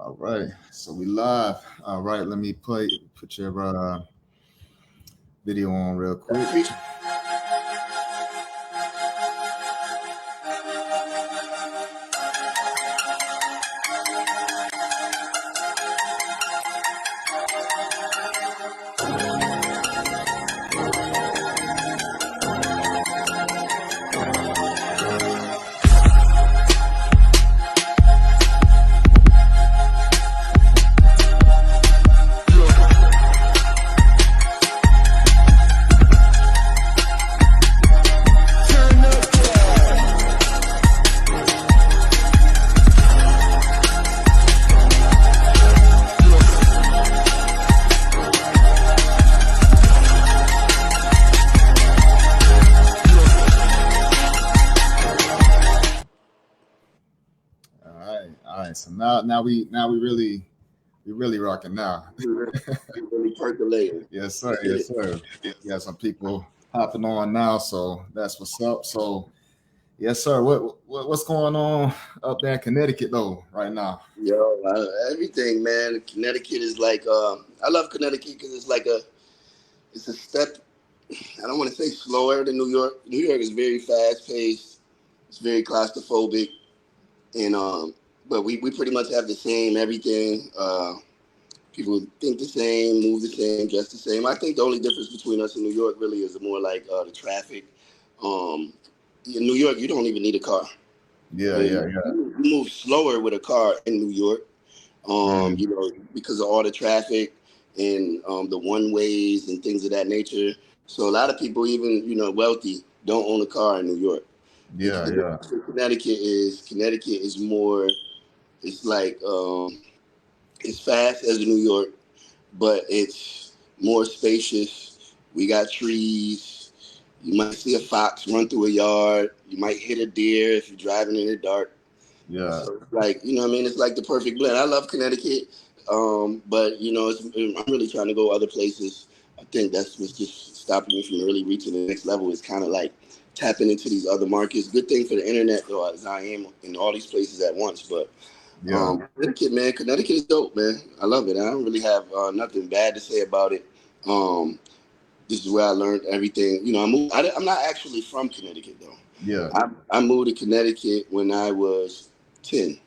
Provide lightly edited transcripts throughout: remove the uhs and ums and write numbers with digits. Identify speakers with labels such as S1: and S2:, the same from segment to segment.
S1: All right, so we live. All right, let me put your video on real quick. All right. So now we really rocking now.
S2: We really percolating.
S1: Yes, sir. Yes, sir. We got some people hopping on now, so that's what's up. So, yes, sir. What's going on up there in Connecticut though right now?
S2: Yo, everything, man. Connecticut is like I love Connecticut because it's a step. I don't want to say slower than New York. New York is very fast paced. It's very claustrophobic, and but we pretty much have the same everything. People think the same, move the same, dress the same. I think the only difference between us and New York really is more like the traffic. In New York, you don't even need a car.
S1: Yeah.
S2: You move slower with a car in New York, you know, because of all the traffic and the one ways and things of that nature. So a lot of people, even wealthy, don't own a car in New York.
S1: Yeah.
S2: Connecticut is more. It's like it's fast as New York, but it's more spacious. We got trees. You might see a fox run through a yard. You might hit a deer if you're driving in the dark.
S1: Yeah.
S2: So it's like, what I mean? It's like the perfect blend. I love Connecticut, but I'm really trying to go other places. I think that's what's just stopping me from really reaching the next level. Is kind of like tapping into these other markets. Good thing for the internet, though, as I am in all these places at once. But Connecticut, man, Connecticut is dope, man. I love it. I don't really have nothing bad to say about it. This is where I learned everything. I'm not actually from Connecticut, though.
S1: Yeah.
S2: I moved to Connecticut when I was 10.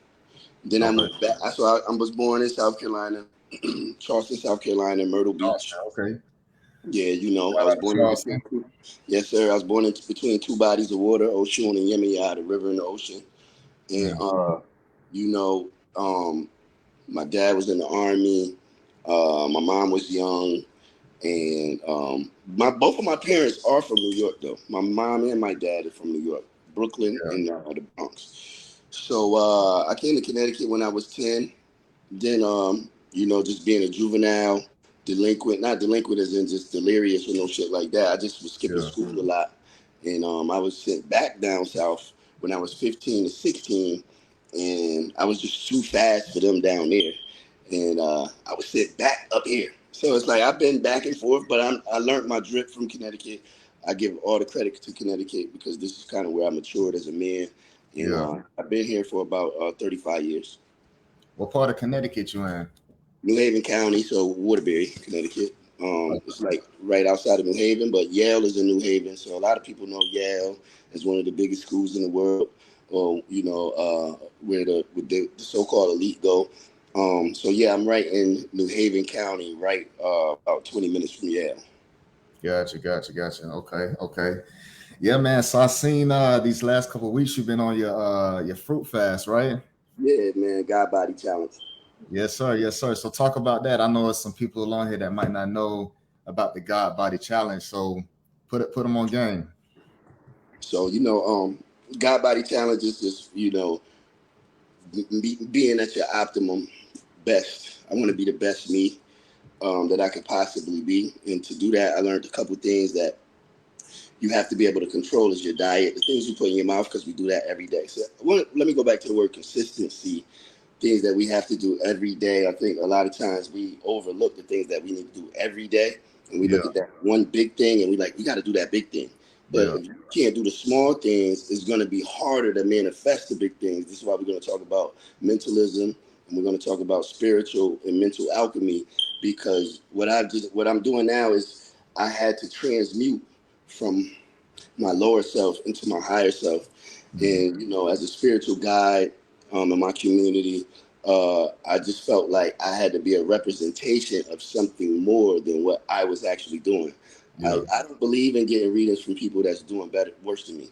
S2: Then I moved back. I was born in South Carolina, Charleston, South Carolina, Myrtle Beach.
S1: Okay.
S2: Yeah, I was born in yes, sir. I was born in between two bodies of water, Ocean and Yemaya, the river and the ocean. And my dad was in the Army. My mom was young. And both of my parents are from New York, though. My mom and my dad are from New York, Brooklyn, and the Bronx. So I came to Connecticut when I was 10. Then, just being a juvenile, delinquent, not delinquent as in just delirious or no shit like that. I just was skipping school a lot. And I was sent back down south when I was 15 to 16. And I was just too fast for them down there. And I was sent back up here. So it's like I've been back and forth, but I learned my drip from Connecticut. I give all the credit to Connecticut because this is kind of where I matured as a man. And I've been here for about 35 years.
S1: What part of Connecticut you in?
S2: New Haven County, so Waterbury, Connecticut. It's like right outside of New Haven, but Yale is in New Haven. So a lot of people know Yale as one of the biggest schools in the world, or where the so-called elite go. So yeah, I'm right in New Haven County, right about 20 minutes from Yale.
S1: Gotcha. Okay. Yeah, man. So I seen these last couple of weeks you've been on your fruit fast, right?
S2: Yeah, man. God Body Challenge.
S1: Yes, sir. So talk about that. I know there's some people along here that might not know about the God Body Challenge. So put them on game.
S2: So God Body Challenge is just being at your optimum best. I want to be the best me that I could possibly be, and to do that, I learned a couple things that you have to be able to control is your diet, the things you put in your mouth, because we do that every day. So let me go back to the word consistency. Things that we have to do every day. I think a lot of times we overlook the things that we need to do every day, and we look at that one big thing, and we got to do that big thing. But if you can't do the small things, it's going to be harder to manifest the big things. This is why we're going to talk about mentalism and we're going to talk about spiritual and mental alchemy, because what I'm doing now is I had to transmute from my lower self into my higher self. And, you know, as a spiritual guide in my community, I just felt like I had to be a representation of something more than what I was actually doing.
S1: Yeah.
S2: I don't believe in getting readings from people that's doing worse than me,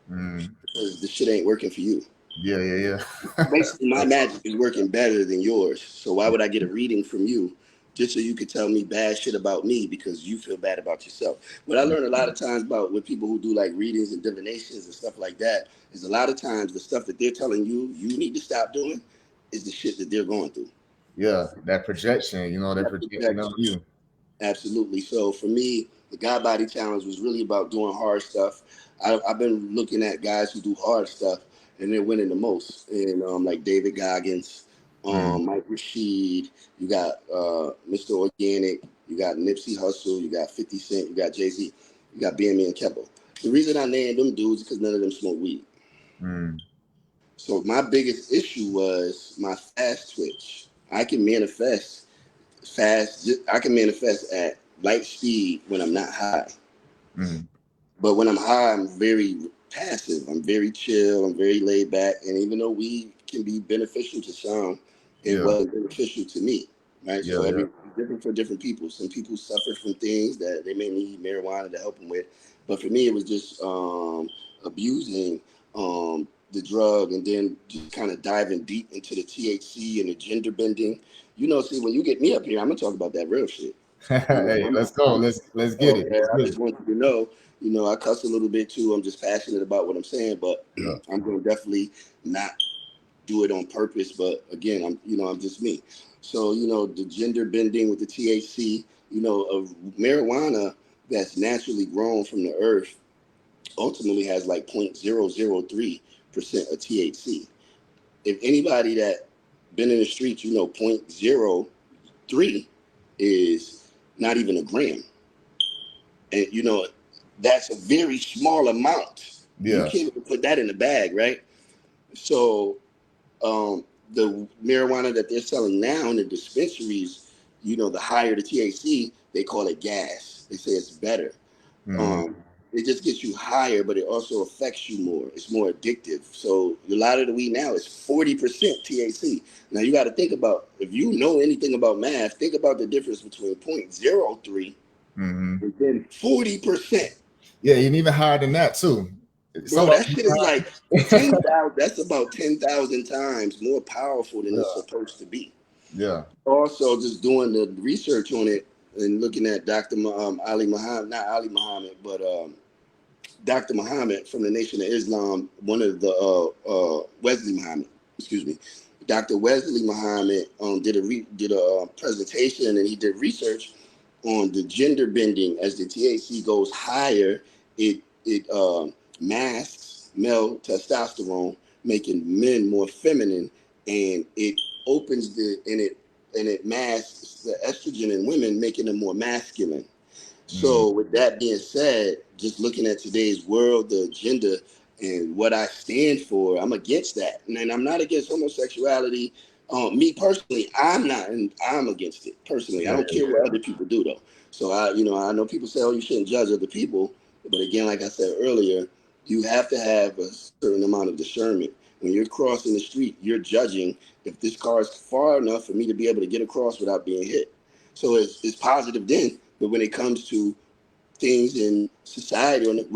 S2: because the shit ain't working for you.
S1: Yeah.
S2: Basically, my magic is working better than yours. So why would I get a reading from you just so you could tell me bad shit about me because you feel bad about yourself? What I learned a lot of times about with people who do like readings and divinations and stuff like that is a lot of times the stuff that they're telling you need to stop doing is the shit that they're going through.
S1: Yeah, that projection, you know, they're projecting on you.
S2: Absolutely. So for me, the God Body Challenge was really about doing hard stuff. I've been looking at guys who do hard stuff and they're winning the most. And like David Goggins, Mike Rashid, you got Mr. Organic, you got Nipsey Hussle, you got 50 Cent, you got Jay-Z, you got BME and Kevo. The reason I named them dudes is because none of them smoke weed. So my biggest issue was my fast twitch. I can manifest fast. I can manifest at light speed when I'm not high. But when I'm high, I'm very passive. I'm very chill. I'm very laid back. And even though weed can be beneficial to some, it wasn't beneficial to me. Right. So different for different people. Some people suffer from things that they may need marijuana to help them with. But for me, it was just abusing the drug and then just kind of diving deep into the THC and the gender bending. You know, see, when you get me up here, I'm gonna talk about that real shit.
S1: Hey, let's go. Let's get it.
S2: Yeah, I just want you to know, I cuss a little bit too. I'm just passionate about what I'm saying, but I'm gonna definitely not do it on purpose. But again, I'm just me. So, the gender bending with the THC, of marijuana that's naturally grown from the earth ultimately has like 0.003% of THC. If anybody that been in the streets, 0.03 is not even a gram. And that's a very small amount. You can't even put that in a bag, right? So the marijuana that they're selling now in the dispensaries, the higher the THC, they call it gas. They say it's better. It just gets you higher, but it also affects you more. It's more addictive. So a lot of the weed now is 40% THC. Now you got to think about, if you know anything about math, think about the difference between 0.03 and then 40%.
S1: Yeah, and even higher than that too.
S2: Bro, that shit is like 10,000. That's about 10,000 times more powerful than it's supposed to be.
S1: Yeah.
S2: Also, just doing the research on it and looking at Dr. Ali Muhammad, not Ali Muhammad, but Dr. Muhammad from the Nation of Islam, one of the Wesley Muhammad, excuse me. Dr. Wesley Muhammad did a presentation, and he did research on the gender bending. As the THC goes higher, it masks male testosterone, making men more feminine, and it opens it masks the estrogen in women, making them more masculine. So with that being said, just looking at today's world, the agenda and what I stand for, I'm against that. And I'm not against homosexuality. Me personally, I'm not, and I'm against it personally. I don't care what other people do though. So I know people say, oh, you shouldn't judge other people. But again, like I said earlier, you have to have a certain amount of discernment. When you're crossing the street, you're judging if this car is far enough for me to be able to get across without being hit. So it's positive then. But when it comes to things in society, let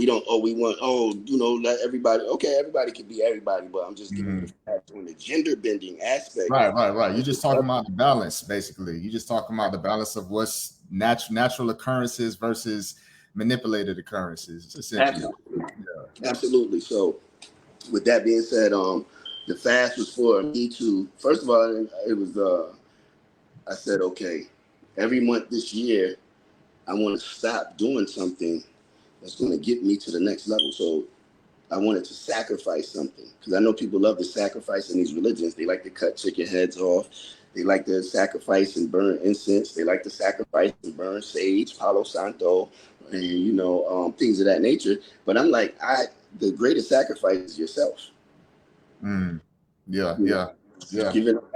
S2: everybody, okay, everybody can be everybody, but I'm just giving you the fact on the gender bending aspect.
S1: Right. You're just talking about the balance, basically. You're just talking about the balance of what's natural occurrences versus manipulated occurrences, essentially.
S2: Absolutely. So with that being said, the fast was for me to, first of all, it was, I said, okay, every month this year, I want to stop doing something that's going to get me to the next level. So I wanted to sacrifice something, because I know people love to sacrifice in these religions. They like to cut chicken heads off. They like to sacrifice and burn incense. They like to sacrifice and burn sage, Palo Santo, and things of that nature. But I'm like, the greatest sacrifice is yourself.
S1: Yeah. Yeah.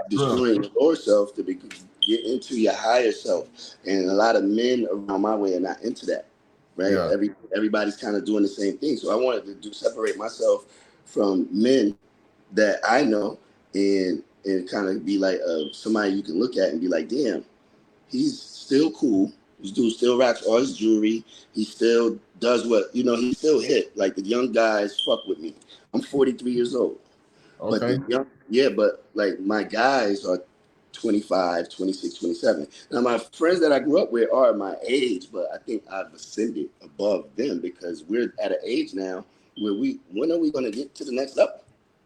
S2: Destroying your lower self to get into your higher self. And a lot of men around my way are not into that, right?
S1: Yeah.
S2: Everybody's kind of doing the same thing. So I wanted to separate myself from men that I know and kind of be like somebody you can look at and be like, damn, he's still cool. This dude still rocks all his jewelry. He still does what, he still hit. Like the young guys fuck with me. I'm 43 years old.
S1: Okay.
S2: But like my guys are 25, 26, 27. Now my friends that I grew up with are my age, but I think I've ascended above them because we're at an age now where when are we going to get to the next level?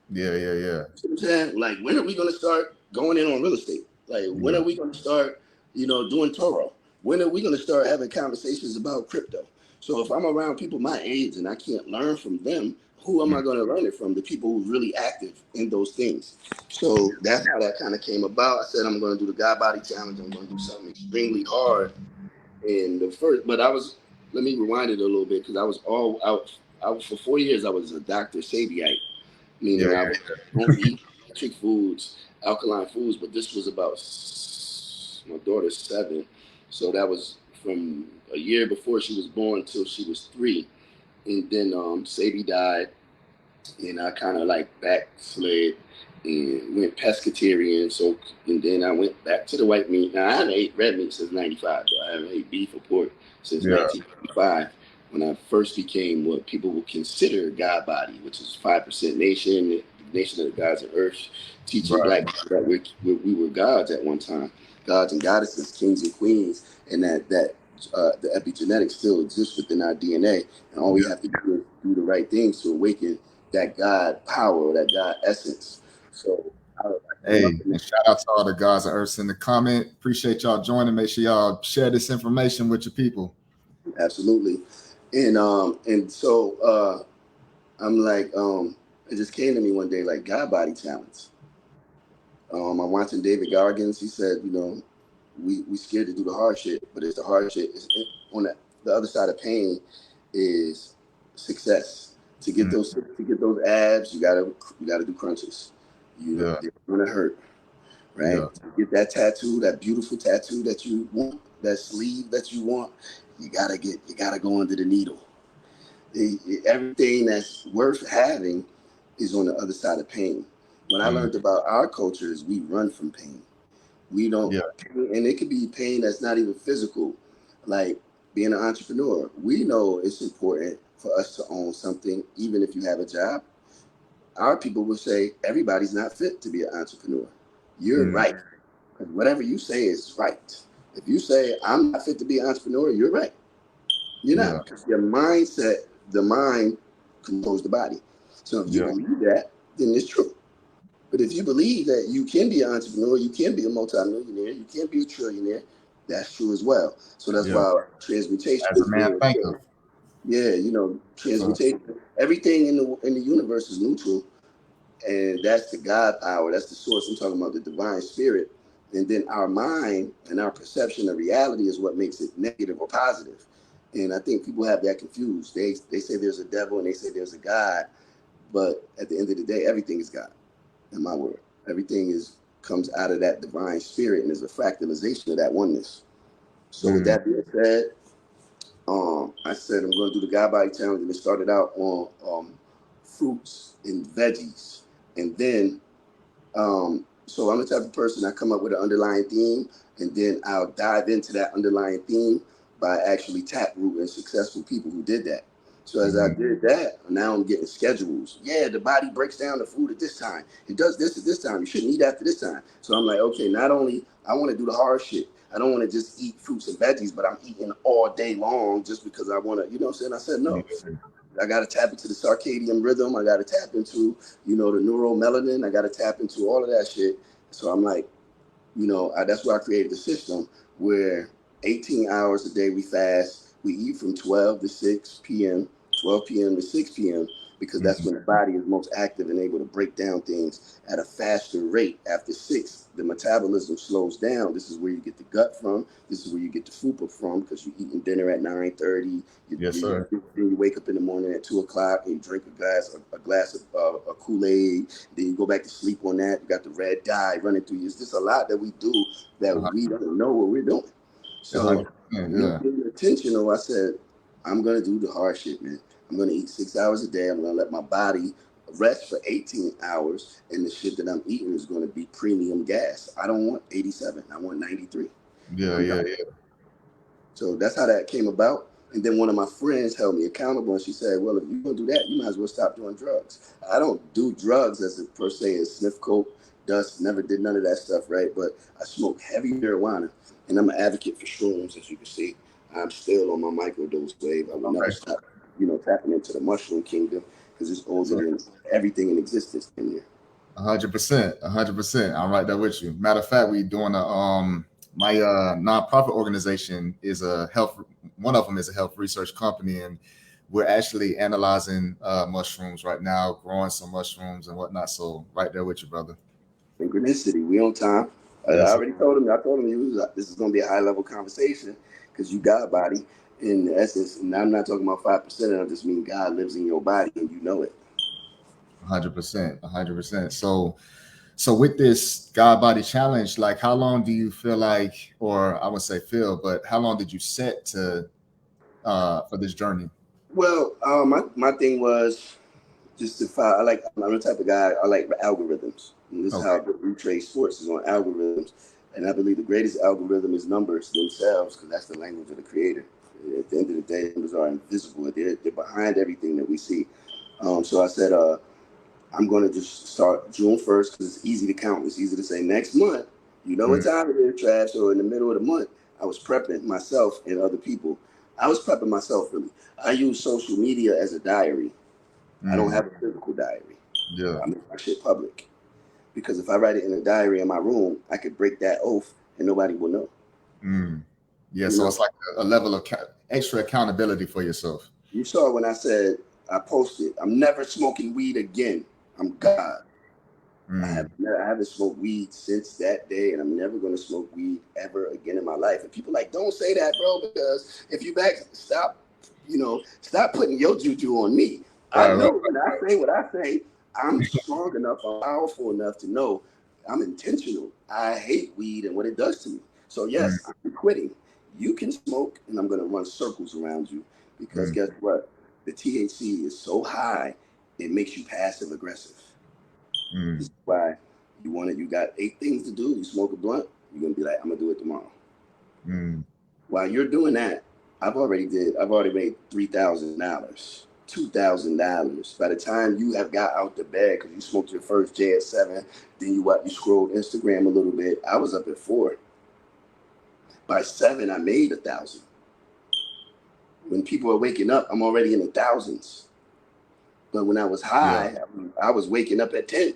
S1: Yeah.
S2: You know what I'm saying? Like, when are we going to start going in on real estate? Like, when are we going to start, doing Toro? When are we going to start having conversations about crypto? So if I'm around people my age and I can't learn from them, who am I going to learn it from? The people who are really active in those things. So that's how that kind of came about. I said, I'm going to do the God Body Challenge. I'm going to do something extremely hard. And let me rewind it a little bit because I was all out. For 4 years, I was a Dr. Sabiite, meaning I don't eat electric foods, alkaline foods, but this was about my daughter's 7. So that was from a year before she was born till she was 3. And then Sadie died, and I kind of like backslid and went pescatarian. So, and then I went back to the white meat. Now I haven't ate red meat since '95, though. I haven't ate beef or pork since 1995, when I first became what people would consider God body, which is 5% nation, the nation of the gods of earth, teaching black people that we were gods at one time, gods and goddesses, kings and queens, and that the epigenetics still exists within our DNA, and all we have to do is do the right things to awaken that God power, that God essence. So
S1: hey, and shout out to all the guys and earths in the comment. Appreciate y'all joining. Make sure y'all share this information with your people.
S2: Absolutely. And so I'm like, it just came to me one day, like, God Body Challenge. I'm watching David Goggins. He said, we scared to do the hard shit, but it's the hard shit. On the other side of pain is success. To get those abs, you gotta do crunches. They're gonna hurt, right? To get that tattoo, that beautiful tattoo that you want, that sleeve that you want, you gotta go under the needle. Everything that's worth having is on the other side of pain. When I learned about our culture is we run from pain. We don't, and it could be pain that's not even physical, like being an entrepreneur. We know it's important for us to own something, even if you have a job. Our people will say everybody's not fit to be an entrepreneur. You're right, because whatever you say is right. If you say I'm not fit to be an entrepreneur, you're right. You're not, because your mindset, the mind controls the body. So if you believe that, then it's true. But if you believe that you can be an entrepreneur, you can be a multimillionaire, you can be a trillionaire, that's true as well. So that's why transmutation
S1: As a man thinker.
S2: Yeah, transmutation. Everything in the universe is neutral, and that's the God power. That's the source. I'm talking about the divine spirit. And then our mind and our perception of reality is what makes it negative or positive. And I think people have that confused. They say there's a devil and they say there's a God, but at the end of the day, everything is God. In my word, everything comes out of that divine spirit and is a fractalization of that oneness. So with that being said, I said I'm going to do the God Body Challenge, and it started out on fruits and veggies, and then so I'm the type of person, I come up with an underlying theme, and then I'll dive into that underlying theme by actually taprooting successful people who did that. So as I did that, now I'm getting schedules. Yeah, the body breaks down the food at this time. It does this at this time. You shouldn't eat after this time. So I'm like, okay, not only I want to do the hard shit. I don't want to just eat fruits and veggies, but I'm eating all day long just because I want to, you know what I'm saying? I said, no. I got to tap into the circadian rhythm. I got to tap into, the neuromelanin. I got to tap into all of that shit. So I'm like, that's why I created the system where 18 hours a day we fast. We eat from 12 to 6 p.m., 12 p.m. to 6 p.m. because that's when the body is most active and able to break down things at a faster rate. After 6, the metabolism slows down. This is where you get the gut from. This is where you get the fupa from, because you're eating dinner at 9:30.
S1: Yes, sir.
S2: Then you wake up in the morning at 2 o'clock and you drink a glass of a Kool-Aid. Then you go back to sleep on that. You got the red dye running through you. It's just a lot that we do that we don't know what we're doing. So me being intentional, I said, I'm going to do the hard shit, man. I'm going to eat 6 hours a day. I'm going to let my body rest for 18 hours. And the shit that I'm eating is going to be premium gas. I don't want 87. I want 93.
S1: Yeah.
S2: So that's how that came about. And then one of my friends held me accountable, and she said, well, if you're going to do that, you might as well stop doing drugs. I don't do drugs as a, per se as sniff coke, dust, never did none of that stuff, right? But I smoke heavy marijuana, and I'm an advocate for shrooms, as you can see. I'm still on my microdose wave. I will never stop, tapping into the mushroom kingdom, because it's older than everything in existence in here.
S1: 100%. I'm right there with you. Matter of fact, we doing my nonprofit organization is one of them is a health research company, and we're actually analyzing mushrooms right now, growing some mushrooms and whatnot. So right there with you, brother.
S2: Synchronicity. We on time. I already told him. I told him this is going to be a high level conversation, because you got body in essence. And I'm not talking about 5%. I just mean God lives in your body and you know it.
S1: 100%. So with this God Body Challenge, like how long do you feel like, or I would say feel, but how long did you set to for this journey?
S2: Well, my thing was just to follow. I'm the type of guy, I like algorithms. And this is how we trade sports, is on algorithms. And I believe the greatest algorithm is numbers themselves, because that's the language of the creator. At the end of the day, numbers are invisible. They're behind everything that we see. So I said, I'm going to just start June 1st, because it's easy to count. It's easy to say next month. You know what time it is, Trav. So in the middle of the month, I was prepping myself and other people. I was prepping myself, really. I use social media as a diary. I don't have a physical diary.
S1: Yeah.
S2: I make my shit public. Because if I write it in a diary in my room, I could break that oath and nobody will know.
S1: Yeah, so it's like a level of extra accountability for yourself.
S2: You saw when I said, I posted, I'm never smoking weed again. I'm God. I haven't smoked weed since that day, and I'm never going to smoke weed ever again in my life. And people like, don't say that, bro, because if you stop putting your juju on me. I know when I say what I say, I'm strong enough, I'm powerful enough to know I'm intentional. I hate weed and what it does to me. So yes, I'm quitting. You can smoke, and I'm going to run circles around you, because guess what? The THC is so high, it makes you passive aggressive. This is why you got 8 things to do. You smoke a blunt, you're going to be like, I'm going to do it tomorrow. While you're doing that, I've already made $3,000, $2,000. By the time you have got out the bed, because you smoked your first J at 7, then you scrolled Instagram a little bit. I was up at 4. By 7, I made 1,000. When people are waking up, I'm already in the thousands. But when I was high, I was waking up at 10.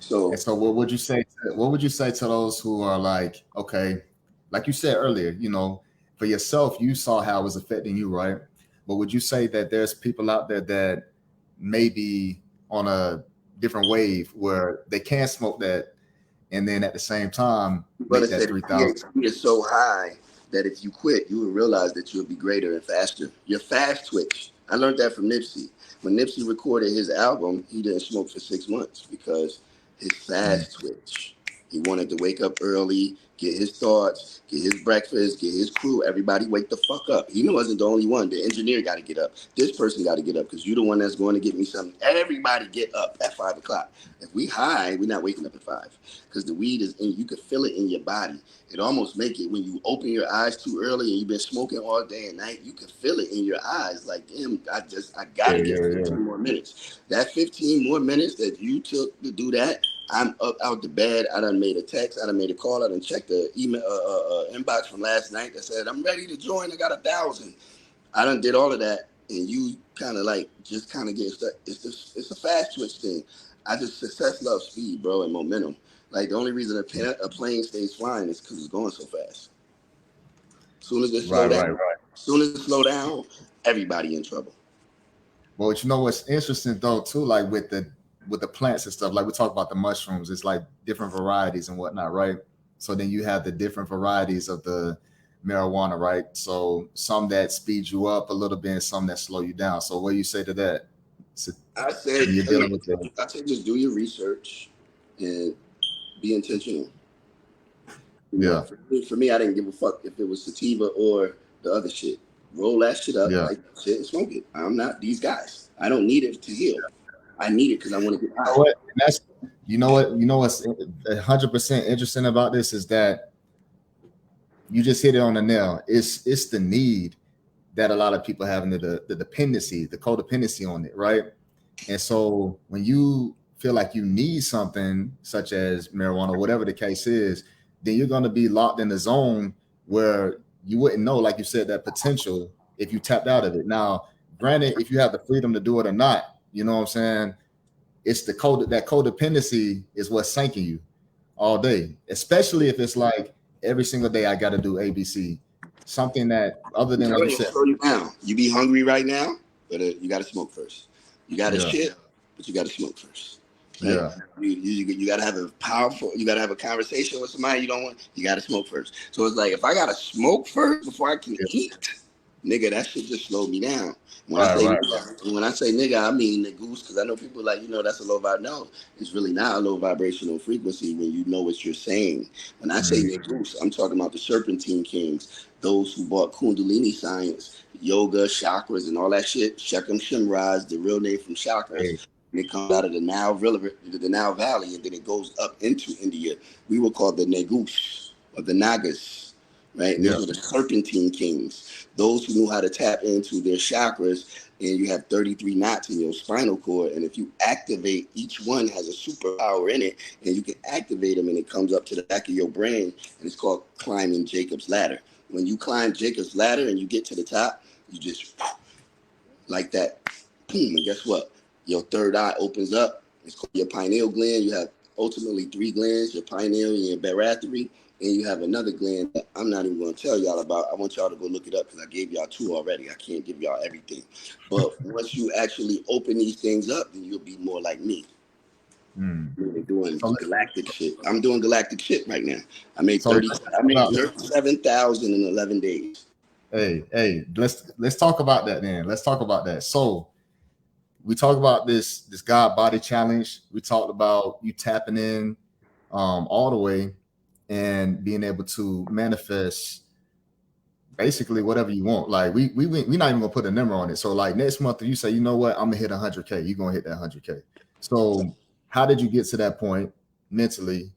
S2: So
S1: what would you say? What would you say to those who are like, okay, like you said earlier, for yourself, you saw how it was affecting you, right? But would you say that there's people out there that may be on a different wave where they can smoke that, and then at the same time make that 3,000?
S2: THC is so high that if you quit, you will realize that you'll be greater and faster. Your fast twitch. I learned that from Nipsey. When Nipsey recorded his album, he didn't smoke for 6 months because his fast twitch. He wanted to wake up early, get his thoughts, get his breakfast, get his crew. Everybody wake the fuck up. He wasn't the only one. The engineer got to get up. This person got to get up, because you're the one that's going to get me something. Everybody get up at 5 o'clock. If we high, we're not waking up at 5, because the weed is in. You can feel it in your body. It almost make it when you open your eyes too early and you've been smoking all day and night. You can feel it in your eyes. Like, damn, I gotta get 15 more minutes. That 15 more minutes that you took to do that, I'm up out the bed. I done made a text. I done made a call. I done checked the email inbox from last night that said, I'm ready to join. I got 1,000. I done did all of that. And you kind of get stuck. It's a fast twitch thing. Success loves speed, bro, and momentum. Like, the only reason a plane stays flying is because it's going so fast. Soon as it slow down, everybody in trouble.
S1: But you know what's interesting though too, like with the plants and stuff, like we talk about the mushrooms, it's like different varieties and whatnot, right? So then you have the different varieties of the marijuana, right? So some that speed you up a little bit and some that slow you down. So what do you say to that? So
S2: I said,
S1: when you're dealing with the
S2: I said, just do your research and be intentional. You know,
S1: yeah,
S2: for me, I didn't give a fuck if it was sativa or the other shit. Roll that shit up,
S1: yeah.
S2: like shit, and smoke it. I'm not these guys. I don't need it to heal. I need it because I want to get
S1: You know
S2: high.
S1: what? And that's you know what's 100% interesting about this is that you just hit it on the nail. It's the need that a lot of people have into the dependency, the codependency on it, right? And so when you feel like you need something such as marijuana, whatever the case is, then you're going to be locked in the zone where you wouldn't know, like you said, that potential if you tapped out of it. Now, granted, if you have the freedom to do it or not, you know what I'm saying? It's the code that codependency is what's sinking you all day, especially if it's like every single day I got to do ABC, something that other
S2: I'm
S1: than like you
S2: telling you,
S1: said,
S2: slow you down. You be hungry right now, but you got to smoke first. You got to
S1: yeah,
S2: shit, but you got to smoke first. Right?
S1: yeah,
S2: You got to have a powerful. You got to have a conversation with somebody you don't want. You got to smoke first. So it's like if I got to smoke first before I can
S1: yeah,
S2: eat, nigga, that shit just slowed me down. When I
S1: right,
S2: say
S1: right,
S2: nigga, when I say nigga, I mean the goose because I know people like that's a low vibe. No, it's really not a low vibrational frequency when you know what you're saying. When I say
S1: mm,
S2: nigga goose, I'm talking about the Serpentine Kings, those who bought Kundalini science, yoga, chakras, and all that shit. Shekhem Shimraz, the real name from
S1: hey,
S2: chakras. And it comes out of the Nile River, the Nile Valley, and then it goes up into India. We were called the Negus or the Nagas, right? And
S1: yeah,
S2: those were the Serpentine Kings, those who knew how to tap into their chakras. And you have 33 knots in your spinal cord, and if you activate, each one has a superpower in it, and you can activate them, and it comes up to the back of your brain, and it's called climbing Jacob's ladder. When you climb Jacob's ladder and you get to the top, you just like that, boom, and guess what? Your third eye opens up. It's called your pineal gland. You have ultimately three glands: your pineal and your barothemy, and you have another gland that I'm not even going to tell y'all about. I want y'all to go look it up because I gave y'all two already. I can't give y'all everything, but once you actually open these things up, then you'll be more like me.
S1: mm.
S2: Really doing
S1: So
S2: galactic shit. I'm doing galactic shit right now. I made
S1: so
S2: 30.
S1: let's
S2: I
S1: talk
S2: made
S1: about
S2: 37,000 in 11 days.
S1: hey, let's talk about that then. Let's talk about that. So we talked about this God body challenge. We talked about you tapping in all the way and being able to manifest basically whatever you want. Like we not even gonna put a number on it. So like next month you say, you know what, I'm gonna hit 100K. You're gonna hit that 100K. So how did you get to that point mentally?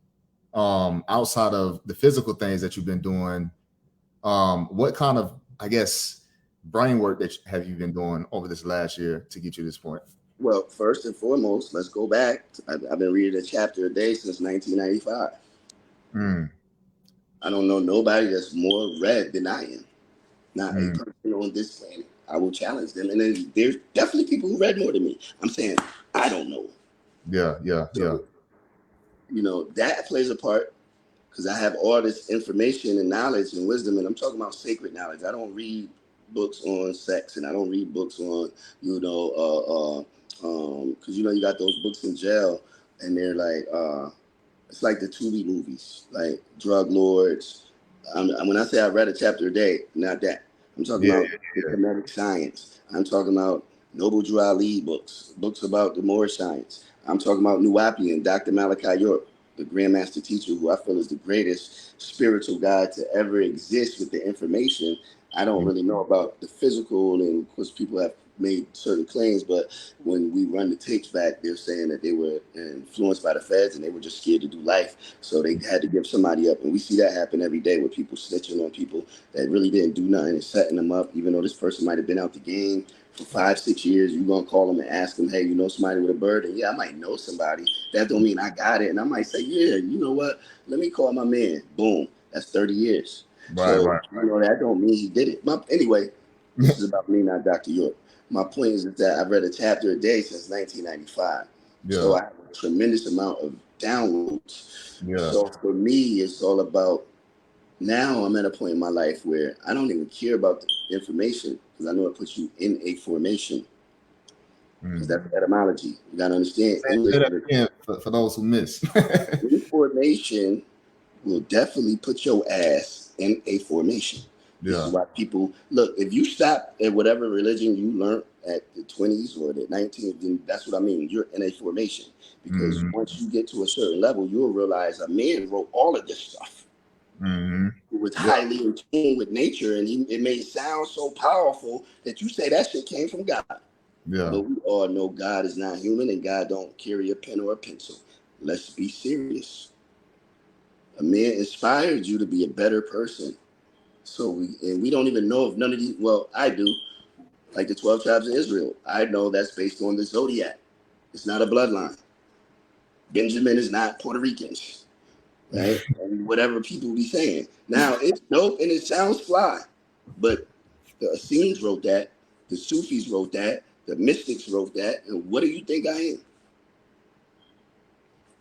S1: Outside of the physical things that you've been doing, what kind of, I guess, brain work that have you been doing over this last year to get you to this point?
S2: Well, first and foremost, let's go back. I've been reading a chapter a day since 1995.
S1: Mm,
S2: I don't know nobody that's more read than I am. Not a
S1: mm,
S2: person on this planet. I will challenge them. And then there's definitely people who read more than me. I'm saying, I don't know.
S1: yeah, yeah, yeah.
S2: So, that plays a part because I have all this information and knowledge and wisdom. And I'm talking about sacred knowledge. I don't read books on sex and I don't read books on, because, you got those books in jail and they're like, it's like the Tubi movies, like drug lords. When I say I read a chapter a day, not that. I'm talking
S1: Yeah,
S2: about the kinetic science. I'm talking about Noble Drew Ali books about the Moorish science. I'm talking about Nuwapian, Dr. Malachi York, the Grandmaster teacher, who I feel is the greatest spiritual guide to ever exist with the information. I don't
S1: yeah.
S2: really know about the physical, and of course, people have made certain claims, but when we run the tapes back, they're saying that they were influenced by the feds and they were just scared to do life. So they had to give somebody up. And we see that happen every day with people snitching on people that really didn't do nothing and setting them up, even though this person might have been out the game for 5-6 years. You're going to call them and ask them, hey, you know somebody with a bird? And yeah, I might know somebody. That don't mean I got it. And I might say, yeah, you know what? Let me call my man. Boom. That's 30 years.
S1: Right,
S2: So,
S1: right,
S2: that don't mean he did it. But anyway,
S1: right.
S2: this is about me, not Dr. York. My point is that I've read a chapter a day since 1995. So
S1: Yeah,
S2: I have a tremendous amount of downloads.
S1: yeah.
S2: So for me, it's all about now I'm at a point in my life where I don't even care about the information because I know it puts you in a formation. because that's etymology. You got to understand
S1: Say
S2: English.
S1: that again for those who miss.
S2: Information will definitely put your ass in a formation. This is
S1: Yeah.
S2: why people look. If you stop at whatever religion you learned at the 20s or the 19th, then that's what I mean. You're in a formation because once you get to a certain level, you'll realize a man wrote all of this stuff. Who was highly in tune with nature, and it made it sound so powerful that you say that shit came from God.
S1: Yeah.
S2: But we all know God is not human, and God don't carry a pen or a pencil. Let's be serious. A man inspired you to be a better person. So we don't even know if none of these. Well, I do. Like the 12 tribes of Israel, I know that's based on the zodiac. It's not a bloodline. Benjamin is not Puerto Ricans, right? And whatever people be saying. Now it's dope and it sounds fly, but the Essenes wrote that, the Sufis wrote that, the mystics wrote that, and what do you think I am?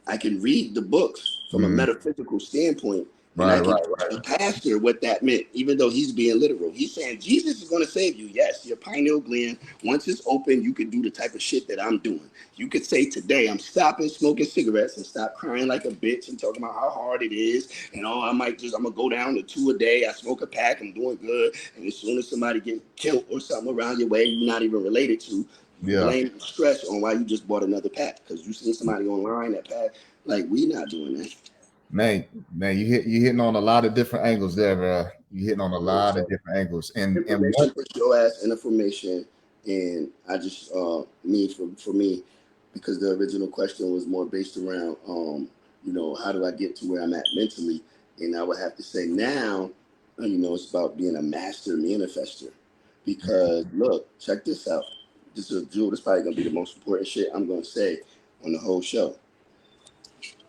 S2: I can read the books from a metaphysical standpoint, and I can teach a pastor what that meant, even though he's being literal. He's saying Jesus is going to save you. Yes, your pineal gland, once it's open, you can do the type of shit that I'm doing. You could say today, I'm stopping smoking cigarettes and stop crying like a bitch and talking about how hard it is. And I'm going to go down to 2 a day. I smoke a pack. I'm doing good. And as soon as somebody gets killed or something around your way you're not even related to, you blame the stress on why you just bought another pack because you seen somebody online that pack. Like, we not doing that.
S1: Man, you hitting on a lot of different angles there, bro. You hitting on a lot of different angles, and
S2: information puts your ass in information. And I just for me, because the original question was more based around how do I get to where I'm at mentally, and I would have to say now, it's about being a master manifester. Because look, check this out. This is Jewel. This is probably gonna be the most important shit I'm gonna say on the whole show.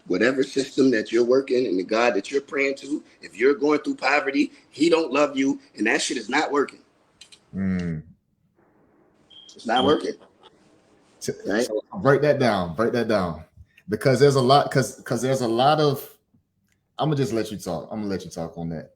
S2: Whatever system that you're working and the God that you're praying to, if you're going through poverty, he don't love you, and that shit is not working. It's not working. Right?
S1: So break that down. Because there's a lot, because there's a lot of, I'm gonna just let you talk. I'm gonna let you talk on that.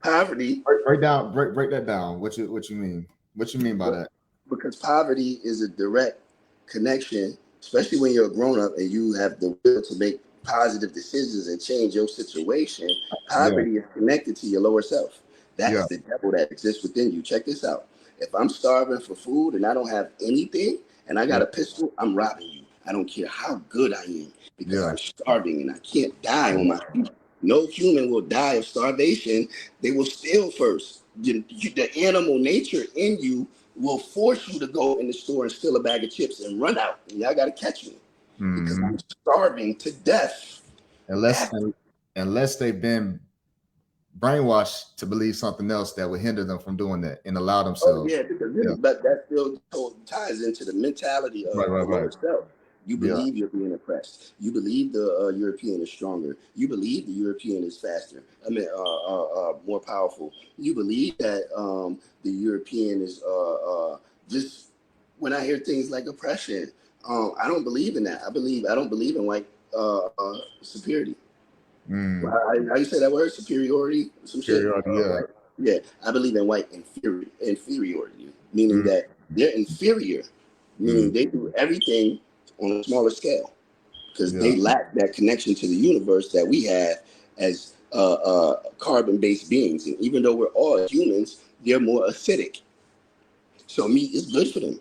S2: Poverty.
S1: Break that down. What you mean? What you mean by that?
S2: Because poverty is a direct connection, especially when you're a grown-up and you have the will to make positive decisions and change your situation. Poverty is connected to your lower self. That's the devil that exists within you. Check this out. If I'm starving for food and I don't have anything and I got a pistol, I'm robbing you. I don't care how good I am because I'm starving and I can't die on my feet. No human will die of starvation. They will steal first. The animal nature in you will force you to go in the store and steal a bag of chips and run out. And y'all got to catch me because I'm starving to death.
S1: Unless they've been brainwashed to believe something else that would hinder them from doing that and allow themselves.
S2: But that still ties into the mentality of yourself. You believe you're being oppressed. You believe the European is stronger. You believe the European is faster. More powerful. You believe that the European is just. When I hear things like oppression, I don't believe in that. I don't believe in white superiority. How you say that word? Superiority? Some
S1: superiority,
S2: shit. Yeah, I believe in white inferiority, meaning that they're inferior, meaning they do everything on a smaller scale because they lack that connection to the universe that we have as carbon-based beings. And even though we're all humans, they're more acidic. So meat is good for them.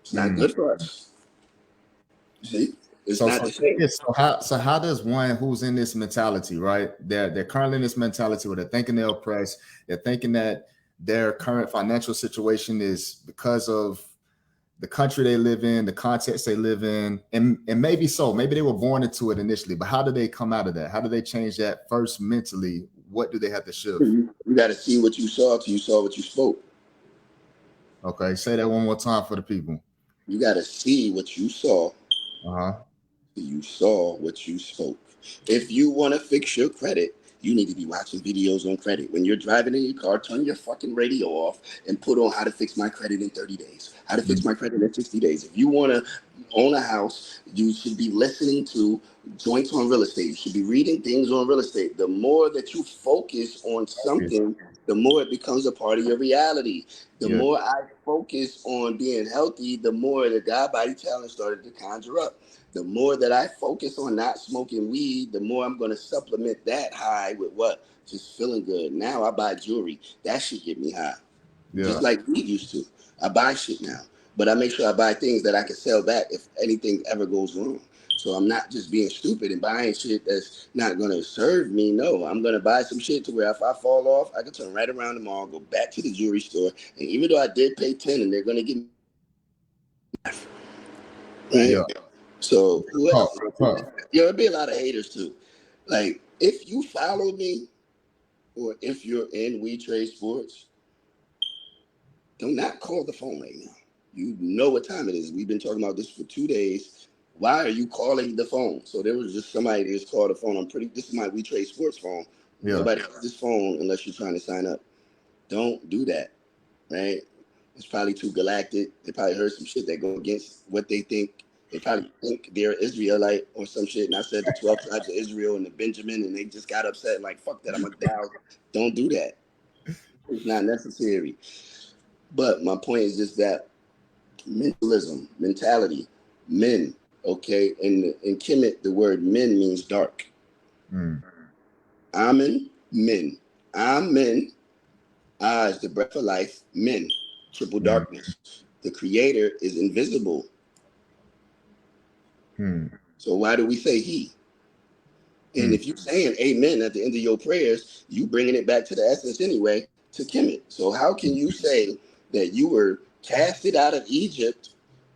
S2: It's not good for us. See? It's not the same.
S1: So how does one who's in this mentality, right? They're currently in this mentality where they're thinking they're oppressed. They're thinking that their current financial situation is because of the country they live in, the context they live in, and maybe so. Maybe they were born into it initially, but how do they come out of that? How do they change that first mentally? What do they have to shift?
S2: You got to see what you saw till you saw what you spoke.
S1: Okay, say that one more time for the people.
S2: You got to see what you saw. You saw what you spoke. If you want to fix your credit, you need to be watching videos on credit. When you're driving in your car, turn your fucking radio off and put on how to fix my credit in 30 days, how to fix my credit in 60 days. If you want to own a house, you should be listening to joints on real estate. You should be reading things on real estate. The more that you focus on something, the more it becomes a part of your reality. The more I focus on being healthy, the more the God Body Challenge started to conjure up. The more that I focus on not smoking weed, the more I'm going to supplement that high with what? Just feeling good. Now I buy jewelry. That should get me high. Just like we used to. I buy shit now. But I make sure I buy things that I can sell back if anything ever goes wrong. So I'm not just being stupid and buying shit that's not going to serve me. No, I'm going to buy some shit to where if I fall off, I can turn right around tomorrow, go back to the jewelry store. And even though I did pay 10 and they're going to give me, right? So there'll be a lot of haters too. Like if you follow me or if you're in We Trade Sports, do not call the phone right now. You know what time it is. We've been talking about this for 2 days. Why are you calling the phone? So there was just somebody that just called the phone. This is my We Trade Sports phone. Nobody has this phone unless you're trying to sign up. Don't do that, right? It's probably too galactic. They probably heard some shit that go against what they think. They probably think they're Israelite or some shit. And I said the 12 tribes of Israel and the Benjamin, and they just got upset and like, fuck that, I'm a down. Don't do that. It's not necessary. But my point is just that mentalism, mentality, men, okay? In Kemet, the word men means dark. Amen, men. Amen. Ah is the breath of life, men, triple darkness. The creator is invisible. So why do we say he? And if you're saying amen at the end of your prayers, you bringing it back to the essence anyway, to Kemet. So how can you say that you were casted out of Egypt,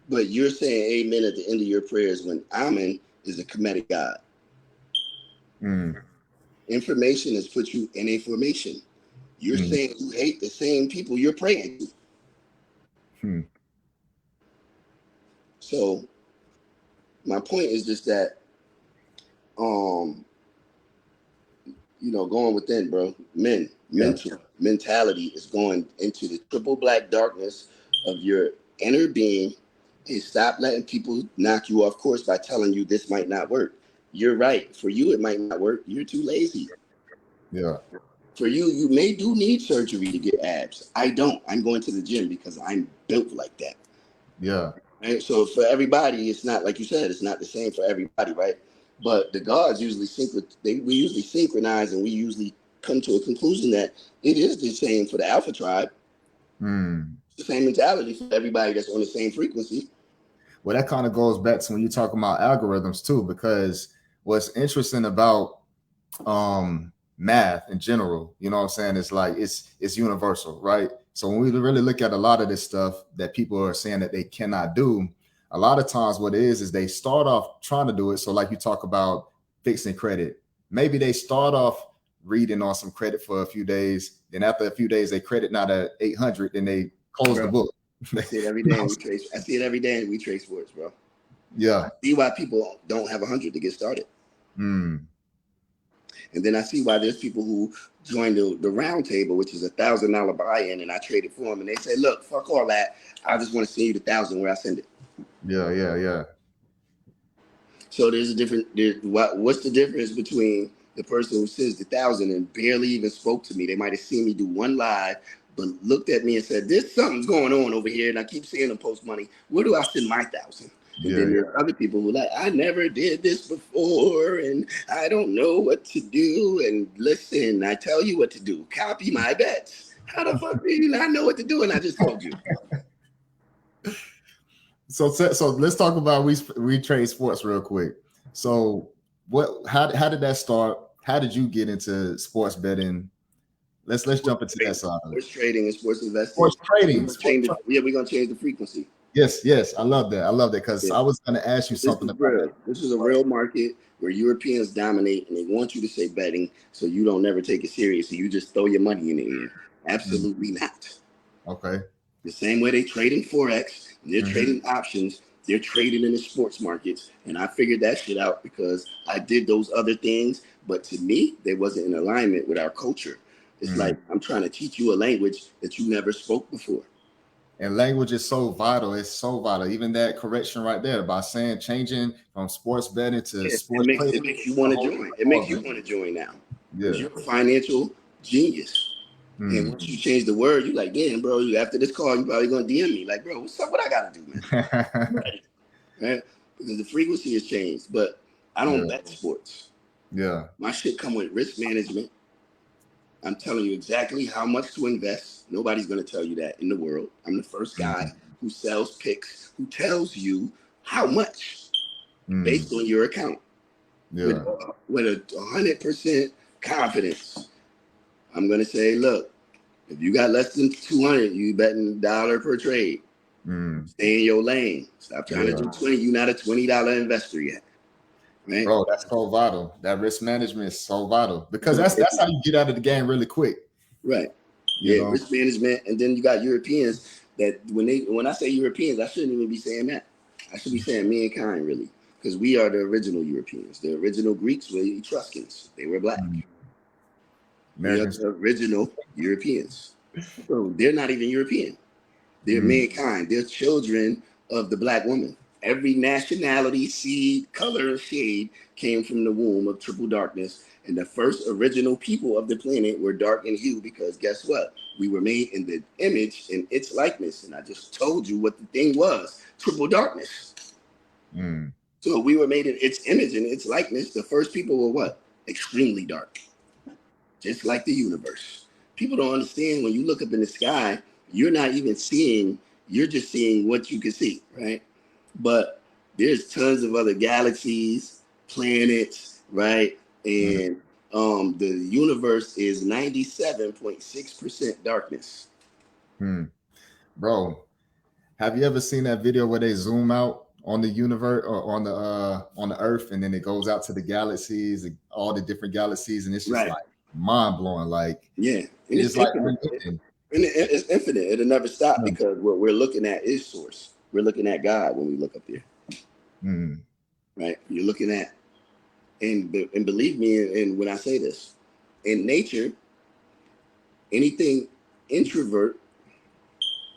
S2: but you're saying amen at the end of your prayers when Amen is a Kemetic God? Information has put you in a formation. You're saying you hate the same people you're praying to. So my point is just that, going within, bro. Mentality is going into the triple black darkness of your inner being, and stop letting people knock you off course by telling you this might not work. You're right. For you, it might not work. You're too lazy. For you, you may do need surgery to get abs. I don't. I'm going to the gym because I'm built like that. Right? So for everybody, it's not like you said. It's not the same for everybody, right? But the gods usually we usually synchronize, and we usually come to a conclusion that it is the same for the Alpha tribe. It's the same mentality for everybody that's on the same frequency.
S1: Well, that kind of goes back to when you're talking about algorithms too, because what's interesting about math in general, you know what I'm saying, it's like it's universal, right? So when we really look at a lot of this stuff that people are saying that they cannot do, a lot of times what it is they start off trying to do it. So like you talk about fixing credit, maybe they start off reading on some credit for a few days, then after a few days they credit not at 800, then they close the book.
S2: I see it every day. I see it every day in We Trade Sports, bro.
S1: I
S2: see why people don't have 100 to get started. And then I see why there's people who join the round table, which is $1,000 buy-in, and I traded for them, and they say, "Look, fuck all that. I just want to send you the 1,000 where I send it."
S1: Yeah.
S2: So there's a different. What's the difference between the person who sends the 1,000 and barely even spoke to me? They might have seen me do one live, but looked at me and said, "There's something's going on over here," and I keep seeing them post money. Where do I send my 1,000? And then there's other people who are like, I never did this before, and I don't know what to do. And listen, I tell you what to do. Copy my bets. How the fuck do you not know what to do? And I just told you.
S1: So let's talk about we trade sports real quick. So how did that start? How did you get into sports betting? Let's jump into that side.
S2: Sports trading and sports investing.
S1: Sports trading.
S2: We're gonna change the frequency.
S1: Yes. I love that because I was gonna ask you something about that.
S2: This is a real market where Europeans dominate, and they want you to say betting, so you don't never take it seriously. You just throw your money in the air. Absolutely not.
S1: Okay.
S2: The same way they trade in Forex, and they're trading options, they're trading in the sports markets. And I figured that shit out because I did those other things. But to me, they wasn't in alignment with our culture. It's like I'm trying to teach you a language that you never spoke before.
S1: And language is so vital. It's so vital. Even that correction right there by saying changing from sports betting to
S2: Yeah,
S1: sports
S2: it
S1: trading.
S2: makes you want to join. It makes you want to join now because
S1: Yeah.
S2: you're a financial genius. And
S1: Mm.
S2: once you change the word, you like, damn, bro. After this call, you probably gonna DM me, like, bro, what's up? What I gotta do, man? I'm ready, right? Because the frequency has changed. But I don't bet sports.
S1: Yeah.
S2: My shit come with risk management. I'm telling you exactly how much to invest. Nobody's gonna tell you that in the world. I'm the first guy who sells picks, who tells you how much based on your account with
S1: Yeah.
S2: a 100% confidence. I'm gonna say, look, if you got less than 200, you betting $1 per trade. Stay in your lane. Stop trying to do 20. You're not a $20 investor yet, right?
S1: Bro, that's so vital. That risk management is so vital because that's how you get out of the game really quick.
S2: Right.
S1: You
S2: Yeah,
S1: know?
S2: risk management, and then you got Europeans that when I say Europeans, I shouldn't even be saying that. I should be saying mankind, really, because we are the original Europeans. The original Greeks were Etruscans. They were black. We are the original Europeans. So they're not even European. They're mankind. They're children of the black woman. Every nationality, seed, color, and shade came from the womb of triple darkness. And the first original people of the planet were dark in hue because guess what? We were made in the image and its likeness. And I just told you what the thing was, triple darkness. So we were made in its image and its likeness. The first people were what? Extremely dark, just like the universe. People don't understand when you look up in the sky, you're not even seeing, you're just seeing what you can see, right? But there's tons of other galaxies, planets, right? And the universe is 97.6% darkness.
S1: Bro, have you ever seen that video where they zoom out on the universe or on the Earth, and then it goes out to the galaxies, all the different galaxies, and it's just like mind blowing. Like,
S2: yeah, and
S1: it's like unending.
S2: And it's infinite. It'll never stop because what we're looking at is source. We're looking at God when we look up there, right? You're looking at, and believe me, and when I say this, in nature, anything introvert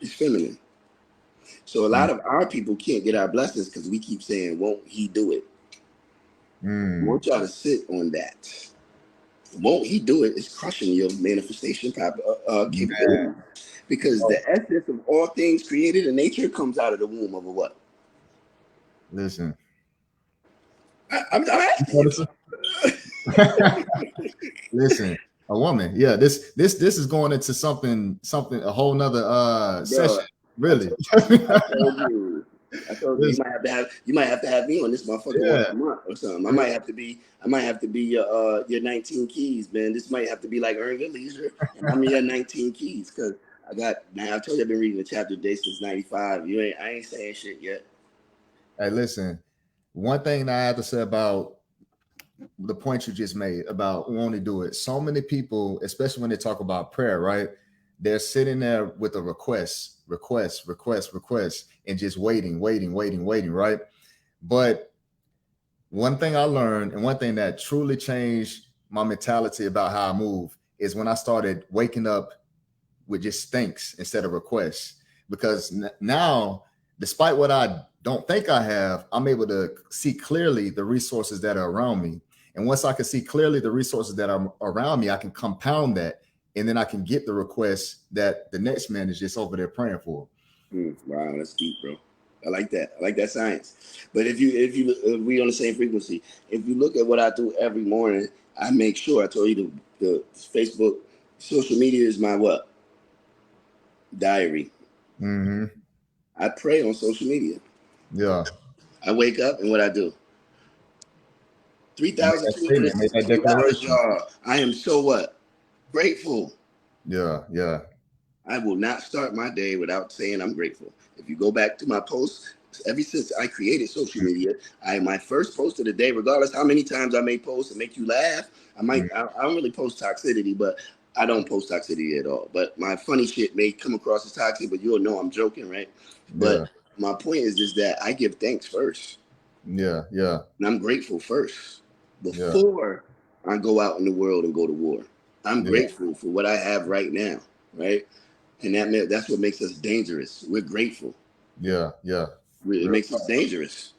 S2: is feminine. So a lot of our people can't get our blessings because we keep saying, "Won't he do it?" I want y'all to sit on that. Won't he do it? Is crushing your manifestation capability. Because the essence of all things created in nature comes out of the womb of a what?
S1: Listen.
S2: I'm asking you.
S1: Listen, a woman. Yeah, this is going into something a whole nother session. Really.
S2: I told you, you might have to have me on this motherfucker once a month or something. I might have to be your 19 keys, man. This might have to be like Earn Your Leisure, and I'm your 19 keys because I told you I've been reading the chapter a day since 95. I ain't saying shit yet.
S1: Hey, listen, one thing that I have to say about the point you just made about wanting to do it. So many people, especially when they talk about prayer, right? They're sitting there with a request, and just waiting, right? But one thing I learned, and one thing that truly changed my mentality about how I move, is when I started waking up with just thanks instead of requests. Because now, despite what I don't think I have, I'm able to see clearly the resources that are around me. And once I can see clearly the resources that are around me, I can compound that, and then I can get the request that the next man is just over there praying for.
S2: Wow, that's deep, bro. I like that. I like that science. But if we on the same frequency, if you look at what I do every morning, I make sure I told you the Facebook, social media is my what? Diary. I pray on social media.
S1: Yeah.
S2: I wake up and what I do. $3,260, y'all. I am so what? Grateful.
S1: Yeah.
S2: I will not start my day without saying I'm grateful. If you go back to my posts, ever since I created social media, my first post of the day, regardless how many times I may post and make you laugh, I don't really post toxicity, but I don't post toxicity at all. But my funny shit may come across as toxic, but you'll know I'm joking, right? But my point is that I give thanks first.
S1: Yeah.
S2: And I'm grateful first before I go out in the world and go to war. I'm grateful for what I have right now, right? And that's what makes us dangerous. We're grateful.
S1: Yeah, yeah.
S2: It makes us dangerous.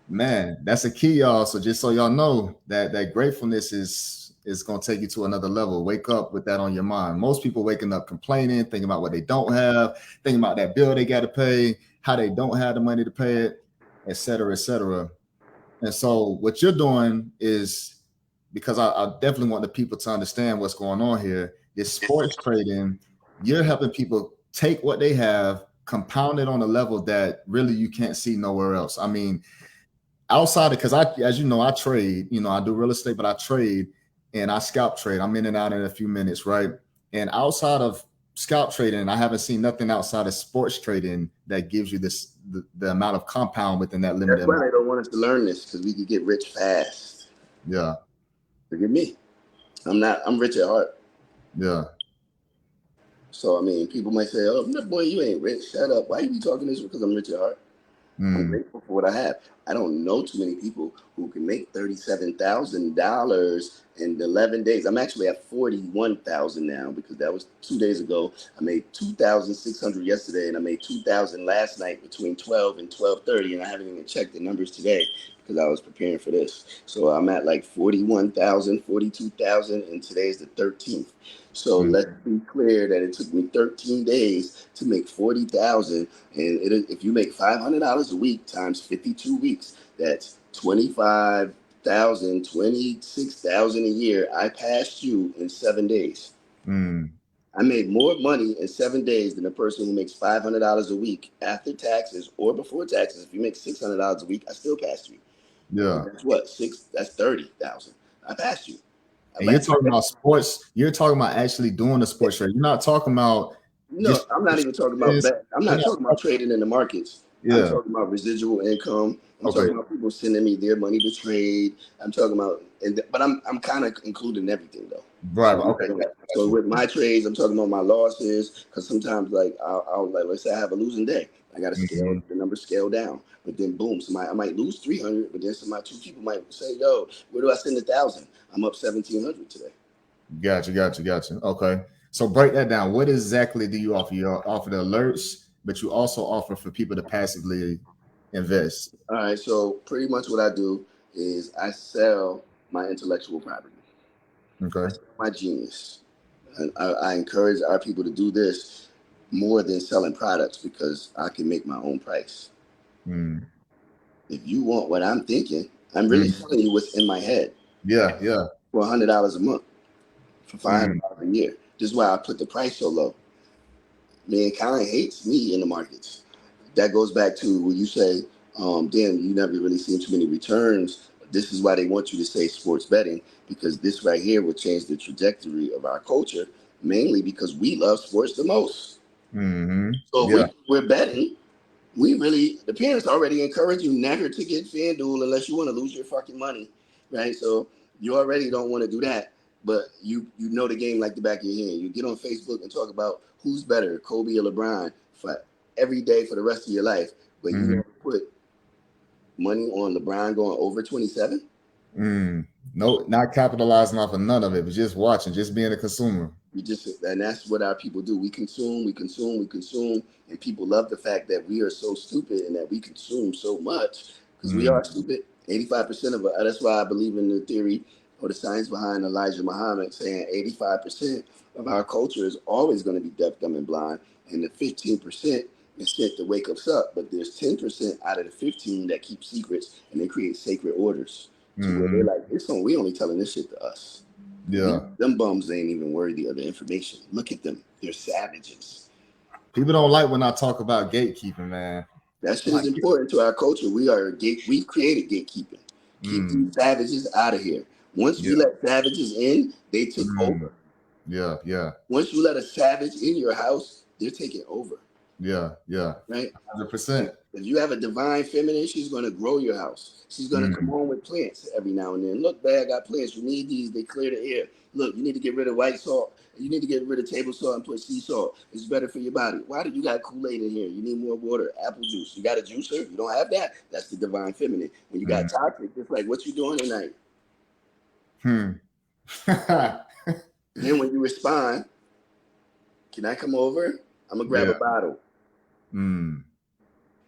S1: Man, that's a key, y'all. So just so y'all know that gratefulness is gonna take you to another level. Wake up with that on your mind. Most people waking up complaining, thinking about what they don't have, thinking about that bill they got to pay, how they don't have the money to pay it, et cetera, et cetera. And so what you're doing is, because I definitely want the people to understand what's going on here, is sports trading. You're helping people take what they have, compound it on a level that really you can't see nowhere else. I mean, outside of, because as you know, I trade, I do real estate, but I trade and I scalp trade. I'm in and out in a few minutes, right? And outside of scalp trading, I haven't seen nothing outside of sports trading that gives you the amount of compound within that limited.
S2: That's why they don't want us to learn this, because we could get rich fast.
S1: Yeah.
S2: Look at me. I'm rich at heart.
S1: Yeah.
S2: So, I mean, people might say, oh, boy, you ain't rich. Shut up. Why you be talking this? Because I'm rich at heart. I'm grateful for what I have. I don't know too many people who can make $37,000 in 11 days. I'm actually at 41,000 now, because that was 2 days ago. I made 2,600 yesterday, and I made 2,000 last night between 12 and 12:30, and I haven't even checked the numbers today because I was preparing for this. So I'm at like 41,000, 42,000, and today's the 13th. So let's be clear that it took me 13 days to make 40,000, and if you make $500 a week times 52 weeks, that's 25,000, 26,000 a year. I passed you in 7 days. I made more money in 7 days than a person who makes $500 a week after taxes or before taxes. If you make $600 a week, I still passed you.
S1: Yeah.
S2: That's what? That's 30,000. I passed you.
S1: And you're talking about sports. You're talking about actually doing the sports trade. You're not talking about.
S2: No, I'm not even talking about that. I'm not talking about trading in the markets.
S1: Yeah.
S2: I'm talking about residual income. I'm talking about people sending me their money to trade. I'm talking about, but I'm kind of including everything though.
S1: Right. Okay.
S2: So with my trades, I'm talking about my losses, because sometimes like I'll like, let's say I have a losing day, I got to scale the number, scale down. But then boom, I might lose 300, but then two people might say, yo, where do I send 1,000? I'm up 1,700 today.
S1: Gotcha. Okay. So break that down. What exactly do you offer? You offer the alerts, but you also offer for people to passively invest.
S2: All right. So pretty much what I do is I sell my intellectual property.
S1: Okay.
S2: My genius. And I encourage our people to do this more than selling products, because I can make my own price. If you want what I'm thinking, I'm really telling you what's in my head.
S1: Yeah.
S2: For $100 a month, for $500 a year. This is why I put the price so low. Mankind hates me in the markets. That goes back to when you say, damn, you never really seen too many returns. This is why they want you to say sports betting, because this right here will change the trajectory of our culture, mainly because we love sports the most. So if we're betting, the parents already encourage you never to get FanDuel unless you want to lose your fucking money, right? So you already don't want to do that, but you know the game like the back of your hand. You get on Facebook and talk about who's better, Kobe or LeBron, for every day for the rest of your life, but you never put money on LeBron going over 27.
S1: No, not capitalizing off of none of it, but just watching, just being a consumer.
S2: And that's what our people do. We consume, and people love the fact that we are so stupid and that we consume so much, because we are stupid. 85% of it. That's why I believe in the theory or the science behind Elijah Muhammad saying 85% of our culture is always going to be deaf, dumb, and blind, and the 15% is sent to wake us up. But there's 10% out of the 15 that keep secrets, and they create sacred orders to where they're like, we only telling this shit to us.
S1: Yeah.
S2: Them bums ain't even worthy of the information. Look at them. They're savages.
S1: People don't like when I talk about gatekeeping, man.
S2: That shit is important to our culture. We created gatekeeping. Keep these savages out of here. Once we let savages in, they took over.
S1: Yeah.
S2: Once you let a savage in your house, they're taking over.
S1: Yeah.
S2: Right?
S1: 100%.
S2: If you have a divine feminine, she's going to grow your house. She's going to come home with plants every now and then. Look, babe, I got plants. You need these. They clear the air. Look, you need to get rid of white salt. You need to get rid of table salt and put sea salt. It's better for your body. Why do you got Kool-Aid in here? You need more water, apple juice. You got a juicer? You don't have that? That's the divine feminine. When you got toxic, it's like, what you doing tonight? Then when you respond, can I come over? I'm gonna grab a bottle.
S1: Mm.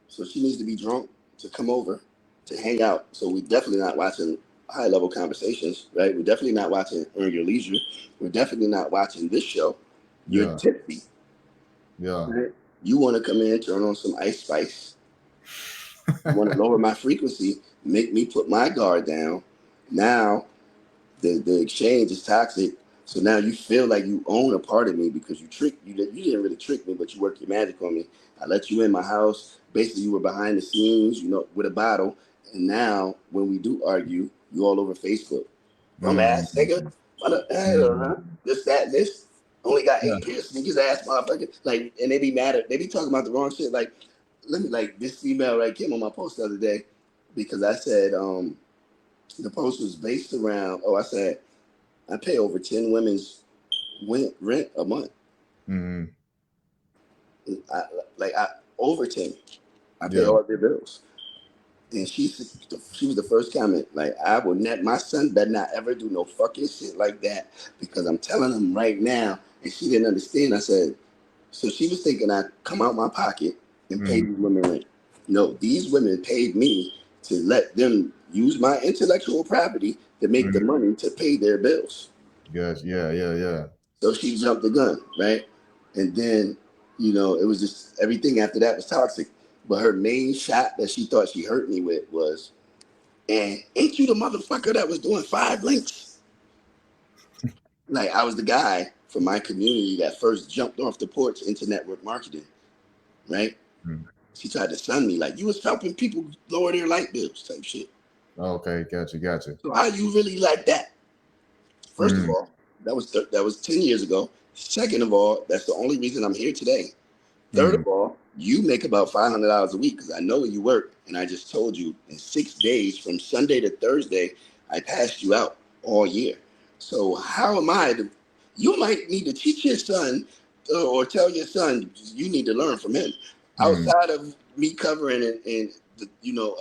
S2: So she needs to be drunk to come over to hang out. So we're definitely not watching high level conversations, right? We're definitely not watching Earn Your Leisure. We're definitely not watching this show. You're
S1: Yeah.
S2: tipsy.
S1: Yeah.
S2: Right? You want to come in, turn on some Ice Spice. You want to lower my frequency, make me put my guard down. Now the exchange is toxic. So now you feel like you own a part of me because you didn't really trick me, but you worked your magic on me. I let you in my house. Basically, you were behind the scenes, with a bottle. And now when we do argue, you all over Facebook. Bum
S1: Mm.
S2: ass nigga.
S1: Mm.
S2: This, that, and this. Only got
S1: Yeah.
S2: 8 piercings in his ass, motherfucker. Like, and they be mad at, they be talking about the wrong shit. Like, this female came on my post the other day because I said, the post was based around, I said, I pay over 10 women's rent a month.
S1: Mm.
S2: Over 10. I pay
S1: Yeah.
S2: all their bills. And she was the first comment. Like, I will net my son better not ever do no fucking shit like that because I'm telling him right now. And she didn't understand. I said, so she was thinking I come out my pocket and pay
S1: Mm.
S2: these women rent. No, these women paid me to let them use my intellectual property to make the
S1: Mm.
S2: money to pay their bills.
S1: Yes. Yeah. Yeah. Yeah.
S2: So she jumped the gun, right? And then, it was just everything after that was toxic. But her main shot that she thought she hurt me with was, and ain't you the motherfucker that was doing 5 links? Like, I was the guy from my community that first jumped off the porch into network marketing, right?
S1: Mm.
S2: She tried to sun me like you was helping people lower their light bills type shit.
S1: Okay. Gotcha. Gotcha.
S2: So how you really like that? First of
S1: Mm.
S2: all, that was 10 years ago. Second of all, that's the only reason I'm here today. Third
S1: Mm.
S2: of all, you make about $500 a week because I know where you work, and I just told you in 6 days from Sunday to Thursday, I passed you out all year. So how am I? You might need to teach your son or tell your son you need to learn from him.
S1: Mm.
S2: Outside of me covering and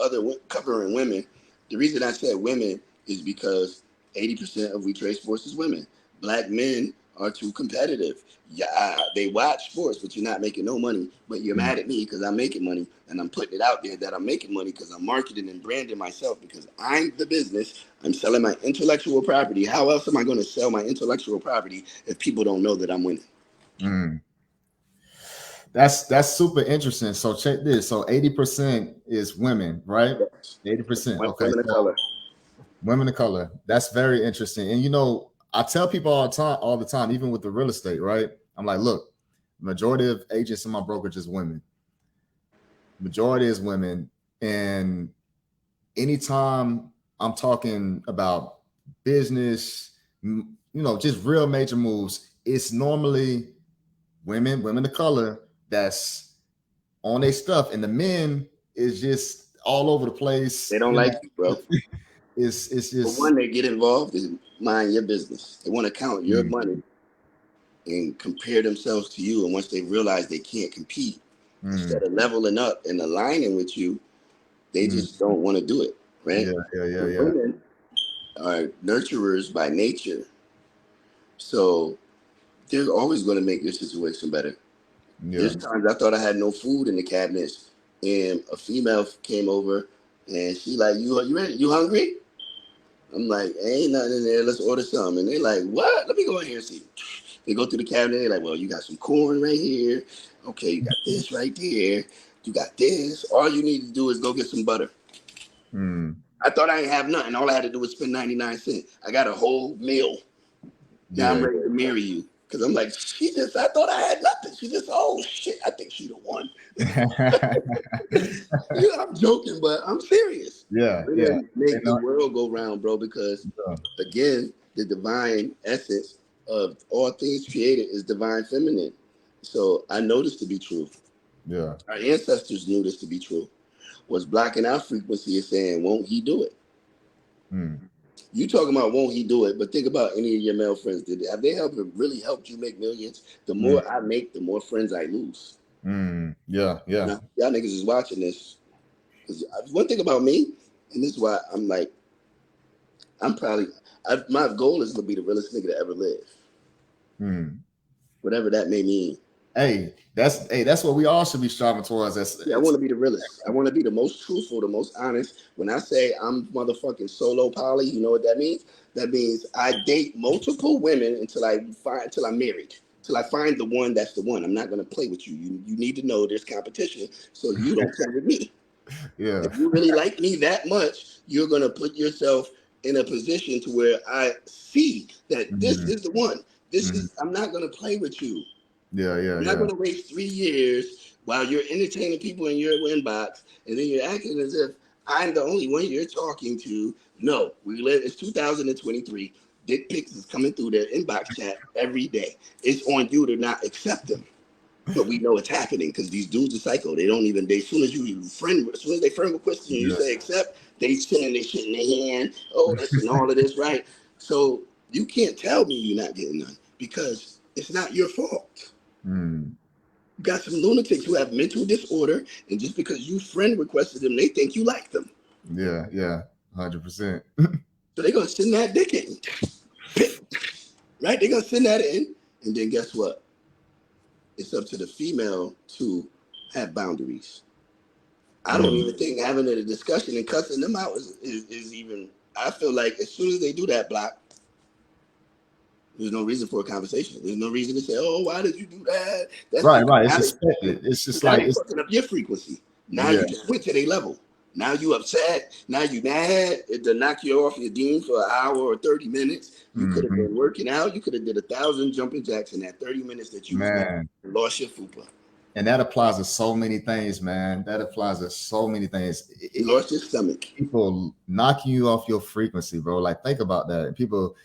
S2: other covering women, the reason I said women is because 80% of We Trade Sports is women. Black men are too competitive. Yeah, they watch sports, but you're not making no money. But you're
S1: Mm.
S2: mad at me because I'm making money, and I'm putting it out there that I'm making money because I'm marketing and branding myself because I'm the business. I'm selling my intellectual property. How else am I going to sell my intellectual property if people don't know that I'm winning?
S1: Mm. That's super interesting. So check this. So 80% is women, right?
S2: Yes.
S1: 80%. Okay.
S2: Women of
S1: So
S2: color.
S1: women of color. That's very interesting. And I tell people all the time, even with the real estate, right? I'm like, look, majority of agents in my brokerage is women. Majority is women. And anytime I'm talking about business, just real major moves, it's normally women of color that's on their stuff, and the men is just all over the place.
S2: They don't like you, bro.
S1: It's
S2: For
S1: just
S2: one, they get involved and mind your business. They want to count your
S1: mm,
S2: money and compare themselves to you. And once they realize they can't compete,
S1: mm,
S2: instead of leveling up and aligning with you, they
S1: mm,
S2: just don't want to do it, right?
S1: yeah, yeah, yeah,
S2: The
S1: yeah,
S2: women are nurturers by nature, so they're always going to make your situation better.
S1: yeah.
S2: There's times I thought I had no food in the cabinets, and a female came over, and she like, you ready? You hungry? I'm like, ain't nothing in there. Let's order some. And they're like, what? Let me go in here and see. They go through the cabinet. They're like, well, you got some corn right here. Okay, you got this right there. You got this. All you need to do is go get some butter.
S1: Mm,
S2: I thought I ain't have nothing. All I had to do was spend 99 cents. I got a whole meal. Now I'm
S1: yeah,
S2: ready to marry you. Because I'm like, I thought I had nothing. She just, oh shit, I think she the one.
S1: yeah.
S2: I'm joking, but I'm serious.
S1: Yeah, yeah.
S2: Women make
S1: And,
S2: the world go round, bro, because again, the divine essence of all things created is divine feminine. So I know this to be true.
S1: yeah.
S2: Our ancestors knew this to be true. What's blocking our frequency is saying, won't he do it?
S1: Mm,
S2: You talking about won't he do it? But think about any of your male friends. Have they really helped you make millions? The
S1: mm,
S2: more I make, the more friends I lose.
S1: yeah, yeah.
S2: Now, y'all niggas is watching this. Because one thing about me, and this is why I'm like, my goal is to be the realest nigga to ever live,
S1: Mm,
S2: whatever that may mean.
S1: That's what we all should be striving towards.
S2: Yeah, I want to be the realest. I want to be the most truthful, the most honest. When I say I'm motherfucking solo poly, you know what that means? That means I date multiple women until I'm married. Till I find the one that's the one. I'm not gonna play with you. You need to know there's competition, so you don't play with me.
S1: Yeah.
S2: If you really like me that much, you're gonna put yourself in a position to where I see that this is the one. I'm not gonna play with you.
S1: Yeah.
S2: I'm not going to waste 3 years while you're entertaining people in your inbox, and then you're acting as if I'm the only one you're talking to. No, it's 2023. Dick pics is coming through their inbox chat every day. It's on you to not accept them. But we know it's happening because these dudes are psycho. They don't even, as soon as they friend request you, you say accept, they send their shit in their hand. Oh, this and all of this, right? So you can't tell me you're not getting none because it's not your fault. You got some lunatics who have mental disorder, and just because you friend requested them, they think you like them.
S1: Yeah, 100%.
S2: So they're gonna send that dick in, right? They're gonna send that in, and then guess what? It's up to the female to have boundaries. I don't even think having a discussion and cussing them out is even. I feel like as soon as they do that, block. There's no reason for a conversation. There's no reason to say, "Oh, why did you do that?"
S1: Right. It's expected. It's just like
S2: it's fucking up your frequency. Now you just went to their level. Now you upset. Now you mad. To knock you off your dean for an hour or 30 minutes. You could have been working out. You could have did 1,000 jumping jacks in that 30 minutes that you lost your fupa.
S1: And that applies to so many things, man. That applies to so many things.
S2: You lost your stomach.
S1: People knocking you off your frequency, bro. Like, think about that. People,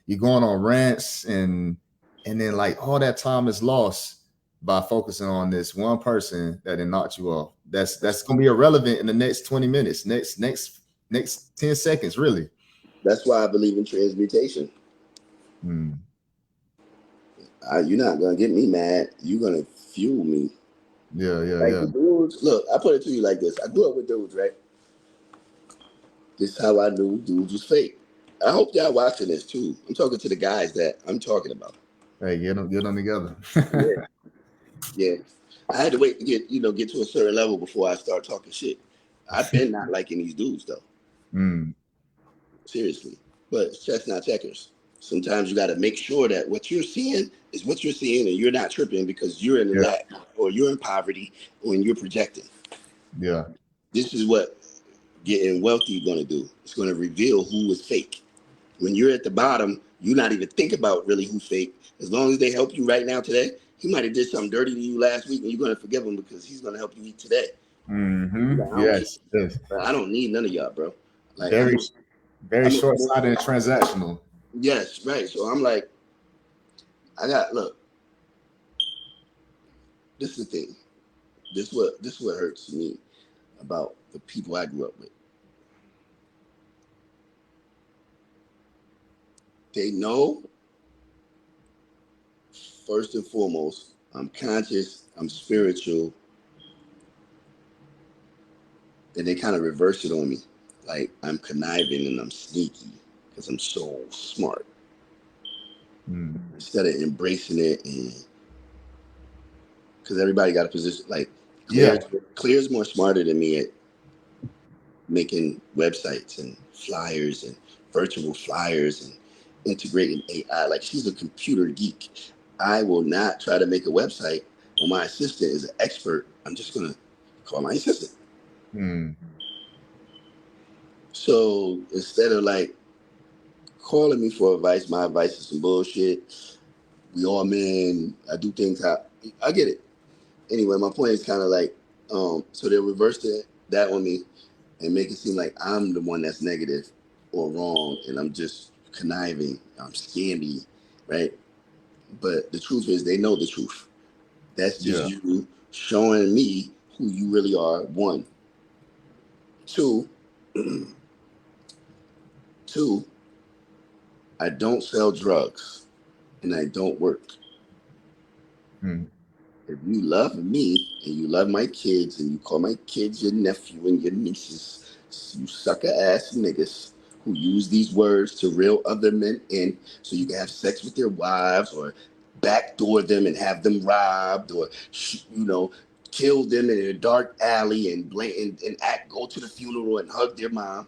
S1: you're going on rants and then like all that time is lost by focusing on this one person that then knocked you off. That's gonna be irrelevant in the next 20 minutes, next 10 seconds, really.
S2: That's why I believe in transmutation. You're not gonna get me mad. You're gonna fuel me.
S1: Yeah.
S2: The dudes, look, I put it to you like this. I grew up with dudes, right? This is how I knew dudes was fake. I hope y'all watching this too. I'm talking to the guys that I'm talking about.
S1: Hey, get them together.
S2: Yeah. I had to wait to get to a certain level before I start talking shit. I've been not liking these dudes though. Seriously. But it's chess, not checkers. Sometimes you got to make sure that what you're seeing is what you're seeing and you're not tripping because you're in the lack or you're in poverty when you're projecting.
S1: Yeah.
S2: This is what getting wealthy is going to do. It's going to reveal who is fake. When you're at the bottom, you not even think about really who's fake. As long as they help you right now today, he might have did something dirty to you last week and you're going to forgive him because he's going to help you eat today.
S1: Yes.
S2: I don't need none of y'all, bro. Like
S1: very short-sighted and transactional.
S2: Yes, right. So I'm like, look, this is the thing. This is what hurts me about the people I grew up with. They know, first and foremost, I'm conscious, I'm spiritual, and they kind of reverse it on me. Like I'm conniving and I'm sneaky because I'm so smart. Instead of embracing it, and because everybody got a position, like Clear's more smarter than me at making websites and flyers and virtual flyers and integrating AI. Like she's a computer geek. I will not try to make a website when my assistant is an expert. I'm just gonna call my assistant. So instead of like calling me for advice, my advice is some bullshit. We all men. I do things how I get it. Anyway, my point is kind of like, so they'll reverse that on me and make it seem like I'm the one that's negative or wrong, and I'm just conniving. I'm scammy, right? But the truth is, they know the truth. That's just you showing me who you really are. One, two. I don't sell drugs, and I don't work. If you love me and you love my kids and you call my kids your nephew and your nieces, you sucker ass niggas who use these words to reel other men in so you can have sex with their wives or backdoor them and have them robbed, or kill them in a dark alley and go to the funeral and hug their mom.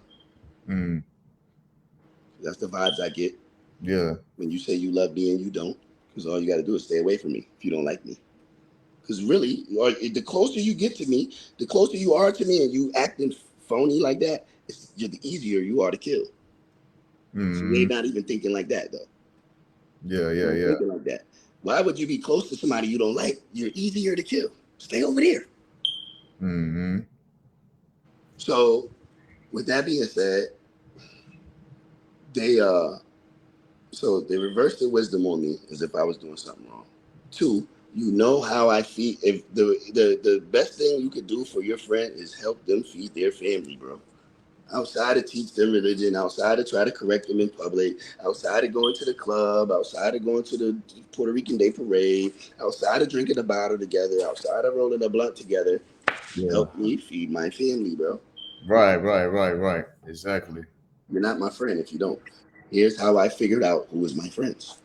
S1: Mm.
S2: That's the vibes I get.
S1: Yeah.
S2: When you say you love me and you don't, because all you got to do is stay away from me if you don't like me. Because really, the closer you get to me, the closer you are to me, and you acting phony like that, the easier you are to kill. So you're not even thinking like that, though.
S1: Yeah.
S2: Thinking like that. Why would you be close to somebody you don't like? You're easier to kill. Stay over there.
S1: Mm-hmm.
S2: So, with that being said, they reversed their wisdom on me as if I was doing something wrong. 2, you know how I feed. If the best thing you could do for your friend is help them feed their family, bro. Outside to teach them religion, outside to try to correct them in public, outside of going to the club, outside of going to the Puerto Rican Day Parade, outside of drinking a bottle together, outside of rolling a blunt together, help me feed my family, bro.
S1: Right. Exactly.
S2: You're not my friend if you don't. Here's how I figured out who was my friends.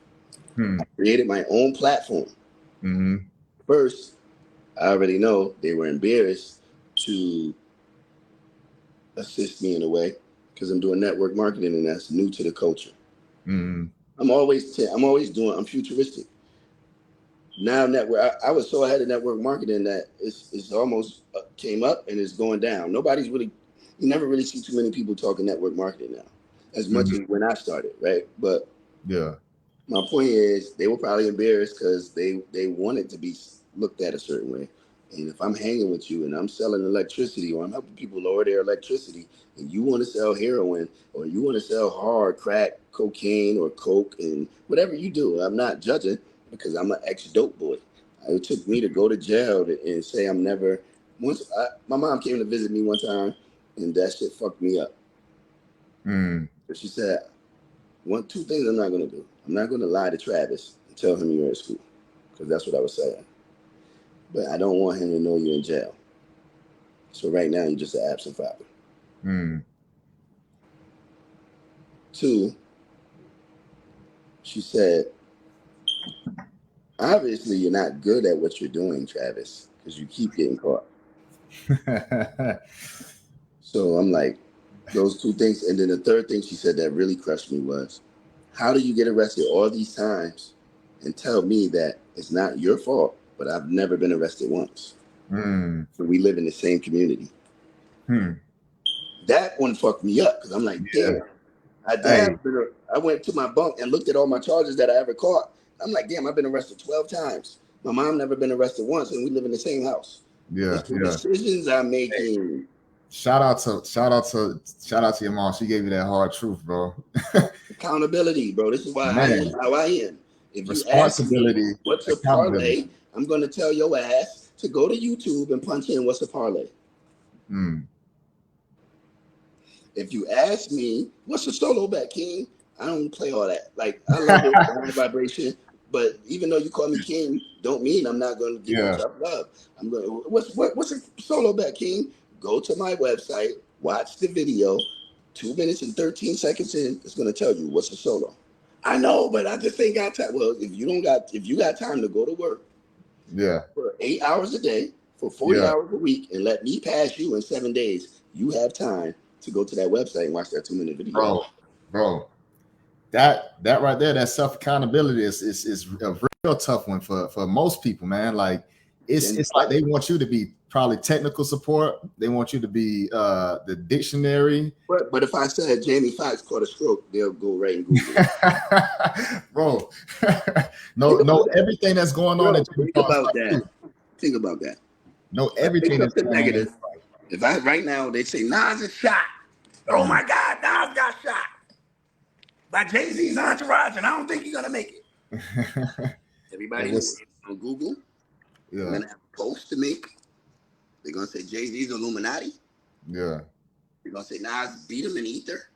S2: I created my own platform.
S1: Mm-hmm.
S2: First, I already know they were embarrassed to assist me in a way because I'm doing network marketing and that's new to the culture.
S1: Mm-hmm.
S2: I'm futuristic. Now network, I was so ahead of network marketing that it's almost came up and it's going down. You never really see too many people talking network marketing now, as much as when I started, right? But
S1: yeah,
S2: my point is, they were probably embarrassed because they wanted to be looked at a certain way. And if I'm hanging with you and I'm selling electricity or I'm helping people lower their electricity, and you want to sell heroin or you want to sell hard crack, cocaine, or coke, and whatever you do, I'm not judging because I'm an ex-dope boy. It took me to go to jail and say I'm never. My mom came to visit me one time, and that shit fucked me up. But she said, two things I'm not going to do. I'm not going to lie to Travis and tell him you're in school, because that's what I was saying. But I don't want him to know you're in jail. So right now, you're just an absent father. 2, she said, obviously you're not good at what you're doing, Travis, because you keep getting caught. So I'm like, those 2 things. And then the third thing she said that really crushed me was, how do you get arrested all these times and tell me that it's not your fault, but I've never been arrested once? So we live in the same community. That one fucked me up because I'm like, damn. I went to my bunk and looked at all my charges that I ever caught. I'm like, damn, I've been arrested 12 times. My mom never been arrested once, and we live in the same house. It's the decisions I'm making.
S1: Shout out to your mom. She gave you that hard truth, bro.
S2: Accountability, bro. This is why I am how I am. If you ask me what's a parlay, I'm going to tell your ass to go to YouTube and punch in what's a parlay. If you ask me what's a solo bet, King, I don't play all that. Like, I love it, high vibration, but even though you call me King, don't mean I'm not going to give you tough love. I'm going. What's a solo bet, King? Go to my website, watch the video. 2 minutes and 13 seconds in, it's going to tell you what's a solo. I know, but I just ain't got time. Well, if you got time to go to work, for 8 hours a day, for 40 hours a week, and let me pass you in 7 days, you have time to go to that website and watch that 2-minute video.
S1: Bro, that right there, that self accountability is a real tough one for most people, man. Like it's like they want you to be probably technical support. They want you to be the dictionary.
S2: But if I said Jamie Foxx caught a stroke, they'll go right and Google it.
S1: Bro, no, everything that's going on.
S2: Think about that. Think about that.
S1: No, everything that's going
S2: negative. If right now they say Nas is shot, oh my God, Nas got shot by Jay-Z's entourage, and I don't think he's gonna make it. Everybody on Google, they're gonna have a post to make. They're gonna say Jay-Z's Illuminati.
S1: Yeah.
S2: They're gonna say Nas beat him in ether.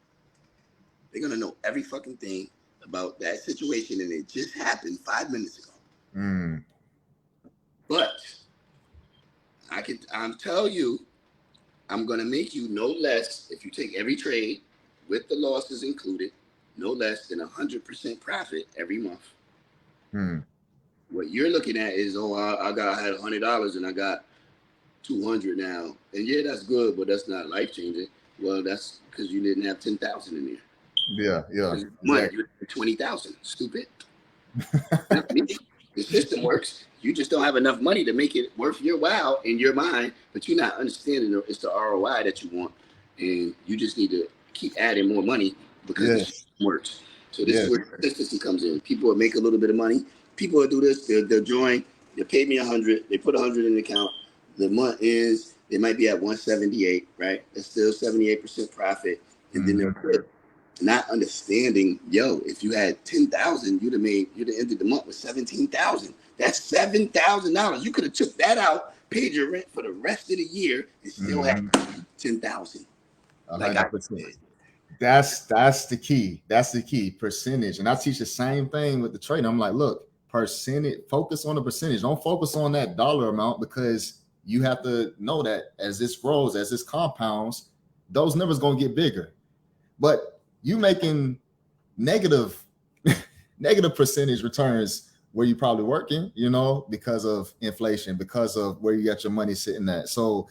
S2: They're gonna know every fucking thing about that situation, and it just happened 5 minutes ago. But I'm telling you, I'm gonna make you no less, if you take every trade with the losses included, no less than 100% profit every month. What you're looking at is, oh, I had $100 and I got 200 now, and yeah, that's good, but that's not life changing. Well, that's because you didn't have 10,000 in there.
S1: Yeah,
S2: Month you had 20,000. Stupid. Not me. The system works. You just don't have enough money to make it worth your while in your mind, but you're not understanding it's the ROI that you want, and you just need to keep adding more money because the system works. So this is where consistency comes in. People will make a little bit of money. People will do this. They'll join. They pay me 100. They put 100 in the account. The month is they might be at 178, right? It's still 78% profit, and then they're quit. Not understanding, if you had 10,000, you'd have ended the month with 17,000. That's $7,000. You could have took that out, paid your rent for the rest of the year, and still had 10,000. Like
S1: 100%. That's the key. That's the key percentage. And I teach the same thing with the trading. I'm like, look, percentage, focus on the percentage. Don't focus on that dollar amount, because you have to know that as this grows, as this compounds, those numbers going to get bigger. But you making negative percentage returns where you probably working, because of inflation, because of where you got your money sitting at. So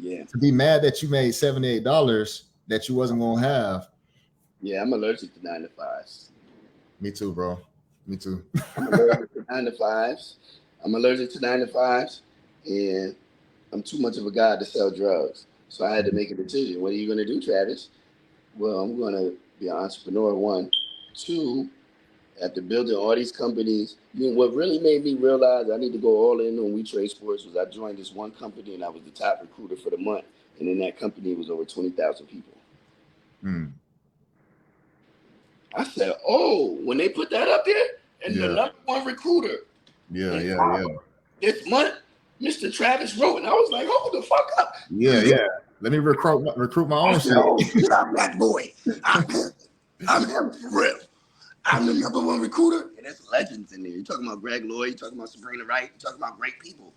S1: to be mad that you made $78 that you wasn't gonna have.
S2: Yeah, I'm allergic to 9 to 5s.
S1: Me too, bro. Me too.
S2: I'm allergic to 9 to 5s. I'm allergic to 9 to 5s, and I'm too much of a god to sell drugs. So I had to make a decision. What are you gonna do, Travis? Well, I'm going to be an entrepreneur, 1. 2, after building all these companies, what really made me realize I need to go all in on We Trade Sports was I joined this one company and I was the top recruiter for the month. And in that company, it was over 20,000 people. I said, oh, when they put that up there, and the number 1 recruiter. This month, Mr. Travis wrote, and I was like, hold the fuck up.
S1: Let me recruit my own shit.
S2: Oh, shit, I'm that boy. I'm him for real. I'm the number 1 recruiter, and there's legends in there. You're talking about Greg Lloyd, you're talking about Sabrina Wright, you're talking about great people.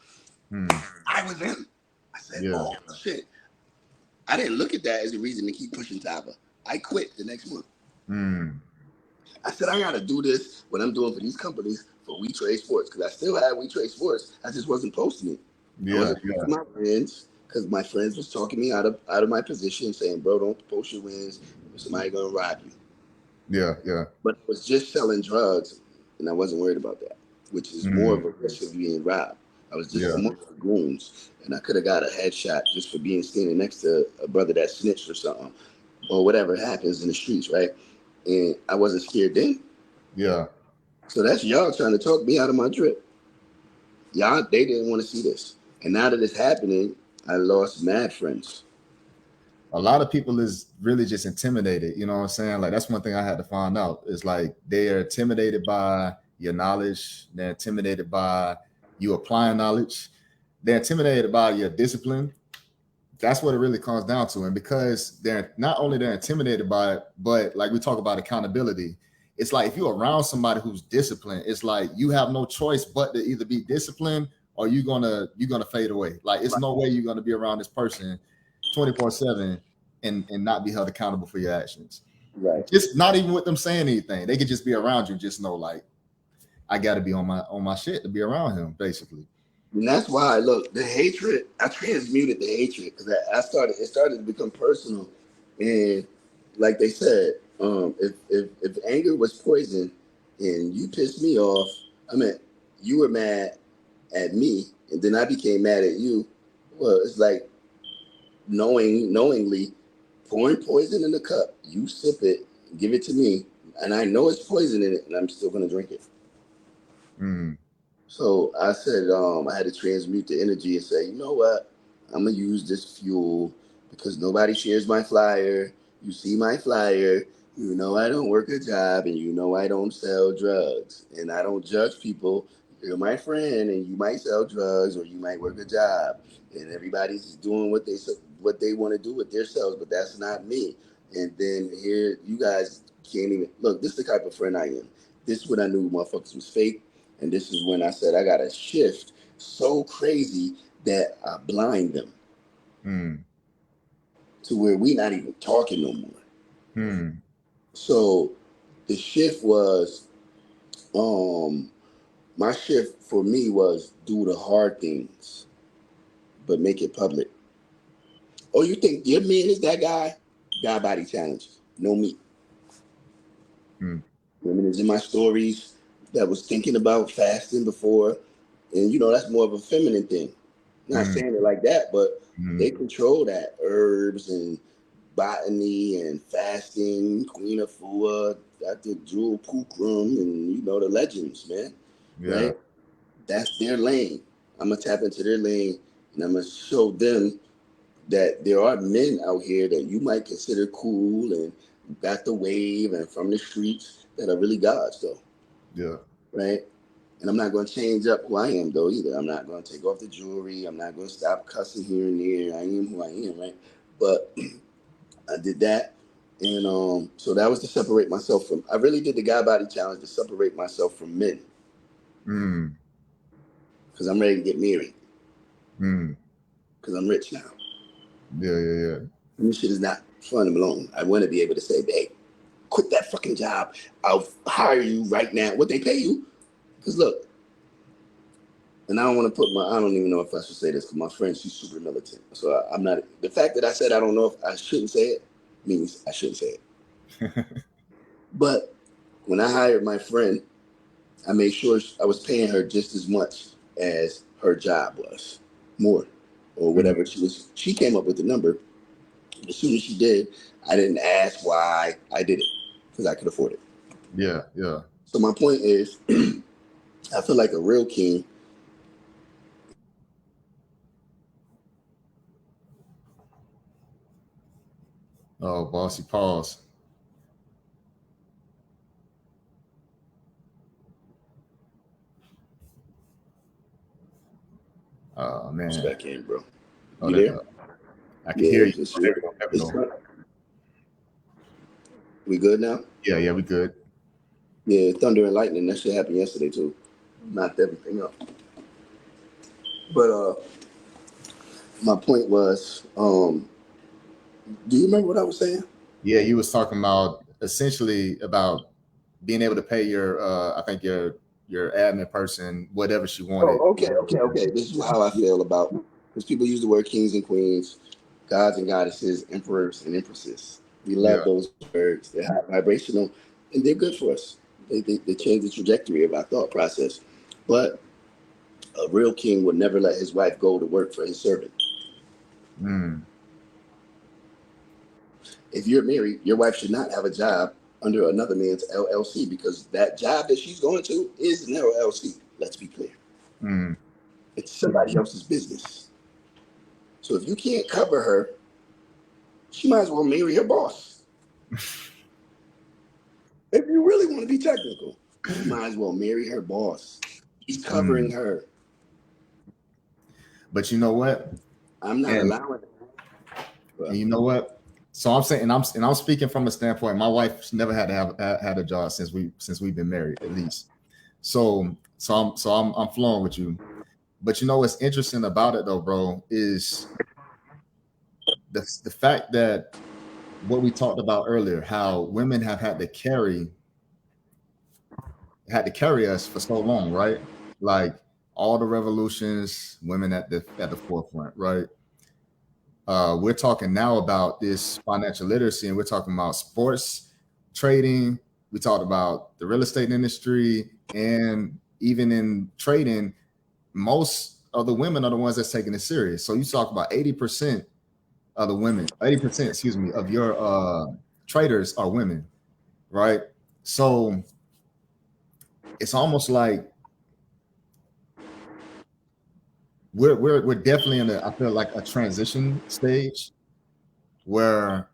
S2: I was him. I said, oh, shit. I didn't look at that as a reason to keep pushing Tava. I quit the next month. I said, I got to do this, what I'm doing for these companies, for We Trade Sports, because I still had We Trade Sports. I just wasn't posting it. I wasn't posting my wins, because my friends was talking me out of my position, saying, bro, don't post your wins. Somebody going to rob you. But it was just selling drugs, and I wasn't worried about that, which is more of a risk of being robbed. I was just amongst goons, and I could have got a headshot just for being standing next to a brother that snitched or something, or whatever happens in the streets, right? And I wasn't scared then. So that's y'all trying to talk me out of my drip. Y'all, they didn't want to see this. And now that it's happening, I lost mad friends.
S1: A lot of people is really just intimidated. You know what I'm saying? Like, that's one thing I had to find out. Is like they are intimidated by your knowledge. They're intimidated by you applying knowledge. They're intimidated by your discipline. That's what it really comes down to. And because they're intimidated by it, but like we talk about accountability, it's like if you're around somebody who's disciplined, it's like you have no choice but to either be disciplined or you're gonna fade away. Like, it's no way you're gonna be around this person 24/7 and not be held accountable for your actions.
S2: Right.
S1: Just not even with them saying anything. They could just be around you. Just know, like, I got to be on my shit to be around him, basically.
S2: And that's why, look, the hatred, I transmuted the hatred because it started to become personal. And like they said, if anger was poison and you pissed me off, I mean, you were mad at me and then I became mad at you. Well, it's like knowingly pouring poison in the cup. You sip it, give it to me, and I know it's poison in it, and I'm still going to drink it. So I said, I had to transmute the energy and say, you know what? I'm going to use this fuel because nobody shares my flyer. You see my flyer. You know I don't work a job, and you know I don't sell drugs. And I don't judge people. You're my friend, and you might sell drugs or you might work a job. And everybody's doing what they want to do with themselves, but that's not me. And then here, you guys can't even... Look, this is the type of friend I am. This is when I knew motherfuckers was fake. And this is when I said I got to shift so crazy that I blind them to where we not even talking no more. So the shift was My shift for me was do the hard things, but make it public. Oh, you think your man is that guy? Guy body challenge. No meat. Women is in my stories that was thinking about fasting before. And that's more of a feminine thing. Not saying it like that, but they control that. Herbs and botany and fasting, Queen of Fua, Dr. Jewel Pookrum, and the legends, man.
S1: Yeah.
S2: Right? That's their lane. I'm gonna tap into their lane and I'm gonna show them that there are men out here that you might consider cool and got the wave and from the streets that are really gods though.
S1: Yeah.
S2: Right? And I'm not going to change up who I am though either. I'm not going to take off the jewelry. I'm not going to stop cussing here and there. I am who I am, right? But I did that. And so that was to separate myself from, I really did the guy body challenge to separate myself from men. Because I'm ready to get married. Because I'm rich now.
S1: Yeah.
S2: And this shit is not fun and alone. I want to be able to say, babe, quit that fucking job. I'll hire you right now. What they pay you? Because look, and I don't want to I don't even know if I should say this because my friend, she's super militant. So I'm not, the fact that I said I don't know if I shouldn't say it means I shouldn't say it. But when I hired my friend, I made sure I was paying her just as much as her job was, more, or whatever she came up with the number. As soon as she did, I didn't ask why I did it because I could afford it.
S1: Yeah.
S2: So my point is, I feel like a real king.
S1: Oh, bossy pause. Oh man.
S2: Back in, bro.
S1: Oh,
S2: You there?
S1: I can hear you.
S2: There we go. We good now?
S1: Yeah, we good.
S2: Yeah, thunder and lightning. That shit happened yesterday too. Knocked everything up. But my point was, do you remember what I was saying?
S1: Yeah, you was talking about essentially about being able to pay your I think your admin person whatever she wanted.
S2: Oh, okay. This is how I feel about, because people use the word kings and queens, gods and goddesses, emperors and empresses. We love those words. They're high vibrational and they're good for us. They change the trajectory of our thought process. But a real king would never let his wife go to work for his servant. If you're married, your wife should not have a job under another man's LLC because that job that she's going to is an LLC. Let's be clear. It's somebody else's business. So if you can't cover her, she might as well marry her boss. If you really want to be technical, you might as well marry her boss. He's covering her.
S1: But you know what?
S2: I'm not allowing it.
S1: And you know what? So I'm saying, and I'm speaking from a standpoint. My wife never had to have had a job since we've been married, at least. So I'm flowing with you. But you know what's interesting about it though, bro, is the fact that what we talked about earlier, how women have had to carry us for so long, right? Like all the revolutions, women at the forefront, right? We're talking now about this financial literacy, and we're talking about sports trading. We talked about the real estate industry, and even in trading, most of the women are the ones that's taking it serious. So you talk about 80% of the women, 80%, excuse me, of your traders are women, right? So it's almost like we're definitely in I feel like a transition stage where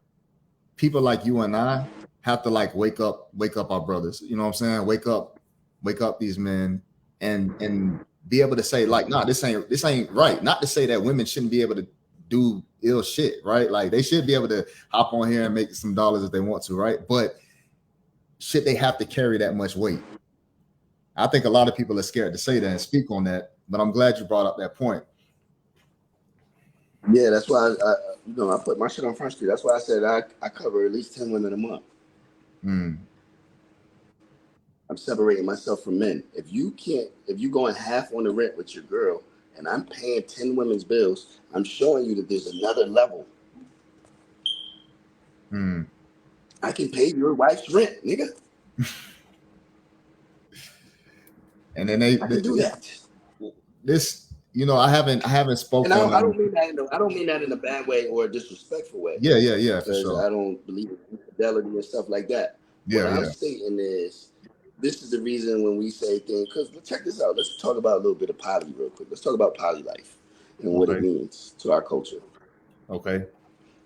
S1: people like you and I have to like wake up our brothers. You know what I'm saying? Wake up these men and be able to say like, nah, this ain't right. Not to say that women shouldn't be able to do ill shit, right? Like they should be able to hop on here and make some dollars if they want to, right? But should they have to carry that much weight? I think a lot of people are scared to say that and speak on that, but I'm glad you brought up that point.
S2: Yeah, that's why I put my shit on Front Street. That's why I said I cover at least 10 women a month. I'm separating myself from men. If you going half on the rent with your girl and I'm paying 10 women's bills, I'm showing you that there's another level. I can pay your wife's rent, nigga.
S1: And then
S2: I can do that.
S1: This, you know, I haven't spoken.
S2: And I don't mean that in a bad way or a disrespectful way.
S1: Yeah, for sure.
S2: I don't believe in infidelity and stuff like that.
S1: Yeah,
S2: what I'm stating is, this is the reason when we say things. Because check this out. Let's talk about a little bit of poly real quick. Let's talk about poly life and what it means to our culture.
S1: Okay.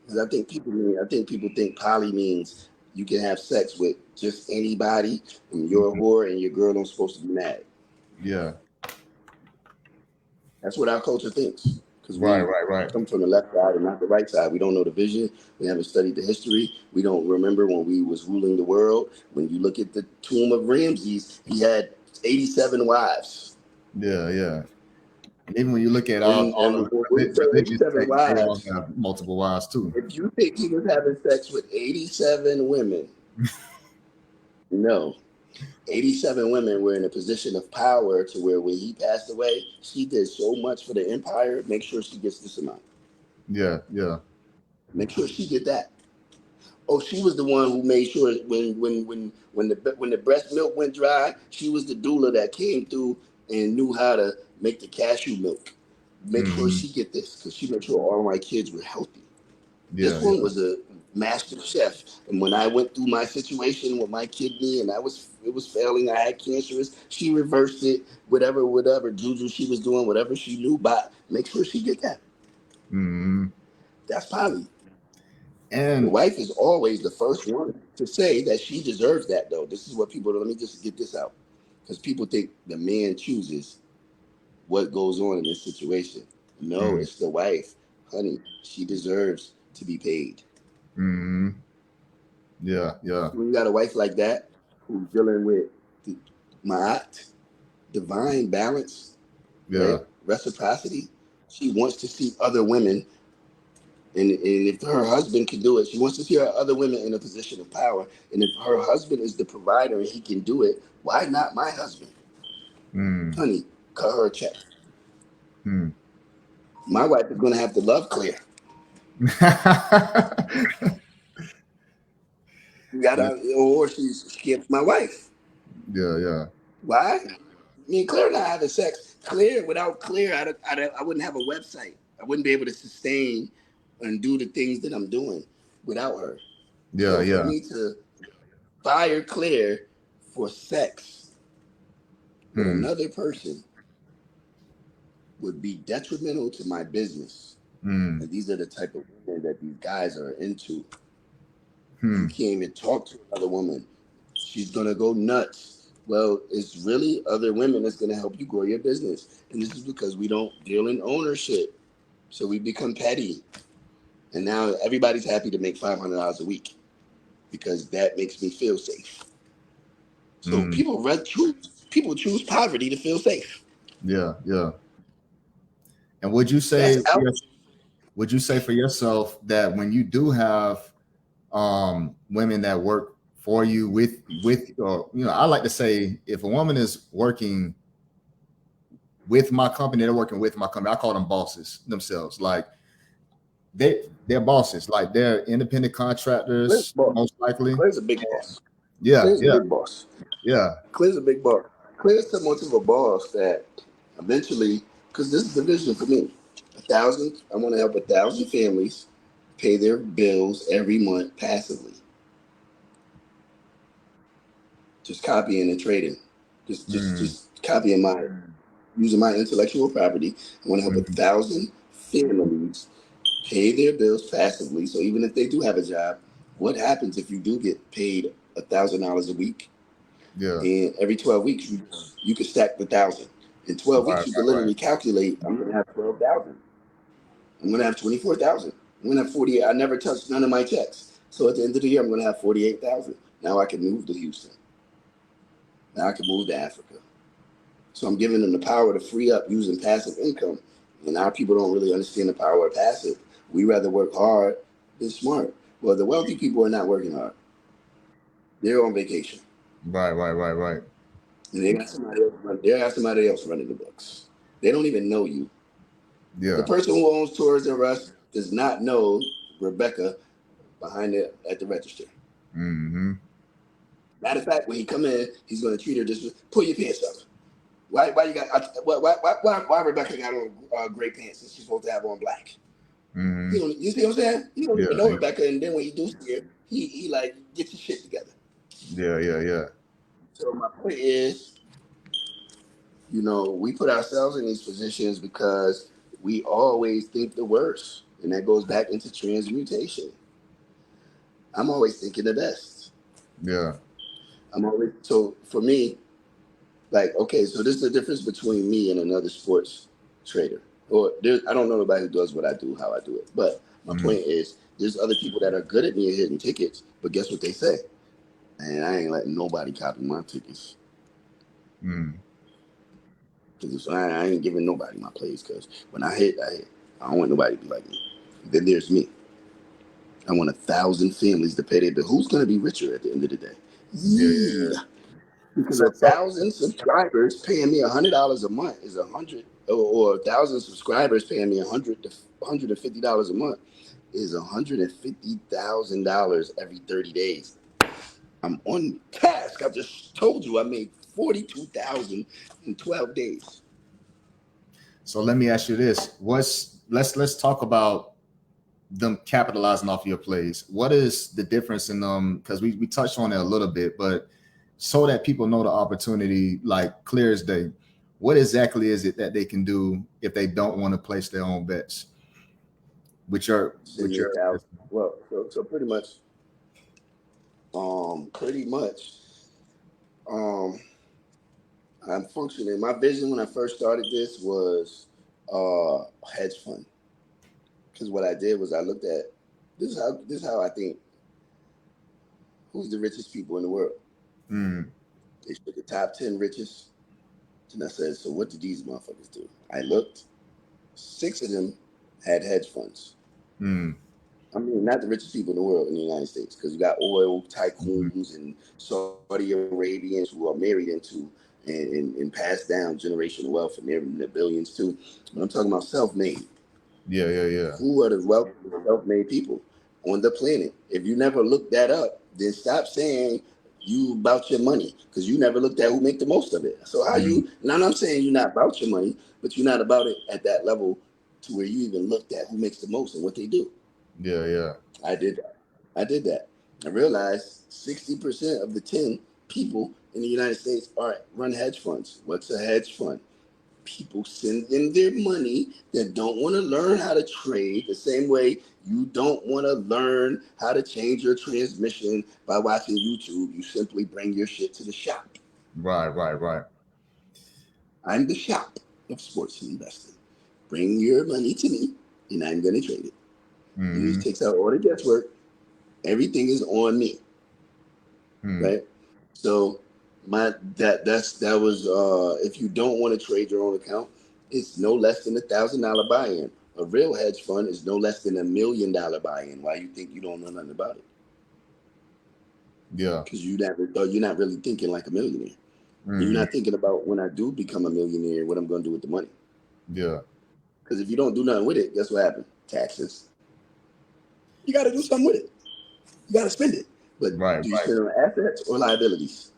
S2: Because I think people think poly means you can have sex with just anybody, and you're a whore, and your girl don't supposed to be mad.
S1: Yeah.
S2: That's what our culture thinks. Because we
S1: right.
S2: come from the left side and not the right side. We don't know the vision. We haven't studied the history. We don't remember when we was ruling the world. When you look at the tomb of Ramses, he had 87 wives.
S1: Yeah. And even when you look at all the religious
S2: 87 wives,
S1: they all have multiple wives too.
S2: If you think he was having sex with 87 women, no. 87 women were in a position of power to where when he passed away, she did so much for the empire. Make sure she gets this amount.
S1: Yeah.
S2: Make sure she get that. Oh, she was the one who made sure when the breast milk went dry, she was the doula that came through and knew how to make the cashew milk. Make sure she get this, because she made sure all my kids were healthy. This one was a master chef, and when I went through my situation with my kidney and it was failing, I had cancerous, she reversed it. Whatever juju she was doing, whatever she knew, but make sure she get that. That's poly. And the wife is always the first one to say that she deserves that, though. This is what people, let me just get this out. Because people think the man chooses what goes on in this situation. No, it's the wife. Honey, she deserves to be paid.
S1: Yeah.
S2: When you got a wife like that who's dealing with ma'at, divine balance, right? Reciprocity, she wants to see other women. And if her husband can do it, she wants to see other women in a position of power. And if her husband is the provider and he can do it, why not my husband? Honey, cut her a check. My wife is going to have to love clear. Or she skips my wife.
S1: Yeah.
S2: Why? Me and Claire not having sex. Without Claire, I wouldn't have a website. I wouldn't be able to sustain and do the things that I'm doing without her. So for me to fire Claire for sex with another person would be detrimental to my business. And these are the type of women that these guys are into. You can't even talk to another woman. She's going to go nuts. Well, it's really other women that's going to help you grow your business. And this is because we don't deal in ownership. So we become petty. And now everybody's happy to make $500 a week because that makes me feel safe. So people choose poverty to feel safe.
S1: Yeah. And would you say for yourself that when you do have women that work for you with I like to say, if a woman is working with my company, they're working with my company. I call them bosses themselves. Like they're bosses. Like they're independent contractors, most likely.
S2: Claire's a big boss.
S1: Yeah,
S2: Claire's a big boss.
S1: Yeah.
S2: Claire's a big boss. Claire's so much of a boss that eventually, because this is the vision for me, I want to help 1,000 families pay their bills every month passively. Just copying and trading. Just copying using my intellectual property. I want to help 1,000 families pay their bills passively. So even if they do have a job, what happens if you do get paid $1,000 a week?
S1: Yeah.
S2: And every 12 weeks, you can stack the 1,000. In 12 weeks, you can literally calculate, I'm going to have 12,000. I'm going to have 24,000. I'm going to have 48. I never touched none of my checks. So at the end of the year, I'm going to have 48,000. Now I can move to Houston. Now I can move to Africa. So I'm giving them the power to free up using passive income. And our people don't really understand the power of passive. We rather work hard than smart. Well, the wealthy people are not working hard. They're on vacation.
S1: Right.
S2: And they got somebody else running the books. They don't even know you.
S1: Yeah.
S2: The person who owns Tours R Us does not know Rebecca behind it at the register.
S1: Mm-hmm.
S2: Matter of fact, when he come in, he's going to treat her just pull your pants up. Why you got why Rebecca got on gray pants and she's supposed to have on black?
S1: Mm-hmm.
S2: You see what I'm saying? You don't even know
S1: Yeah.
S2: Rebecca, and then when you do see her, he like get your shit together.
S1: Yeah.
S2: So my point is, we put ourselves in these positions because we always think the worst, and that goes back into transmutation. I'm always thinking the best.
S1: Yeah.
S2: So for me, like, okay, so this is the difference between me and another sports trader. I don't know nobody who does what I do, how I do it. But my point is, there's other people that are good at me at hitting tickets, but guess what they say? And I ain't letting nobody copy my tickets. Because I ain't giving nobody my plays, because when I hit, I hit. I don't want nobody to be like me. Then there's me. I want 1,000 families to pay their bill. Who's going to be richer at the end of the day?
S1: Yeah.
S2: Because
S1: So
S2: 1,000 subscribers paying me $100 a month is 100, or 1,000 subscribers paying me $150 a month is $150,000 every 30 days. I'm on task. I just told you I made $42,000 in 12 days.
S1: So let me ask you this: let's talk about them capitalizing off your plays. What is the difference in them? Because we touched on it a little bit, but so that people know the opportunity like clear as day, what exactly is it that they can do if they don't want to place their own bets?
S2: Well, so pretty much, I'm functioning. My vision when I first started this was hedge fund. Because what I did was I looked at this is how I think. Who's the richest people in the world? They took the top 10 richest. And I said, so what do these motherfuckers do? I looked. 6 of them had hedge funds. I mean, not the richest people in the world in the United States, because you got oil tycoons and Saudi Arabians who are married into and passed down generational wealth, and they're in the billions too. But I'm talking about self-made.
S1: Yeah.
S2: Who are the wealthiest self-made people on the planet? If you never looked that up, then stop saying you about your money, because you never looked at who make the most of it. So how you? Now I'm saying you're not about your money, but you're not about it at that level to where you even looked at who makes the most and what they do.
S1: Yeah.
S2: I did that. I realized 60% of the 10 people in the United States run hedge funds. What's a hedge fund? People send in their money that don't want to learn how to trade, the same way you don't want to learn how to change your transmission by watching YouTube. You simply bring your shit to the shop.
S1: Right.
S2: I'm the shop of sports investing. Bring your money to me, and I'm going to trade it. And it takes out all the guesswork. Everything is on me. Right? So that was if you don't want to trade your own account, it's no less than $1,000 buy-in. A real hedge fund is no less than $1 million buy-in. Why you think you don't know nothing about it?
S1: Yeah.
S2: Because you're not really thinking like a millionaire. You're not thinking about, when I do become a millionaire, what I'm going to do with the money.
S1: Yeah.
S2: Because if you don't do nothing with it, guess what happens? Taxes. You got to do something with it. You got to spend it. But do you spend it on assets or liabilities?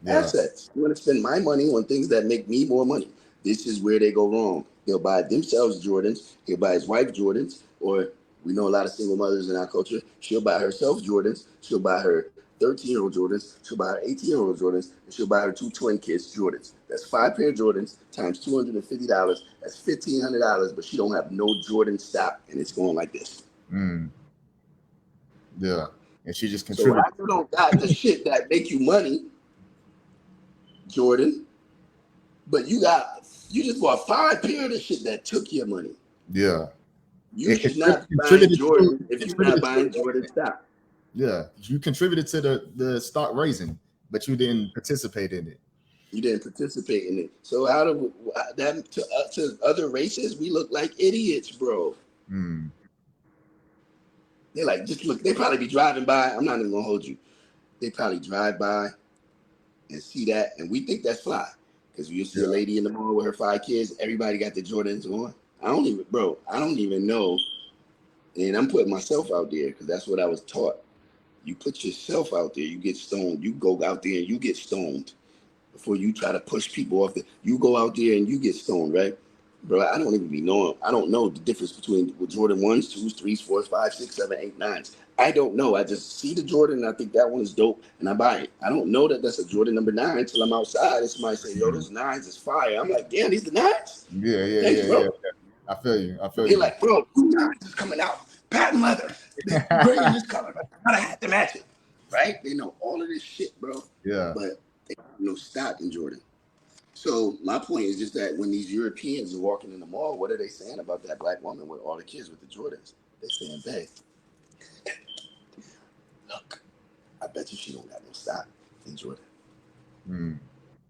S2: Yeah. Assets. You want to spend my money on things that make me more money. This is where they go wrong. They'll buy themselves Jordans. He'll buy his wife Jordans. Or we know a lot of single mothers in our culture. She'll buy herself Jordans. She'll buy her 13-year-old Jordans. She'll buy her 18-year-old Jordans. And she'll buy her 2 twin kids Jordans. That's 5 pair of Jordans times $250. That's $1,500. But she don't have no Jordan stock. And it's going like this.
S1: Yeah. And she just contributes.
S2: So how you don't got the shit that make you money, Jordan, but you just bought 5 pair of the shit that took your money.
S1: Yeah.
S2: You should not be buying Jordan if you're not buying Jordan stock.
S1: Yeah. You contributed to the stock raising, but you didn't participate in it.
S2: You didn't participate in it. So how do that to other races, we look like idiots, bro. They're like, just look, they probably be driving by. I'm not even gonna hold you. They probably drive by and see that, and we think that's fly. Because you see a lady in the mall with her 5 kids, everybody got the Jordans on. I don't even know. And I'm putting myself out there because that's what I was taught. You put yourself out there, you get stoned. You go out there and you get stoned before you try to push people off. You go out there and you get stoned, right? Bro, I don't even be knowing. I don't know the difference between Jordan 1s, 2s, 3s, 4s, 5s, 6, 7, 8, 9s. I don't know. I just see the Jordan and I think that one is dope and I buy it. I don't know that that's a Jordan number 9 until I'm outside and somebody say, yo, those 9s is fire. I'm like, damn, these the 9s? Thanks, bro.
S1: I feel you.
S2: You're like, bro, 2 9s is coming out. Patent leather. Gray in this color. I gotta have to match it. Right? They know all of this shit, bro.
S1: Yeah.
S2: But they have no stock in Jordan. So my point is just that when these Europeans are walking in the mall, what are they saying about that black woman with all the kids with the Jordans? They're saying, babe, look, I bet you she don't got no stock in Jordan.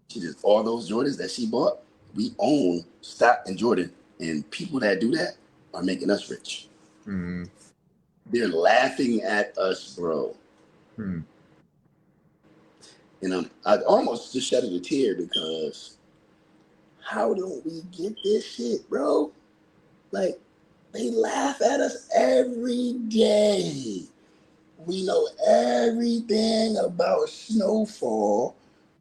S2: She just, all those Jordans that she bought, we own stock in Jordan. And people that do that are making us rich. They're laughing at us, bro. And I almost just shed a tear because how don't we get this shit, bro? Like, they laugh at us every day. We know everything about snowfall,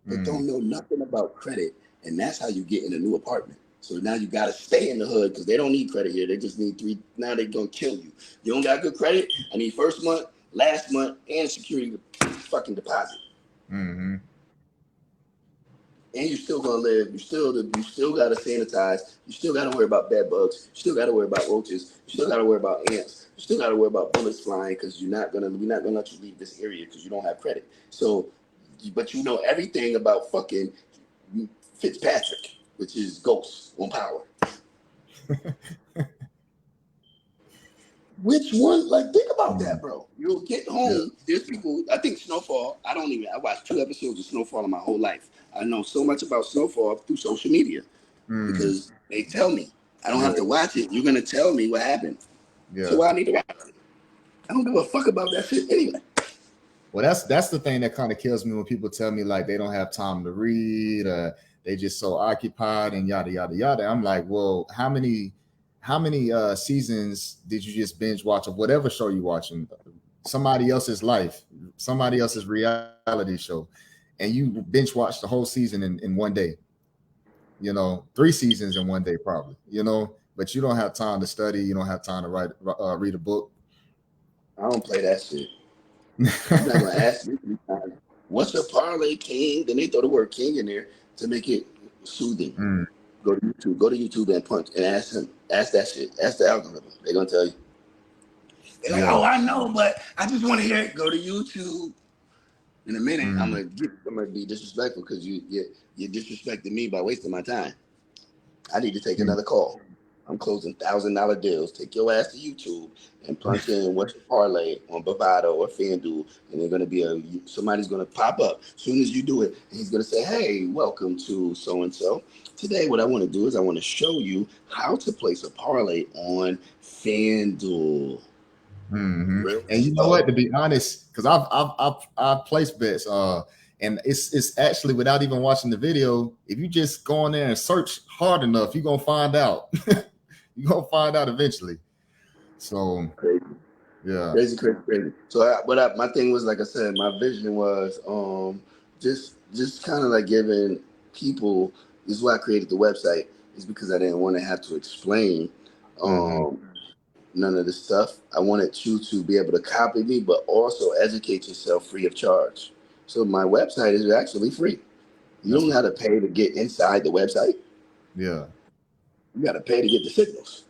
S2: but don't know nothing about credit. And that's how you get in a new apartment. So now you got to stay in the hood because they don't need credit here. They just need 3. Now they're going to kill you. You don't got good credit. I need first month, last month, and security fucking deposit. And you're still gonna live. You still gotta sanitize. You still gotta worry about bed bugs. You still gotta worry about roaches. You still gotta worry about ants. You still gotta worry about bullets flying because we're not gonna let you leave this area because you don't have credit. So, but you know everything about fucking Fitzpatrick, which is ghosts on power. Which one? Like, think about that, bro. You'll get home. There's people. I think Snowfall. I watched 2 episodes of Snowfall in my whole life. I know so much about Snowfall through social media because they tell me. I don't have to watch it. You're gonna tell me what happened. So I need to watch it. I don't give a fuck about that shit anyway.
S1: Well, that's the thing that kind of kills me when people tell me like they don't have time to read, they just so occupied and yada yada yada. I'm like, well, how many seasons did you just binge watch of whatever show you're watching? Somebody else's life, somebody else's reality show, and you binge watch the whole season in one day. 3 seasons in one day probably. But you don't have time to study. You don't have time to read a book.
S2: I don't play that shit. I'm not gonna ask me what's a parlay king? Then they throw the word king in there to make it soothing. Go to YouTube and punch and ask that shit. Ask the algorithm. They're gonna tell you. They're like, oh, I know, but I just want to hear it. Go to YouTube. In a minute, I'm gonna be disrespectful because you're disrespecting me by wasting my time. I need to take another call. I'm closing $1,000 deals. Take your ass to YouTube and punch in what's your parlay on Bovado or FanDuel, and they're gonna be somebody's gonna pop up as soon as you do it, and he's gonna say, "Hey, welcome to so and so. Today, what I want to do is I want to show you how to place a parlay on FanDuel."
S1: Really? And you know what? To be honest, because I've placed bets, and it's actually without even watching the video. If you just go on there and search hard enough, you're gonna find out. You're gonna find out eventually. So
S2: crazy.
S1: Yeah,
S2: crazy. So my thing was, like I said, my vision was just kind of like giving people. This is why I created the website. Is because I didn't want to have to explain none of this stuff. I wanted you to be able to copy me, but also educate yourself free of charge. So my website is actually free. You don't have to pay to get inside the website.
S1: Yeah.
S2: You got to pay to get the signals.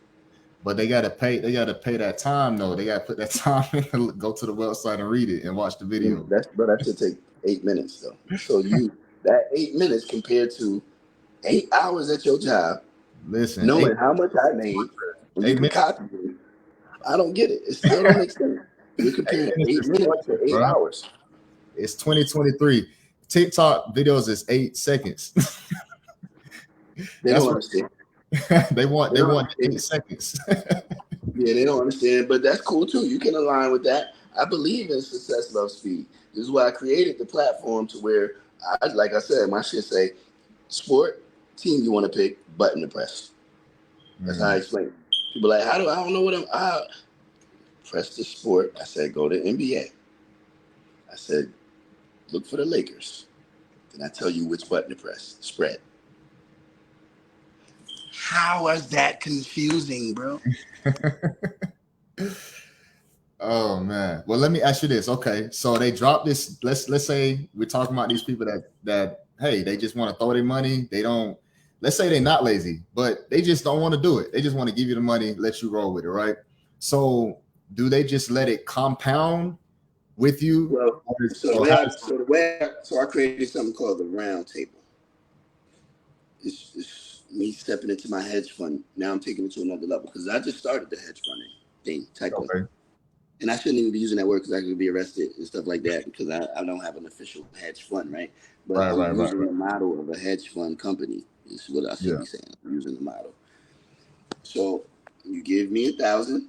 S1: But they got to pay. They got to pay that time though. They got to put that time in and go to the website and read it and watch the video.
S2: That should take 8 minutes though. So that 8 minutes compared to 8 hours at your job.
S1: Listen,
S2: knowing how much I made, when you can copy me, I don't get it. It still don't make sense. You're comparing 8 minutes to 8 hours.
S1: It's 2023. TikTok videos is 8 seconds.
S2: They don't understand.
S1: they want 8 seconds.
S2: Yeah, they don't understand, but that's cool too. You can align with that. I believe in success, love, speed. This is why I created the platform to where like I said, my shit say sport, team you want to pick, button to press. That's how I explain it. People like, I don't know what I press the sport. I said, go to NBA. I said, look for the Lakers. Then I tell you which button to press. Spread. How is that confusing, bro?
S1: Oh man. Well, let me ask you this. Okay, so they dropped this. Let's say we're talking about these people that hey, they just want to throw their money. They don't. Let's say they're not lazy, but they just don't want to do it. They just want to give you the money, let you roll with it, right? So do they just let it compound with you?
S2: Well, so I created something called the round table. It's me stepping into my hedge fund. Now I'm taking it to another level because I just started the hedge funding thing, technically.
S1: Okay.
S2: And I shouldn't even be using that word because I could be arrested and stuff like that because I don't have an official hedge fund, right? But I'm using the model of a hedge fund company is what I should be saying. I'm using the model. So you give me 1,000.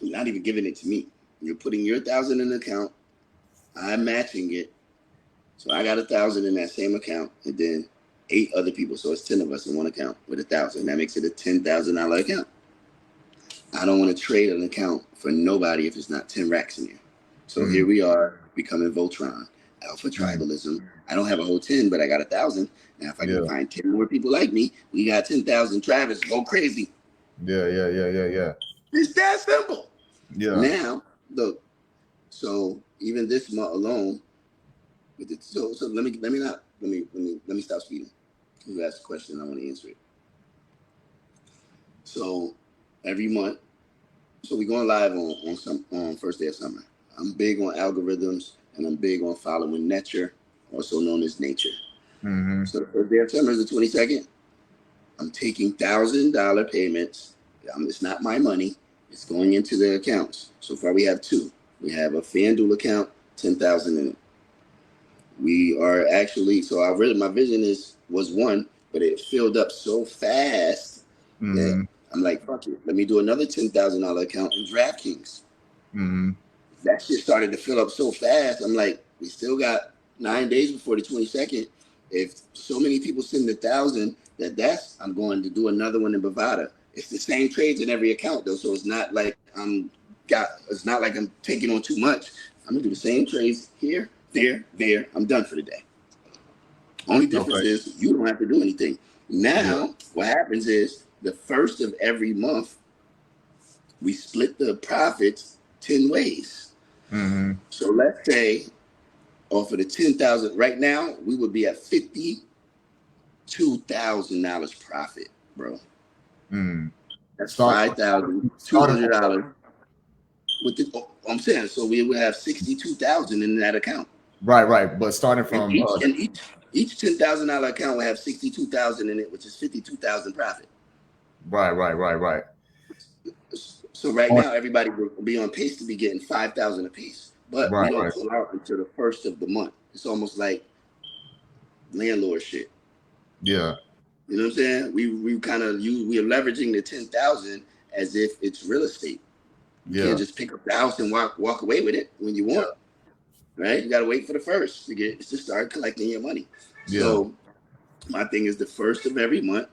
S2: You're not even giving it to me. You're putting your 1,000 in the account. I'm matching it. So I got 1,000 in that same account, and then 8 other people. So it's 10 of us in one account with 1,000. That makes it a $10,000 account. I don't want to trade an account for nobody if it's not 10 racks in here. So here we are becoming Voltron, alpha tribalism. I don't have a whole 10, but I got 1,000. Now, if I can find 10 more people like me, we got 10,000. Travis, go crazy.
S1: Yeah.
S2: It's that simple.
S1: Yeah.
S2: Now, look. So even this month alone, with it, so let me stop speeding. You asked a question, I want to answer it. So every month, so we're going live on first day of summer. I'm big on algorithms and I'm big on following nature, also known as nature. So the first day of summer is the 22nd. I'm taking $1,000 payments. It's not my money. It's going into the accounts. So far we have 2. We have a FanDuel account, 10,000 in it. We are actually, so my vision was 1, but it filled up so fast that I'm like, fuck it. Let me do another $10,000 account in DraftKings. That shit started to fill up so fast. I'm like, we still got 9 days before the 22nd. If so many people send 1,000, I'm going to do another one in Bovada. It's the same trades in every account though, so it's not like I'm taking on too much. I'm gonna do the same trades here, there. I'm done for the day. Only difference is you don't have to do anything. Now, what happens is the first of every month, we split the profits 10 ways. So let's say off of the 10,000, right now we would be at $52,000 profit, bro. That's $5,200 with the. I'm saying so we would have 62,000 in that account.
S1: Right. But starting from
S2: each $10,000 account will have 62,000 in it, which is 52,000 profit.
S1: Right.
S2: So right now everybody will be on pace to be getting 5,000 a piece, but we don't pull out until the first of the month. It's almost like landlord shit.
S1: Yeah.
S2: You know what I'm saying? We kind of we are leveraging the 10,000 as if it's real estate. You can't just pick up the house and walk away with it when you want. Right? You got to wait for the first to start collecting your money. So my thing is the first of every month,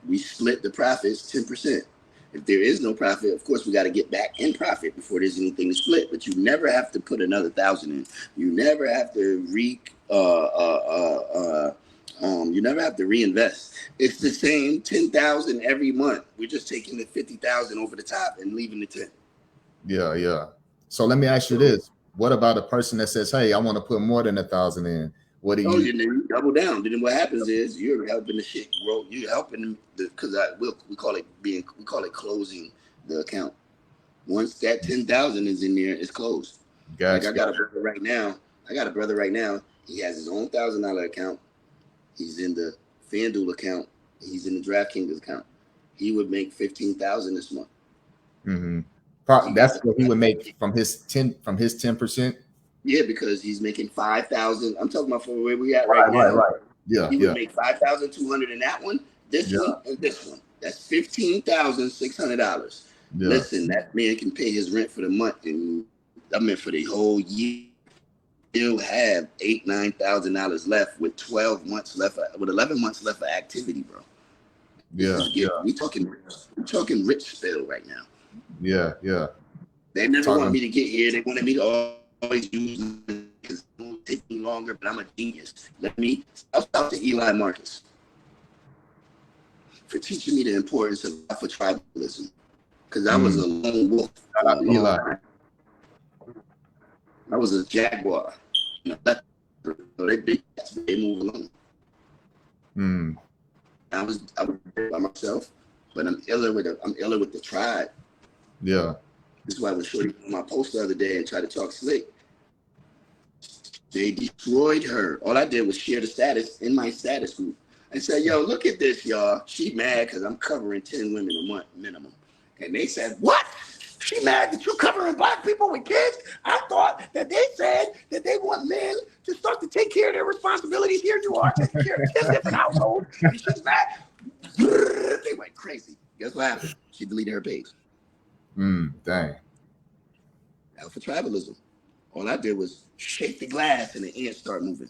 S2: we split the profits 10%. If there is no profit, of course, we got to get back in profit before there's anything to split. But you never have to put another 1,000 in. You never have to you never have to reinvest. It's the same 10,000 every month. We're just taking the 50,000 over the top and leaving the 10.
S1: Yeah. So let me ask you this: what about a person that says, "Hey, I want to put more than 1,000 in"? What do you?
S2: Then you double down. Then what happens is you're helping the shit grow. You're helping because we call it closing the account. Once that 10,000 is in there, it's closed.
S1: Gotcha.
S2: Like I got a brother right now. He has his own $1,000 account. He's in the FanDuel account. He's in the DraftKings account. He would make 15,000 this month.
S1: That's what he would make from his 10%.
S2: Yeah, because he's making 5,000. I'm talking about from where we at right now.
S1: Right. Yeah.
S2: He would make 5,200 in that one, this one, and this one. That's $15,600. Listen, that man can pay his rent for the month, and I meant for the whole year. still have $8,000-9,000 left with 12 months left, with 11 months left of activity, bro.
S1: Yeah, yeah,
S2: we talking rich spill right now.
S1: yeah, yeah.
S2: They never want
S1: Talking.
S2: me to get here. They wanted me to always use it because it will take me longer, but I'm a genius. I'll talk to Eli Marcus for teaching me the importance of Alpha tribalism, because I was a lone wolf.
S1: Shout out to Eli.
S2: I was a jaguar. They big cats, they move along. I was by myself, but I'm iller with the tribe.
S1: Yeah.
S2: This is why I was shorty on my post the other day and tried to talk slick. They destroyed her. All I did was share the status in my status group and say, yo, look at this, y'all. She mad because I'm covering 10 women a month minimum. And they said, what? She mad that you're covering black people with kids? I thought that they said that they want men to start to take care of their responsibilities. Here you are, taking care of 10 different households. And she's mad. They went crazy. Guess what happened? She deleted her page.
S1: Dang.
S2: Alpha tribalism. All I did was shake the glass and the ants start moving.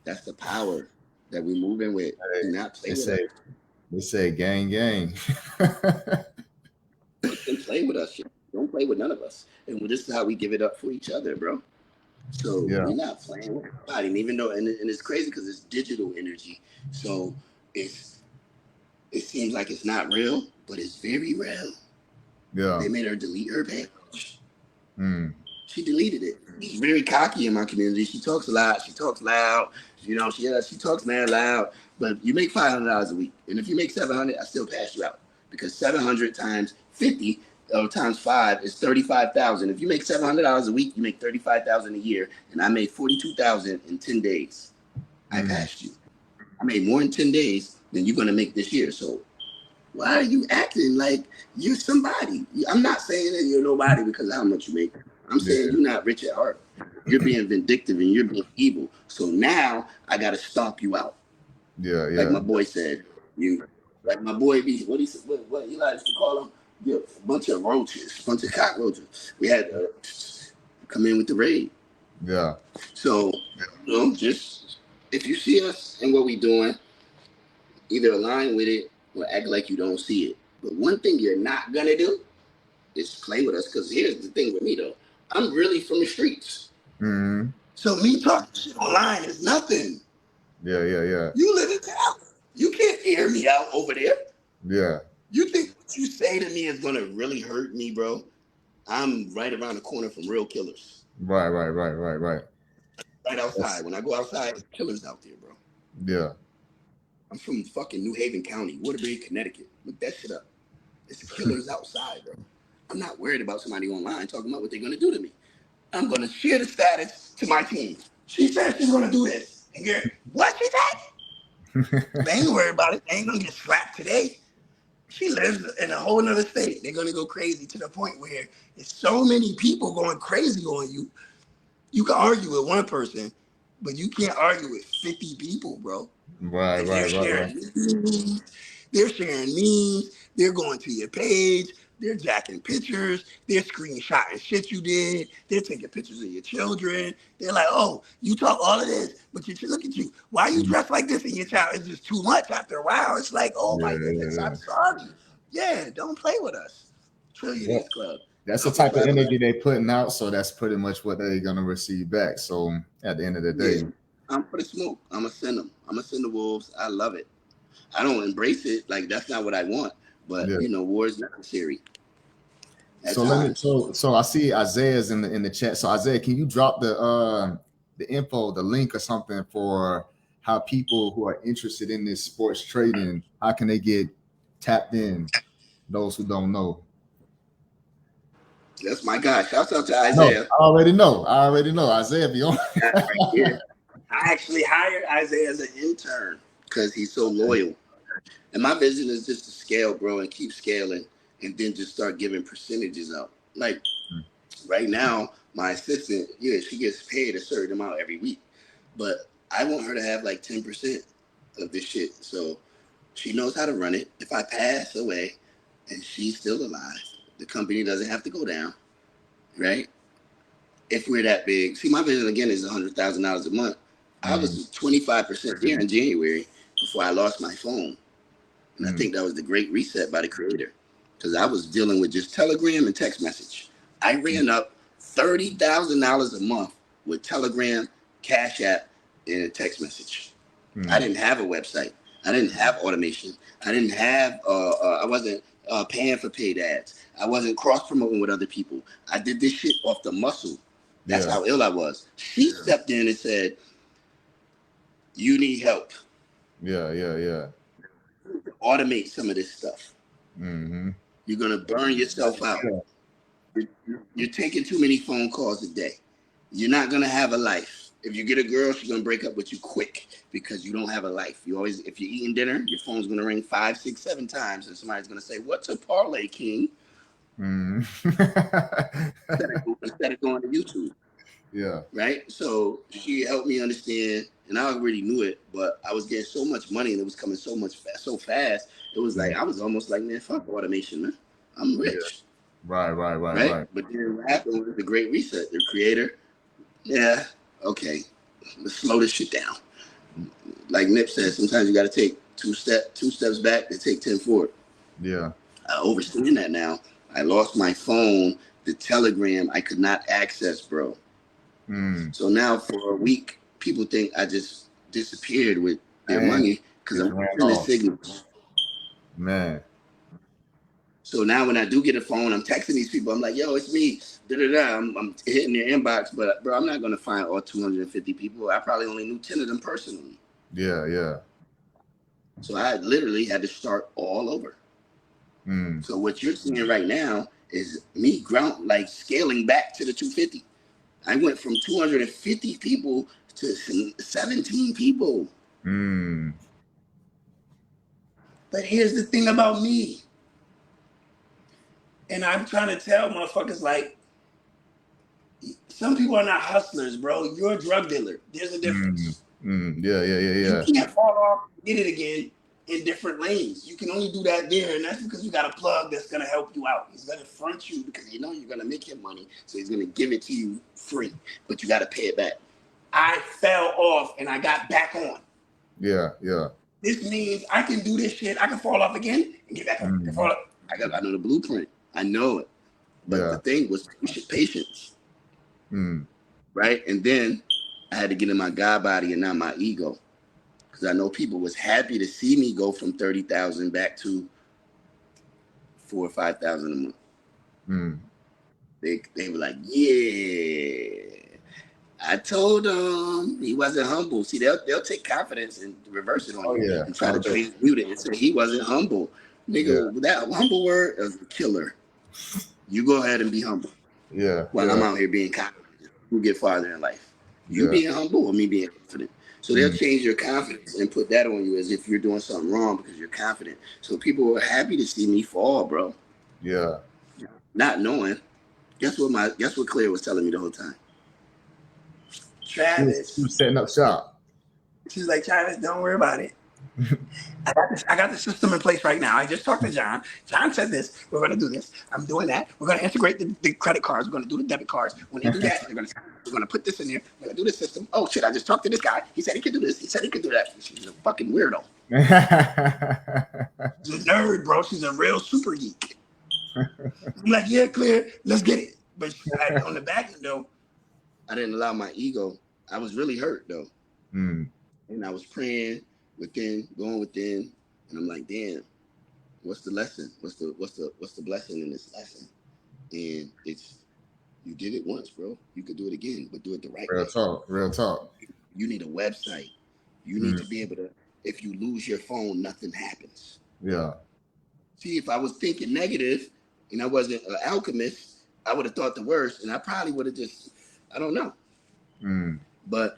S2: That's the power that we're moving with. Do not play with us.
S1: They say gang.
S2: Don't play with us. Don't play with none of us. And this is how we give it up for each other, bro. So we're not playing with anybody. And even though, and it's crazy because it's digital energy. So it seems like it's not real, but it's very real.
S1: Yeah.
S2: They made her delete her page. She deleted it. She's very cocky in my community. She talks a lot. She talks loud. You know, she talks mad loud. But you make $500 a week, and if you make $700, I still pass you out, because 700 times 50 or times 5 is 35,000. If you make $700 a week, you make 35,000 a year, and I made 42,000 in 10 days. I passed you. I made more in 10 days than you're gonna make this year. So why are you acting like you're somebody? I'm not saying that you're nobody because of how much you make. I'm saying you're not rich at heart. You're being vindictive and you're being evil. So now I gotta stomp you out.
S1: Yeah.
S2: Like my boy said, like my boy what he likes to call them, a bunch of roaches, a bunch of cockroaches. We had to come in with the raid.
S1: Yeah.
S2: So just if you see us and what we doing, either align with it or act like you don't see it. But one thing you're not gonna do is play with us, because here's the thing with me though. I'm really from the streets. So me talking shit online is nothing.
S1: Yeah.
S2: You live in town. You can't hear me out over there. Yeah. You think what you say to me is gonna really hurt me, bro? I'm right around the corner from real killers.
S1: Right.
S2: Right outside. When I go outside, there's killers out there, bro.
S1: Yeah.
S2: I'm from fucking New Haven County, Waterbury, Connecticut. Look that shit up. It's killers outside, bro. I'm not worried about somebody online talking about what they're gonna do to me. I'm gonna share the status to my team. She said she's gonna do this. And you're, what she said? They ain't worried about it. They ain't gonna get slapped today. She lives in a whole nother state. They're gonna go crazy to the point where there's so many people going crazy on you. You can argue with one person, but you can't argue with 50 people, bro.
S1: Right.
S2: They're sharing memes. They're going to your page. They're jacking pictures. They're screenshotting shit you did. They're taking pictures of your children. They're like, oh, you talk all of this, but you look at you. Why you dressed like this in your child? It's just too much after a while. It's like, oh my goodness, I'm sorry. Yeah, don't play with us. Trillionaire Club.
S1: That's the type of energy they're putting out, so that's pretty much what they're gonna receive back. So at the end of the day,
S2: I'm for the smoke. I'm gonna send them. I'm gonna send the wolves. I love it. I don't embrace it. Like, that's not what I want. But you know, war is necessary.
S1: So I see Isaiah's in the chat. So Isaiah, can you drop the info, the link or something for how people who are interested in this sports trading, how can they get tapped in? Those who don't know.
S2: That's my guy. Shout out to Isaiah.
S1: No, I already know. Isaiah be on.
S2: I actually hired Isaiah as an intern because he's so loyal. And my vision is just to scale, bro, and keep scaling, and then just start giving percentages out. Like right now, my assistant, she gets paid a certain amount every week, but I want her to have like 10% of this shit. So she knows how to run it. If I pass away and she's still alive, the company doesn't have to go down, right? if we're that big. See, my vision again is $100,000 a month. I was 25% there in January before I lost my phone. And I think that was the great reset by the creator, because I was dealing with just Telegram and text message. I ran up $30,000 a month with Telegram, Cash App, and a text message. I didn't have a website. I didn't have automation. I didn't have, I wasn't paying for paid ads. I wasn't cross promoting with other people. I did this shit off the muscle. That's how ill I was. She stepped in and said, you need help.
S1: Yeah.
S2: Automate some of this stuff. You're going to burn yourself out. You're taking too many phone calls a day. You're not going to have a life. If you get a girl, she's going to break up with you quick because you don't have a life. You always, if you're eating dinner, your phone's going to ring 5, 6, 7 times, and somebody's going to say, "What's a parlay, King?" Instead of going to YouTube.
S1: Yeah.
S2: Right. So she helped me understand, and I already knew it, but I was getting so much money and it was coming so fast. It was like I was almost like, man, fuck automation, man. I'm rich.
S1: Right.
S2: But then what happened was the great reset. The creator, okay, let's slow this shit down. Like Nip said, sometimes you got to take two steps back to take 10 forward.
S1: Yeah.
S2: I understand that now. I lost my phone, the Telegram I could not access, bro. So now for a week, people think I just disappeared with their money because I'm sending signals.
S1: Man.
S2: So now when I do get a phone, I'm texting these people. I'm like, yo, it's me. I'm hitting their inbox, but bro, I'm not gonna find all 250 people. I probably only knew 10 of them personally.
S1: Yeah.
S2: So I literally had to start all over. So what you're seeing right now is me scaling back to the 250. I went from 250 people to 17 people. But here's the thing about me. And I'm trying to tell motherfuckers, like, some people are not hustlers, bro. You're a drug dealer. There's a difference.
S1: Yeah.
S2: You can't fall off and get it again in different lanes. You can only do that there, and that's because you got a plug that's going to help you out. He's going to front you because you know you're going to make him money, so he's going to give it to you free, but you got to pay it back. I fell off, and I got back on.
S1: Yeah.
S2: This means I can do this shit. I can fall off again and get back on. I know the blueprint. I know it. But the thing was patience. Right? And then I had to get in my God body and not my ego. Because I know people was happy to see me go from 30,000 back to 4,000 or 5,000 a month. They were like, yeah. I told him he wasn't humble. See, they'll take confidence and reverse it on you and try to transmute it and say he wasn't humble. Nigga, that humble word is a killer. You go ahead and be humble. While I'm out here being confident. Who get farther in life? You being humble or me being confident? So they'll change your confidence and put that on you as if you're doing something wrong because you're confident. So people were happy to see me fall, bro.
S1: Yeah.
S2: Not knowing. Guess what Claire was telling me the whole time? Travis.
S1: She was setting up shop.
S2: She's like, Travis, don't worry about it. I got the system in place right now. I just talked to John. John said this. We're going to do this. I'm doing that. We're going to integrate the credit cards. We're going to do the debit cards. When they do that, we're going to put this in there. We're going to do the system. Oh, shit, I just talked to this guy. He said he could do this. He said he could do that. She's a fucking weirdo. She's a nerd, bro. She's a real super geek. I'm like, yeah, Claire, let's get it. But on the back end, though, I didn't allow my ego. I was really hurt, though. And I was praying going within, and I'm like, damn, what's the lesson? What's the blessing in this lesson? And it's, you did it once, bro. You could do it again, but do it the right way.
S1: Real talk.
S2: You need a website. You need to be able to, if you lose your phone, nothing happens.
S1: Yeah.
S2: See, if I was thinking negative and I wasn't an alchemist, I would have thought the worst, and I probably would have just, I don't know. But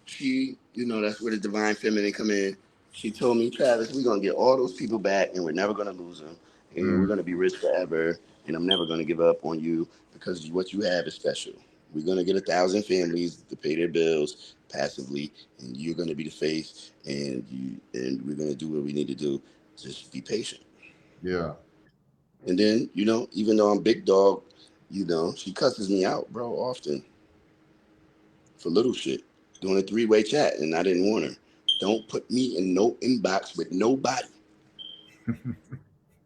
S2: she, that's where the divine feminine come in. She told me, Travis, we're going to get all those people back and we're never going to lose them. And we're going to be rich forever. And I'm never going to give up on you because what you have is special. We're going to get 1,000 families to pay their bills passively. And you're going to be the face. And we're going to do what we need to do. Just be patient.
S1: Yeah.
S2: And then, even though I'm big dog, she cusses me out, bro, often. for little shit, doing a 3-way chat, and I didn't want her. Don't put me in no inbox with nobody.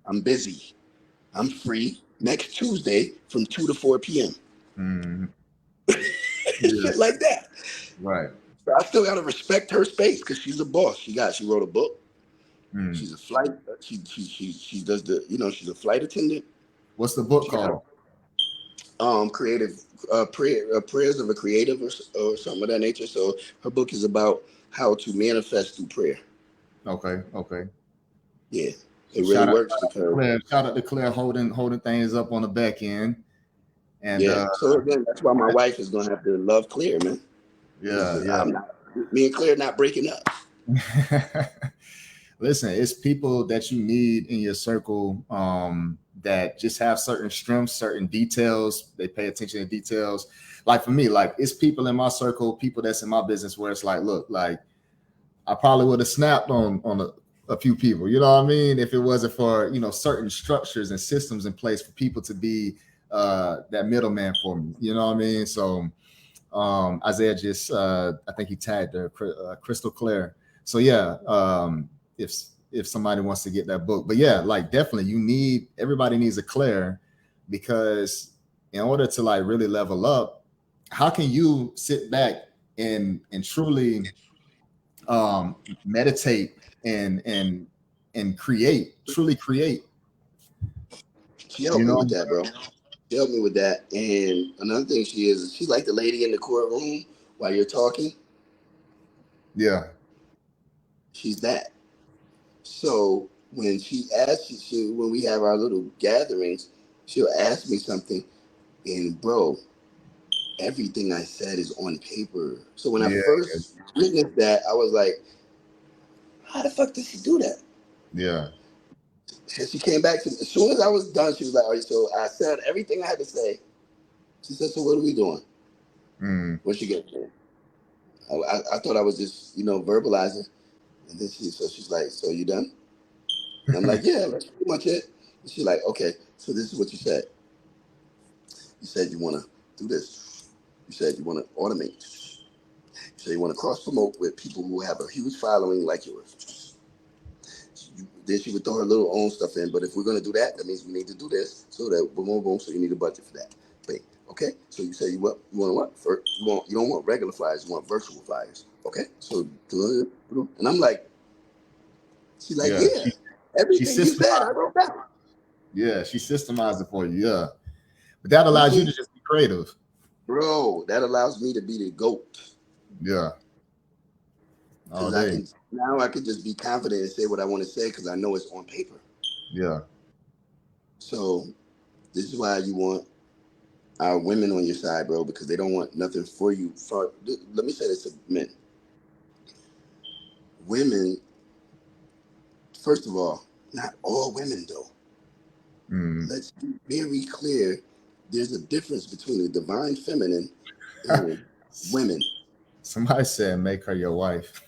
S2: I'm busy. I'm free next Tuesday from 2 to 4 p.m.
S1: Yeah.
S2: Shit like that.
S1: Right.
S2: But I still gotta respect her space because she's a boss. She wrote a book. She's a flight. She does the, she's a flight attendant.
S1: What's the book called?
S2: Creative prayers of a creative or something of that nature. So her book is about how to manifest through prayer.
S1: Okay.
S2: Yeah, it really works because
S1: shout out to Claire holding things up on the back end. And
S2: so again, that's why my wife is gonna have to love Claire, man.
S1: Yeah.
S2: Me and Claire not breaking up.
S1: Listen, it's people that you need in your circle that just have certain strengths, certain details. They pay attention to details. Like for me, like it's people in my circle, people that's in my business where it's like, look, like I probably would have snapped on a few people, you know what I mean? If it wasn't for, certain structures and systems in place for people to be that middleman for me, you know what I mean? So Isaiah just, I think he tagged her, Crystal Claire. So yeah, if somebody wants to get that book, but yeah, like definitely everybody needs a Claire, because in order to like really level up, how can you sit back and truly meditate and truly create?
S2: She helped me with that, bro. She helped me with that. And another thing she's like the lady in the courtroom while you're talking.
S1: Yeah.
S2: She's that. So when she asks you, when we have our little gatherings, she'll ask me something, and bro, everything I said is on paper. So when I first witnessed that, I was like, how the fuck did she do that?
S1: Yeah.
S2: And she came back to me. As soon as I was done, she was like, all right, so I said everything I had to say. She said, so what are we doing? When she get there? I thought I was just, verbalizing. And then she's like, so you done? And I'm like, yeah, that's pretty much it. And she's like, okay, so this is what you said. You said you want to do this. You said you want to automate. You said you want to cross promote with people who have a huge following like yours. Then she would throw her little own stuff in. But if we're going to do that, that means we need to do this. So that boom. So you need a budget for that. Wait, okay. So you say you want what? You don't want regular flyers. You want virtual flyers. Okay. So and I'm like, she's like, yeah. Everything you said, I wrote down.
S1: Yeah, she systemized it for you. Yeah, but that allows you to just be creative,
S2: bro. That allows me to be the GOAT.
S1: Yeah.
S2: Because I can just be confident and say what I want to say because I know it's on paper.
S1: Yeah.
S2: So this is why you want our women on your side, bro, because they don't want nothing for you. Let me say this to men. Women, first of all, not all women though. Let's be very clear. There's a difference between the divine feminine and women.
S1: Somebody said make her your wife.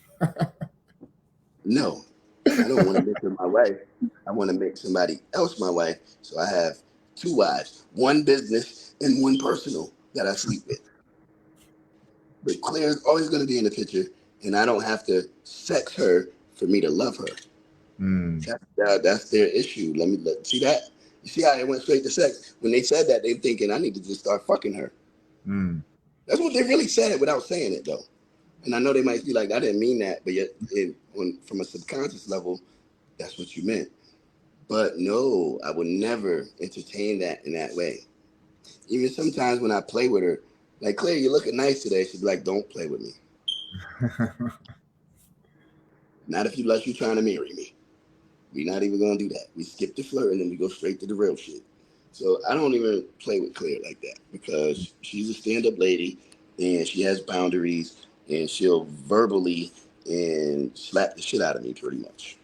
S2: No, I don't want to make her my wife. I want to make somebody else my wife. So I have 2 wives, 1 business and 1 personal that I sleep with. But Claire's always going to be in the picture, and I don't have to sex her for me to love her. That's their issue. See that? You see how it went straight to sex? When they said that, they're thinking I need to just start fucking her. That's what they really said without saying it, though. And I know they might be like, I didn't mean that, but yet from a subconscious level, that's what you meant. But no, I would never entertain that in that way. Even sometimes when I play with her, like, Claire, you're looking nice today. She'd be like, don't play with me. Not if you're trying to marry me. We're not even going to do that. We skip the flirt and then we go straight to the real shit. So I don't even play with Claire like that because she's a stand-up lady and she has boundaries and she'll verbally and slap the shit out of me pretty much.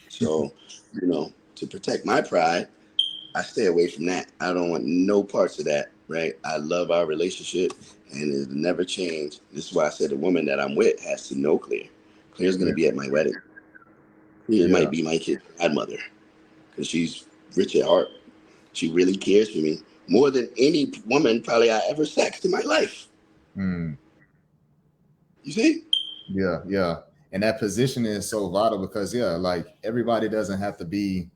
S2: So, to protect my pride, I stay away from that. I don't want no parts of that, right? I love our relationship and it'll never change. This is why I said the woman that I'm with has to know Claire. Claire's going to be at my wedding. Claire might be my kid's godmother because she's rich at heart. She really cares for me more than any woman probably I ever sexed in my life. You see?
S1: Yeah. And that position is so vital because like everybody doesn't have to be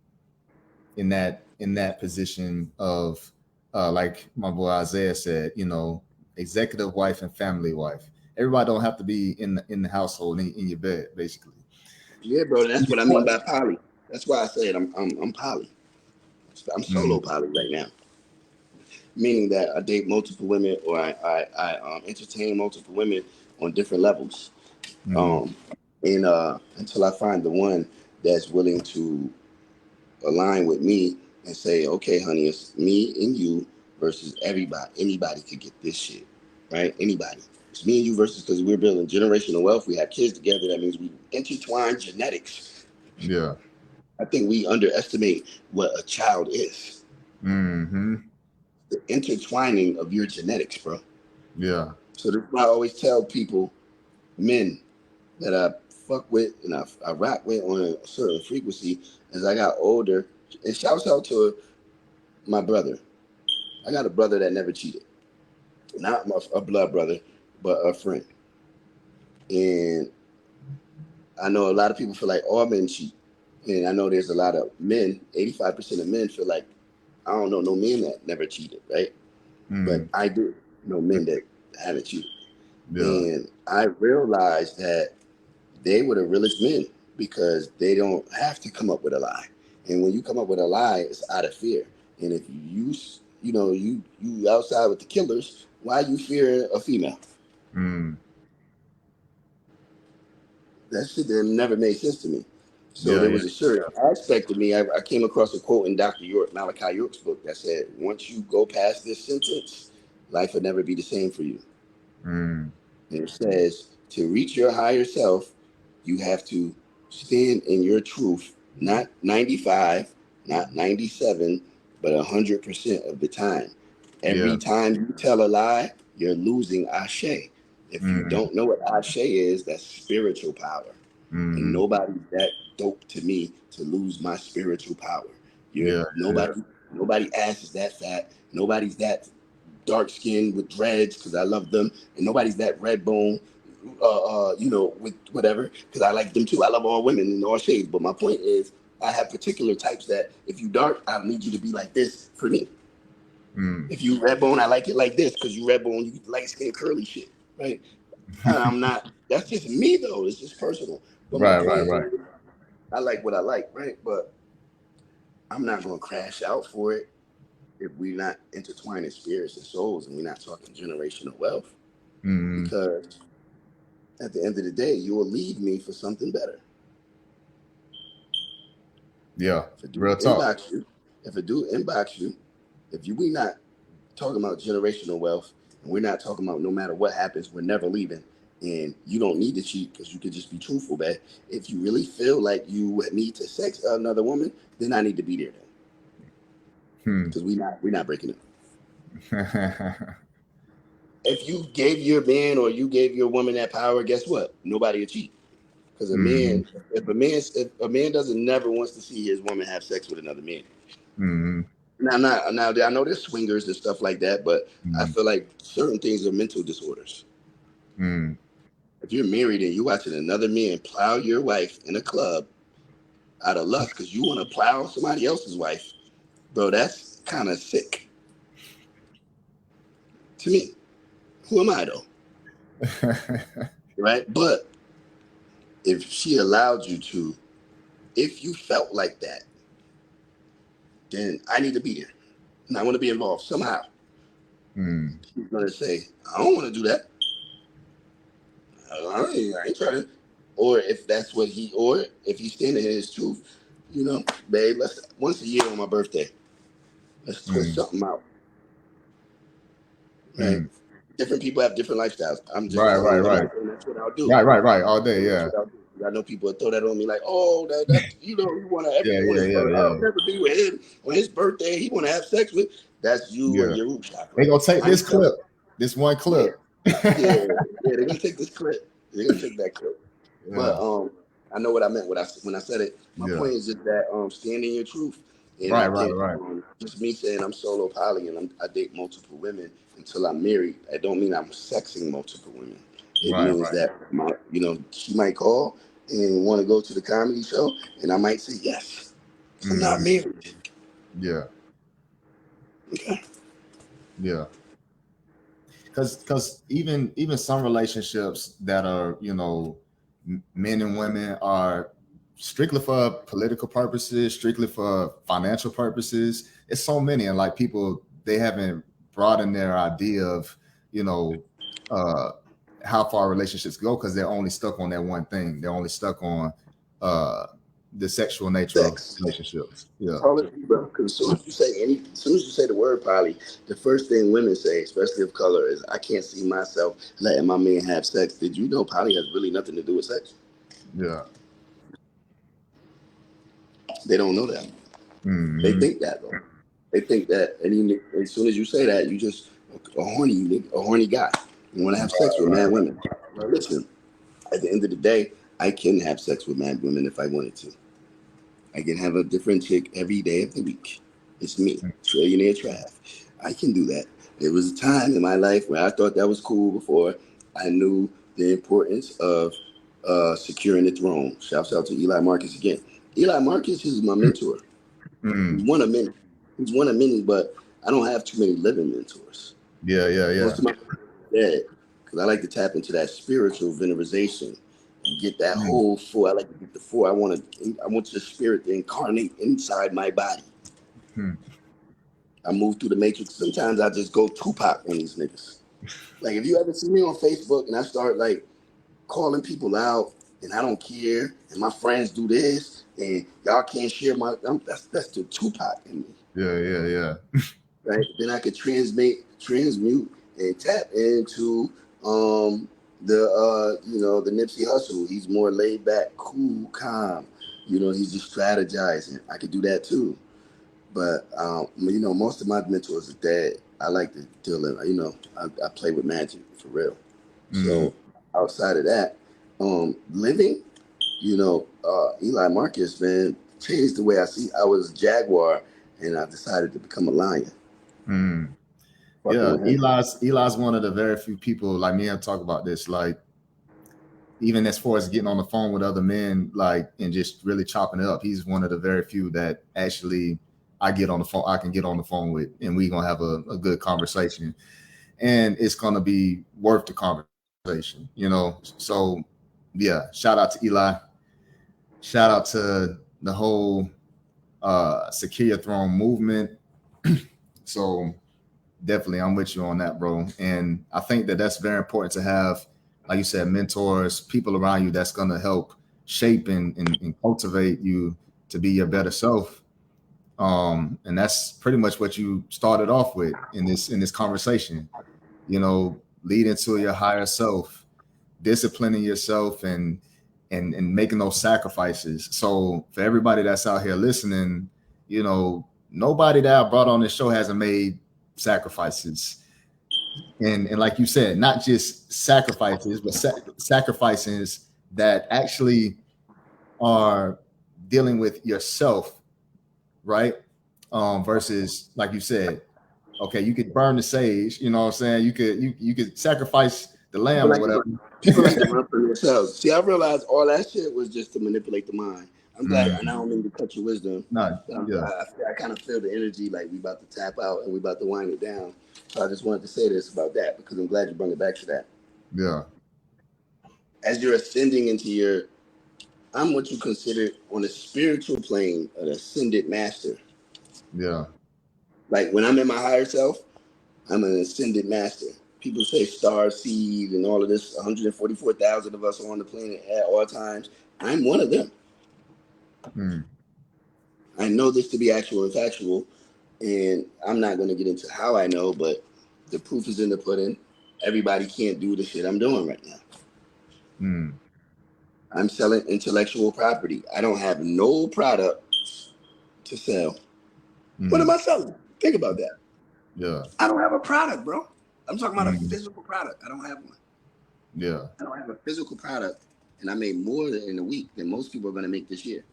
S1: in that position of like my boy Isaiah said, executive wife and family wife. Everybody don't have to be in the household in your bed, basically.
S2: Yeah, bro. That's what I mean
S1: What?
S2: by poly. That's why I said I'm poly. I'm solo
S1: Mm,
S2: poly right now, meaning that I date multiple women or I entertain multiple women on different levels.
S1: mm,
S2: Um, and until I find the one that's willing to align with me and say, okay, honey, it's me and you versus everybody. Anybody could get this shit, right? Anybody. It's me and you versus, because we're building generational wealth. We have kids together. That means we intertwine genetics.
S1: yeah.
S2: I think we underestimate what a child is.
S1: Mm-hmm.
S2: The intertwining of your genetics, bro.
S1: Yeah.
S2: So that's why I always tell people, men that I fuck with and I rock with on a certain frequency as I got older. And shouts out to my brother. I got a brother that never cheated. Not a blood brother, but a friend. And I know a lot of people feel like all men cheat. And I know there's a lot of men, 85% of men feel like, I don't know no men that never cheated, right? But
S1: Mm,
S2: I do know men that haven't cheated.
S1: yeah.
S2: And I realized that they were the realest men because they don't have to come up with a lie. And when you come up with a lie, it's out of fear. And if you outside with the killers, why you fear a female?
S1: Mm,
S2: That shit that never made sense to me. So
S1: yeah.
S2: there
S1: Yeah.
S2: was a certain aspect of me. I came across a quote in Dr. Malachi York's book that said, "Once you go past this sentence, life will never be the same for you."
S1: Mm,
S2: And it says, to reach your higher self, you have to stand in your truth, not 95, not 97, but 100% of the time.
S1: yeah.
S2: Every time you tell a lie, you're losing ashe. If you
S1: Mm,
S2: don't know what ashe is, that's spiritual power. And
S1: mm,
S2: nobody's that dope to me to lose my spiritual power. You're
S1: yeah. Yeah.
S2: nobody ass is that fat. Nobody's that dark skin with dreads because I love them, and nobody's that red bone, with whatever because I like them too. I love all women in all shades, but my point is, I have particular types that if you dark, I need you to be like this for me.
S1: Mm.
S2: If you red bone, I like it like this because you red bone, you light skin curly shit, right? I'm not. That's just me though. It's just personal. But my
S1: Right.
S2: point
S1: Right.
S2: is, I like what I like, right? But I'm not gonna crash out for it if we're not intertwining spirits and souls and we're not talking generational wealth.
S1: Mm,
S2: Because at the end of the day, you will leave me for something better.
S1: yeah.
S2: If a dude
S1: Real talk.
S2: inbox you, if we not talking about generational wealth, and we're not talking about no matter what happens, we're never leaving. And you don't need to cheat because you could just be truthful, man. If you really feel like you need to sex another woman, then I need to be there then.
S1: Hmm.
S2: Because we not breaking up. If you gave your man or you gave your woman that power, guess what? Nobody will cheat. Because
S1: Mm,
S2: if a man doesn't never wants to see his woman have sex with another man.
S1: mm,
S2: Now I know there's swingers and stuff like that, but I
S1: mm,
S2: feel like certain things are mental disorders.
S1: mm.
S2: If you're married and you watching another man plow your wife in a club out of lust because you want to plow somebody else's wife, bro, that's kind of sick to me. Who am I though, right? But if she allowed you to, if you felt like that, then I need to be there. And I want to be involved somehow.
S1: Mm,
S2: He's gonna say, I don't want to do that. I ain't trying to. Or if that's what or if he's standing in his truth, babe, let's once a year on my birthday, let's twist
S1: mm,
S2: something out, right?
S1: mm.
S2: Different people have different lifestyles. I'm just
S1: Right.
S2: telling
S1: Right.
S2: you, in
S1: Right.
S2: my opinion, that's what I'll do.
S1: Right. All day.
S2: That's
S1: Yeah.
S2: what I'll do. I know people that throw that on me like, oh, that you want to
S1: Yeah.
S2: every on
S1: Yeah.
S2: his
S1: Yeah.
S2: birthday,
S1: Yeah.
S2: I'll never be with him on his birthday. He want to have sex with. That's you and
S1: Yeah.
S2: your root chakra.
S1: They gonna take
S2: I
S1: this
S2: ain't telling.
S1: clip, this one
S2: Yeah,
S1: clip.
S2: yeah. They're gonna take this clip. They're gonna take that clip. But
S1: Yeah.
S2: I know what I meant when I said it. My
S1: Yeah.
S2: point is just that stand in your truth. And I
S1: Right. Right.
S2: think
S1: Right.
S2: just me saying I'm solo poly and I date multiple women until I'm married, I don't mean I'm sexing multiple women. It
S1: Right,
S2: means that she might call and want to go to the comedy show, and I might say yes. I'm not married.
S1: Yeah.
S2: Okay.
S1: Yeah. Because even some relationships that are, men and women are strictly for political purposes, strictly for financial purposes. It's so many, and like people, they haven't broadened their idea of, you know, uh, how far relationships go because they're only stuck on that one thing. They're only stuck on uh, the sexual nature of
S2: Sex.
S1: relationships. Yeah.
S2: All it, bro. Because as soon as you say the word poly, the first thing women say, especially of color, is I can't see myself letting my man have sex. Did you know poly has really nothing to do with sex?
S1: Yeah.
S2: They don't know that. They
S1: Mm-hmm.
S2: think that though. They think that, and even as soon as you say that, you just a horny guy. You want to have sex with mad women. Now listen, at the end of the day, I can have sex with mad women if I wanted to. I can have a different chick every day of the week. It's me, Trillionaire Trav. I can do that. There was a time in my life where I thought that was cool before I knew the importance of securing the throne. Shouts out to Eli Marcus again. Eli Marcus is my mentor.
S1: Mm-hmm.
S2: He's one of many. He's one of many, but I don't have too many living mentors.
S1: Yeah.
S2: Most of my friends are dead because I like to tap into that spiritual venerization and get that
S1: Mm.
S2: whole full. I like to get the full. I want the spirit to incarnate inside my body.
S1: Hmm.
S2: I move through the matrix. Sometimes I just go Tupac on these niggas. Like if you ever see me on Facebook and I start like calling people out and I don't care and my friends do this and y'all can't share that's the Tupac in me.
S1: Yeah.
S2: Right? Then I could transmute, and tap into the Nipsey Hussle. He's more laid back, cool, calm. He's just strategizing. I could do that too. But most of my mentors are dead. I like to deal in. I play with magic for real.
S1: Mm.
S2: So outside of that, living, Eli Marcus, man, changed the way I see. I was a jaguar, and I decided to become a lion.
S1: Mm.
S2: Fucking
S1: Yeah,
S2: with him.
S1: Eli's one of the very few people like me and talk about this. Like even as far as getting on the phone with other men, like and just really chopping it up. He's one of the very few that actually I can get on the phone with, and we're gonna have a good conversation, and it's gonna be worth the conversation. So yeah, shout out to Eli. Shout out to the whole Secure Your Throne movement. So definitely, I'm with you on that, bro. And I think that that's very important to have, like you said, mentors, people around you that's going to help shape and cultivate you to be your better self. And that's pretty much what you started off with in this conversation. Leading to your higher self, disciplining yourself, and making those sacrifices. So for everybody that's out here listening, nobody that I brought on this show hasn't made sacrifices. And like you said, not just sacrifices, but sacrifices that actually are dealing with yourself, right? Versus like you said, okay, you could burn the sage, you know what I'm saying? You could sacrifice the
S2: People
S1: lamb or
S2: like to
S1: whatever.
S2: run. People like to run for themselves. See, I realized all that shit was just to manipulate the mind. I'm glad, and I don't mean to cut your wisdom.
S1: No,
S2: But
S1: yeah,
S2: I kind of feel the energy like we about to tap out and we about to wind it down. So I just wanted to say this about that because I'm glad you brought it back to that.
S1: yeah,
S2: As you're ascending I'm what you consider on a spiritual plane an ascended master.
S1: yeah.
S2: Like when I'm in my higher self, I'm an ascended master. People say star seed and all of this, 144,000 of us on the planet at all times. I'm one of them.
S1: Mm,
S2: I know this to be actual and factual, and I'm not going to get into how I know, but the proof is in the pudding. Everybody can't do the shit I'm doing right now.
S1: mm,
S2: I'm selling intellectual property. I don't have no product to sell. What am
S1: mm,
S2: I selling? Think about that.
S1: yeah,
S2: I don't have a product, bro. I'm talking about a
S1: mm,
S2: physical product. I don't have one.
S1: yeah,
S2: I don't have a physical product, and I made more in a week than most people are going to make this year.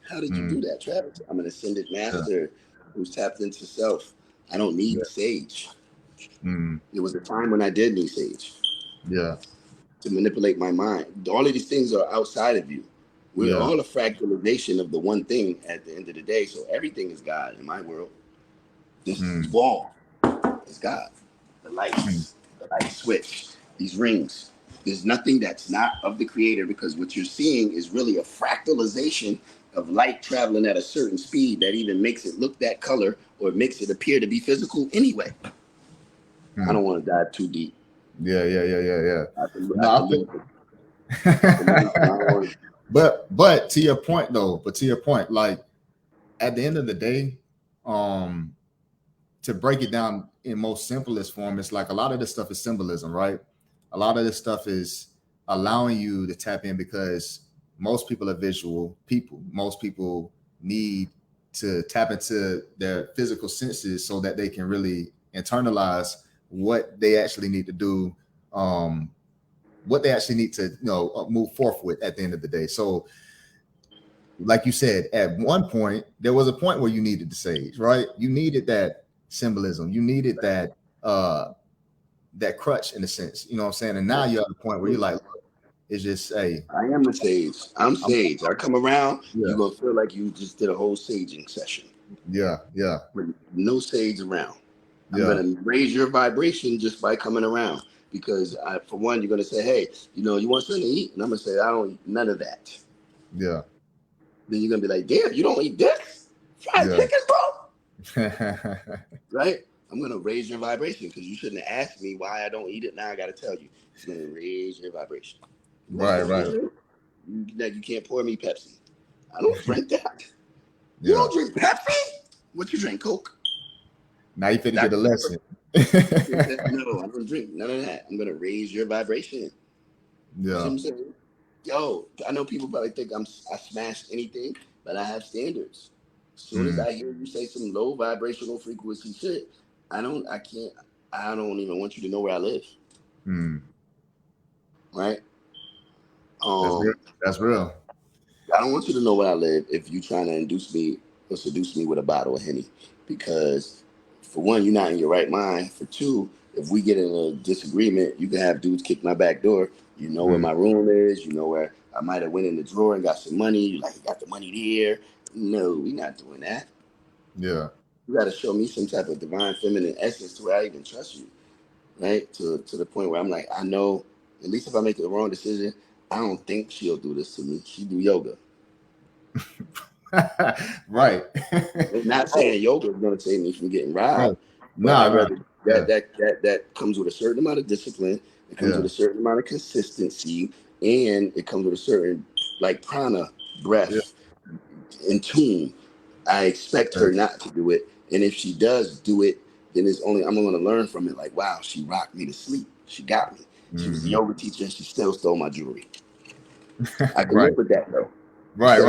S2: How did you
S1: mm,
S2: do that, Travis? I'm an ascended
S1: yeah,
S2: master who's tapped into self. I don't
S1: yeah,
S2: need sage.
S1: mm,
S2: There was a time when I did need sage.
S1: yeah.
S2: to manipulate my mind. All of these things are outside of you. We're all a fractalization of the one thing at the end of the day. So everything is God in my world. This ball is God. The lights, the light switch, these rings. There's nothing that's not of the creator, because what you're seeing is really a fractalization of light traveling at a certain speed that even makes it look that color, or makes it appear to be physical anyway. I don't want to dive too deep.
S1: Yeah.
S2: I can
S1: But to your point though, like at the end of the day, to break it down in most simplest form, it's like a lot of this stuff is symbolism, right? A lot of this stuff is allowing you to tap in, because most people are visual people. Most people need to tap into their physical senses so that they can really internalize what they actually need to do, what they actually need to, move forth with at the end of the day. So, like you said, at one point, there was a point where you needed the sage, right? You needed that symbolism. You needed that that crutch in a sense. You know what I'm saying? And now you're at the point where you're like, look, it's just, hey,
S2: I am the sage. I'm sage. I come around, you're gonna feel like you just did a whole saging session.
S1: Yeah.
S2: With no sage around. I'm gonna raise your vibration just by coming around. Because for one, you're gonna say, hey, you want something to eat? And I'm gonna say, I don't eat none of that.
S1: Yeah.
S2: Then you're gonna be like, damn, you don't eat this? Fried chicken, bro. Right? I'm gonna raise your vibration, because you shouldn't have asked me why I don't eat it. Now I gotta tell you. It's gonna raise your vibration.
S1: Right.
S2: You can't pour me Pepsi. I don't drink that. You don't drink Pepsi? What you drink? Coke?
S1: Now you finna get a lesson.
S2: No, I don't drink none of that. I'm gonna raise your vibration. Yeah. You know what I'm saying? Yo, I know people probably think I smash anything, but I have standards. As soon as I hear you say some low vibrational frequency shit, I don't even want you to know where I live. Right?
S1: That's real.
S2: I don't want you to know where I live if you're trying to induce me or seduce me with a bottle of Henny. Because for one, you're not in your right mind. For two, if we get in a disagreement, you can have dudes kick my back door. You know where my room is. You know where I might have went in the drawer and got some money. You're like, you got the money there. No, we're not doing that.
S1: Yeah.
S2: You got to show me some type of divine feminine essence to where I even trust you. Right? To the point where I'm like, I know, at least if I make the wrong decision, I don't think she'll do this to me. She do yoga.
S1: Right.
S2: I'm not saying yoga is going to save me from getting robbed.
S1: No.
S2: That comes with a certain amount of discipline. It comes with a certain amount of consistency, and it comes with a certain like prana, breath, in tune. I expect her not to do it, and if she does do it, then I'm going to learn from it. Like, wow, she rocked me to sleep. She got me. She was a yoga teacher, and she still stole my jewelry. I can live with that though.
S1: Right.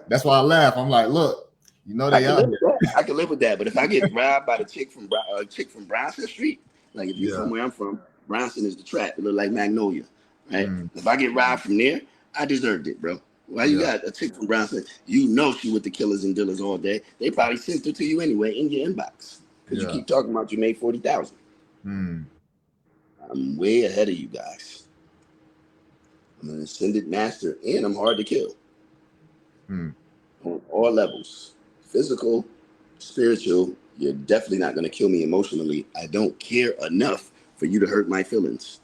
S1: That's why I laugh. I'm like, look, they out here.
S2: I can live with that. But if I get robbed by the chick from Bronson Street, like if you're from where I'm from, Bronson is the trap. It look like Magnolia, right? If I get robbed from there, I deserved it, bro. Why you got a chick from Bronson? You know she with the killers and dealers all day. They probably sent her to you anyway in your inbox, because you keep talking about you made 40,000. I'm way ahead of you guys. I'm an ascended master, and I'm hard to kill on all levels. Physical, spiritual. You're definitely not going to kill me emotionally. I don't care enough for you to hurt my feelings.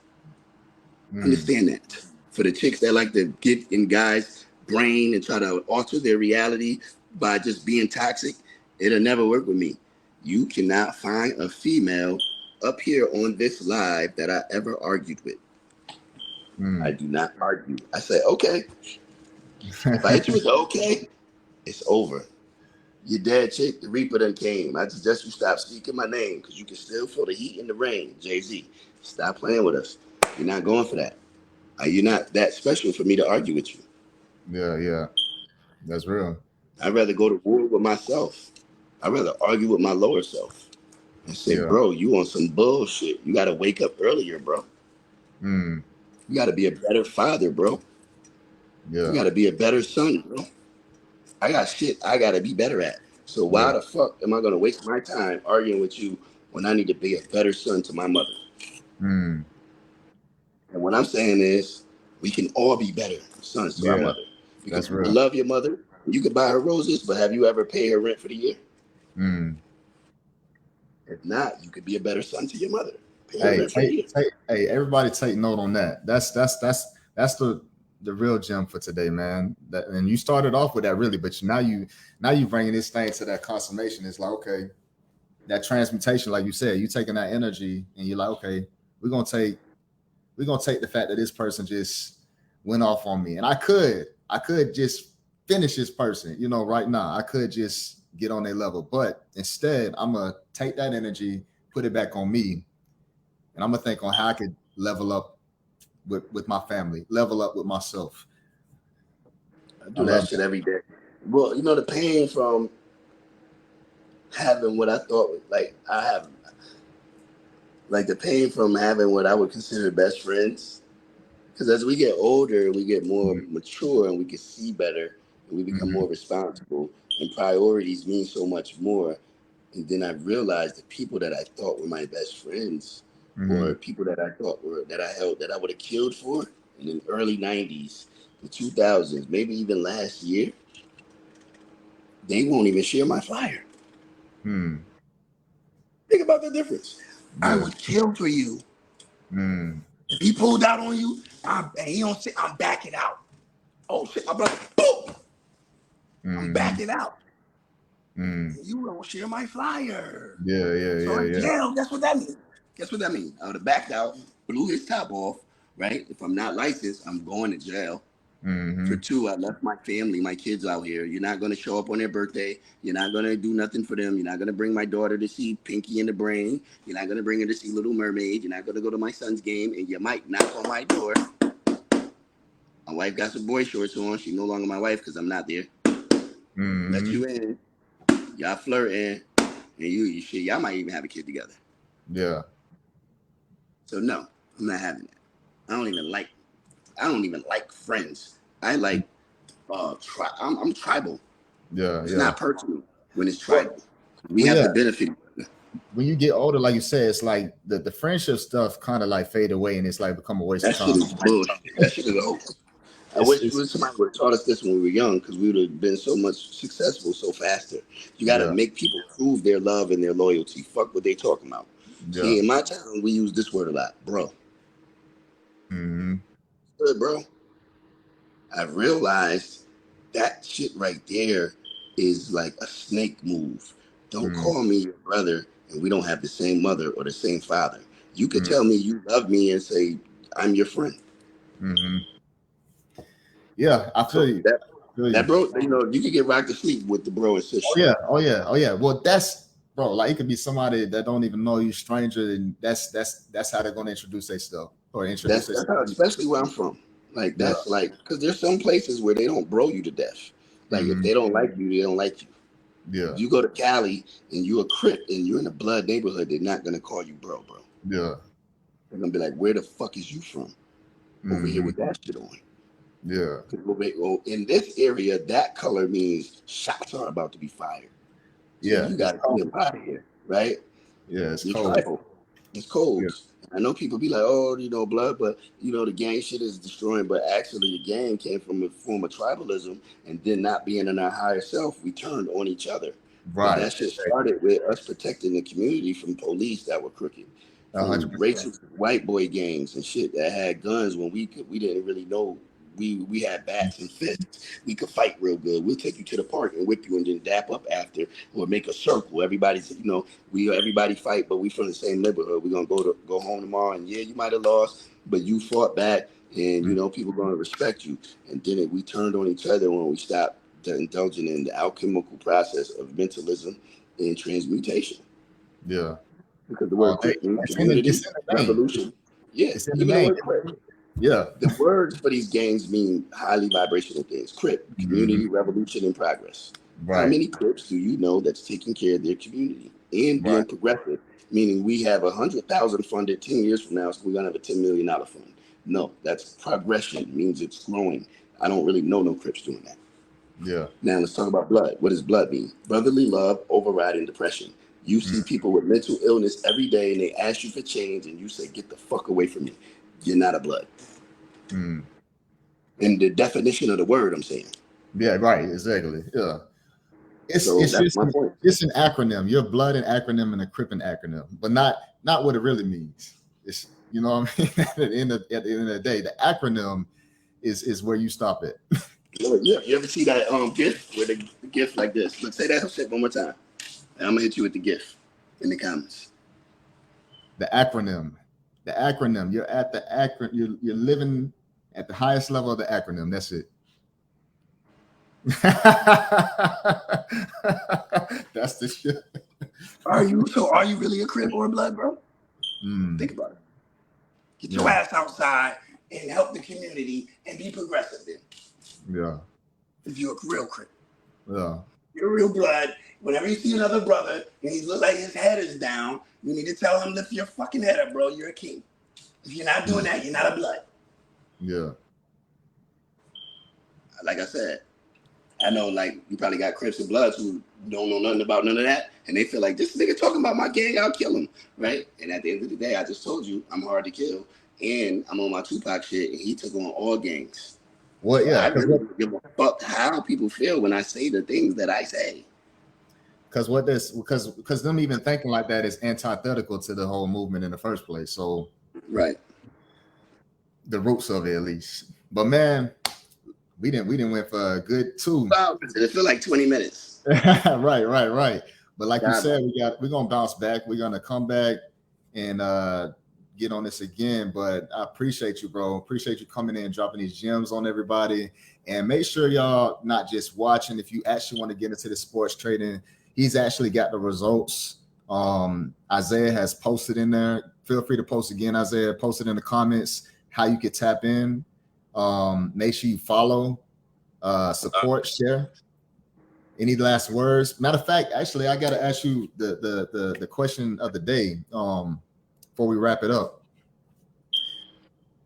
S2: Understand that. For the chicks that like to get in guys' brain and try to alter their reality by just being toxic, it'll never work with me. You cannot find a female up here on this live that I ever argued with. I do not argue. I say, okay. If I hit you with okay, it's over. You're dead, chick. The Reaper done came. I suggest you stop speaking my name, because you can still feel the heat in the rain. Jay-Z, stop playing with us. You're not going for that. You're not that special for me to argue with you.
S1: Yeah. That's real.
S2: I'd rather go to war with myself. I'd rather argue with my lower self and say, bro, you on some bullshit. You got to wake up earlier, bro. You got to be a better father, bro. You got to be a better son, bro. I got shit I got to be better at. So why the fuck am I going to waste my time arguing with you when I need to be a better son to my mother? And what I'm saying is, we can all be better sons to our
S1: Yeah,
S2: mother. Because
S1: that's
S2: you can
S1: real.
S2: love your mother, you can buy her roses, but have you ever paid her rent for the year?
S1: Mm.
S2: If not, you could be a better son to your mother. Pay her
S1: Hey,
S2: rent for the year.
S1: hey, everybody take note on that. That's the real gem for today, man. That, and you started off with that really, but now you bringing this thing to that consummation. It's like, okay, that transmutation, like you said, you taking that energy and you're like, okay, we're gonna take the fact that this person just went off on me, and I could just finish this person, right now. I could just get on their level, but instead, I'm gonna take that energy, put it back on me, and I'm gonna think on how I could level up with my family, level up with myself.
S2: I
S1: I
S2: do that
S1: love
S2: shit
S1: that.
S2: every day. Well, the pain from having what I thought like I have, like the pain from having what I would consider best friends. Because as we get older, we get more mature and we can see better and we become
S1: Mm-hmm.
S2: more responsible and priorities mean so much more. And then I realized the people that I thought were my best friends
S1: Mm-hmm.
S2: or people that I thought were that I held that I would have killed for in the early 90s, the 2000s, maybe even last year, they won't even share my flyer.
S1: Mm.
S2: Think about the difference. I
S1: Yeah.
S2: would kill for you.
S1: Mm.
S2: If he pulled out on you, and he don't say, I'm backing out. Oh shit, my brother, boom, I'm
S1: Mm-hmm.
S2: backing out.
S1: Mm.
S2: You don't share my flyer.
S1: Yeah, yeah,
S2: So
S1: yeah,
S2: in
S1: yeah.
S2: jail, guess what that means? Guess what that means? I would have backed out, blew his top off, right? If I'm not licensed, I'm going to jail. For
S1: Mm-hmm.
S2: two, I left my family, my kids out here. You're not going to show up on their birthday. You're not going to do nothing for them. You're not going to bring my daughter to see Pinky and the Brain. You're not going to bring her to see Little Mermaid. You're not going to go to my son's game. And you might knock on my door. My wife got some boy shorts on. She's no longer my wife because I'm not there. Let
S1: Mm-hmm.
S2: you in. Y'all flirting. And you shit. Y'all might even have a kid together.
S1: Yeah.
S2: So no, I'm not having that. I don't even like friends. I like I'm tribal.
S1: Yeah,
S2: It's
S1: yeah.
S2: not personal when it's
S1: Well,
S2: tribal. We
S1: well,
S2: have
S1: yeah.
S2: to benefit.
S1: When you get older, like you said, it's like the friendship stuff kind of like fade away, and it's like become a waste of
S2: That shit
S1: time.
S2: is bullshit. That shit is a hoax. I
S1: It's,
S2: wish
S1: it's
S2: somebody would have taught us this when we were young, because we would have been so much successful so faster. You got to
S1: yeah,
S2: make people prove their love and their loyalty. Fuck what they talking about.
S1: yeah.
S2: See, in my town, we use this word a lot, bro.
S1: Mm-hmm.
S2: Good, bro. I've realized that shit right there is like a snake move. Don't
S1: Mm-hmm.
S2: call me your brother and we don't have the same mother or the same father. You could
S1: Mm-hmm.
S2: tell me you love me and say, I'm your friend.
S1: Mm-hmm. Yeah, I feel
S2: So
S1: you.
S2: that
S1: I feel
S2: that
S1: you.
S2: bro, you can get rocked to sleep with the bro and sis
S1: Oh
S2: shit.
S1: yeah, oh yeah, oh yeah. Well, that's bro. Like it could be somebody that don't even know you, stranger, and that's how they're gonna introduce themselves or introduce
S2: That's
S1: themselves
S2: how,
S1: to you.
S2: especially where I'm from. Like
S1: Yeah.
S2: that's like, because there's some places where they don't bro you to death. Like if
S1: Mm-hmm.
S2: they don't like you, they don't like you.
S1: Yeah.
S2: You go to Cali and you a Crip and you're in a blood neighborhood, they're not gonna call you bro.
S1: Yeah.
S2: They're gonna be like, where the fuck is you from? Over here
S1: Mm-hmm.
S2: with that shit on.
S1: Yeah.
S2: In this area, that color means shots are about to be fired. So
S1: Yeah.
S2: you
S1: It's
S2: got to
S1: cold.
S2: get up out of here, right?
S1: Yeah, it's
S2: You're
S1: cold.
S2: tribal. It's cold.
S1: Yeah.
S2: I know people be like, oh, blood, but the gang shit is destroying. But actually, the gang came from a form of tribalism, and then not being in our higher self, we turned on each other. But
S1: Right.
S2: that shit started with us protecting the community from police that were crooked, from
S1: 100%.
S2: racist white boy gangs and shit that had guns when we didn't really know. We had bats and fists. We could fight real good. We'll take you to the park and whip you and then dap up after, or make a circle. Everybody's everybody fight, but we from the same neighborhood. We're gonna go home tomorrow, and yeah, you might have lost, but you fought back, and people gonna respect you. And then we turned on each other when we stopped indulging in the alchemical process of mentalism and transmutation.
S1: Yeah.
S2: Because the word crit means community,
S1: It's in the name.
S2: revolution. Yeah,
S1: It's in the
S2: even the
S1: name.
S2: word crit.
S1: Yeah.
S2: The words for these gangs mean highly vibrational things. Crip,
S1: Mm-hmm.
S2: community, revolution, and progress. How
S1: Right.
S2: many Crips do you know that's taking care of their community and
S1: Right.
S2: being progressive? Meaning we have 100,000 funded 10 years from now, so we're gonna have a $10 million fund. No, that's progression. Means it's growing. I don't really know no Crips doing that.
S1: Yeah.
S2: Now let's talk about blood. What does blood mean? Brotherly love overriding depression. You see
S1: Mm.
S2: people with mental illness every day and they ask you for change and you say, get the fuck away from me. you're not a blood.
S1: Mm.
S2: In the definition of the word, I'm saying.
S1: Yeah, right, exactly. Yeah.
S2: So
S1: It's
S2: that's
S1: just
S2: my point.
S1: it's an acronym. Your blood an acronym and a crip an acronym, but not what it really means. It's, you know what I mean? at the end of the day, the acronym is where you stop it.
S2: Yeah, you ever see that GIF with a GIF like this? Let's say that shit one more time. And I'm gonna hit you with the GIF in the comments.
S1: The acronym. The acronym. You're at the acronym. You're living at the highest level of the acronym. That's it. That's the shit.
S2: Are you really a crip or a blood, bro? Think about it. Get your ass outside and help the community and be progressive then.
S1: Yeah.
S2: If you're a real crip.
S1: Yeah.
S2: You're a real blood. Whenever you see another brother and he looks like his head is down, you need to tell him, lift your fucking head up, bro. You're a king. If you're not doing that, you're not a blood.
S1: Yeah.
S2: Like I said, I know, like, you probably got Crips and Bloods who don't know nothing about none of that, and they feel like, this nigga talking about my gang, I'll kill him, right? And at the end of the day, I just told you, I'm hard to kill, and I'm on my Tupac shit, and he took on all gangs.
S1: Well,
S2: so
S1: yeah.
S2: I really don't give a fuck how people feel when I say the things that I say.
S1: Because them even thinking like that is antithetical to the whole movement in the first place. So
S2: right,
S1: the roots of it at least. But man, we didn't went for a good 2.
S2: It feel like 20 minutes.
S1: right. But like you said, we're gonna bounce back. We're gonna come back and get on this again. But I appreciate you, bro. Appreciate you coming in and dropping these gems on everybody. And make sure y'all not just watching. If you actually want to get into the sports trading, he's actually got the results. Isaiah has posted in there. Feel free to post again, Isaiah. Post it in the comments how you could tap in. Make sure you follow, support, share. Any last words? Matter of fact, actually, I gotta ask you the question of the day before we wrap it up.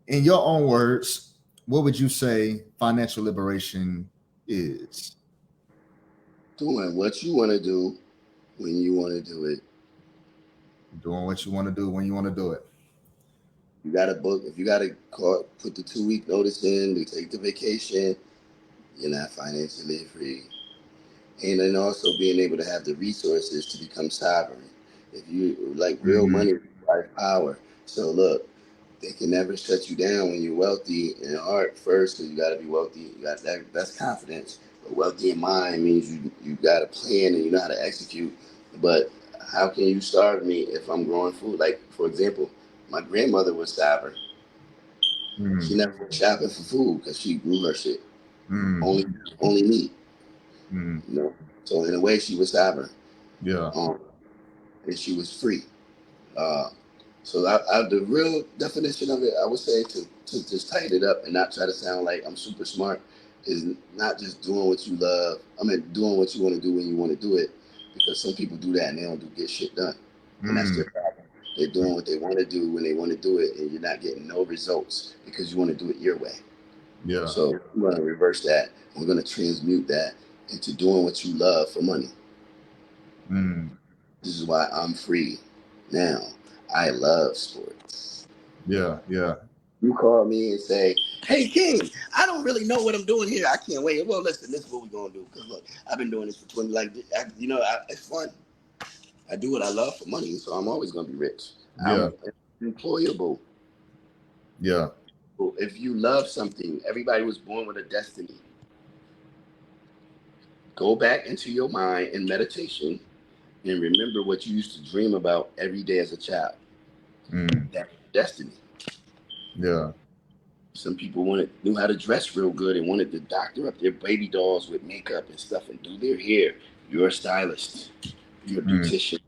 S1: In your own words, what would you say financial liberation is?
S2: Doing what you want to do when you want to do it.
S1: Doing what you want to do when you want to do it.
S2: You got to book. If you got to put the 2-week notice in to take the vacation, you're not financially free. And then also being able to have the resources to become sovereign. If you like real money, requires power. So look, they can never shut you down when you're wealthy in art first, because you got to be wealthy. You got that. That's confidence. But wealthy in mind means you got a plan and you know how to execute. But how can you starve me if I'm growing food? Like, for example, my grandmother was sovereign. She never went shopping for food because she grew her shit. Only meat. You know? So in a way, she was sovereign.
S1: Yeah.
S2: And she was free. So the real definition of it, I would say, to just tighten it up and not try to sound like I'm super smart, is not just doing what you love. I mean, doing what you want to do when you want to do it, because some people do that and they don't get shit done. And that's their problem. They're doing what they want to do when they want to do it, and you're not getting no results because you want to do it your way.
S1: Yeah.
S2: So we're going to reverse that. We're going to transmute that into doing what you love for money. This is why I'm free now. I love sports.
S1: Yeah.
S2: You call me and say, hey, King, I don't really know what I'm doing here. I can't wait. Well, listen, this is what we're going to do. Because, look, I've been doing this for 20, it's fun. I do what I love for money, so I'm always going to be rich.
S1: Yeah.
S2: I'm employable.
S1: Yeah.
S2: If you love something, everybody was born with a destiny. Go back into your mind in meditation and remember what you used to dream about every day as a child. That's destiny.
S1: Yeah.
S2: Some people knew how to dress real good and wanted to doctor up their baby dolls with makeup and stuff and do their hair. You're a stylist. You're a beautician.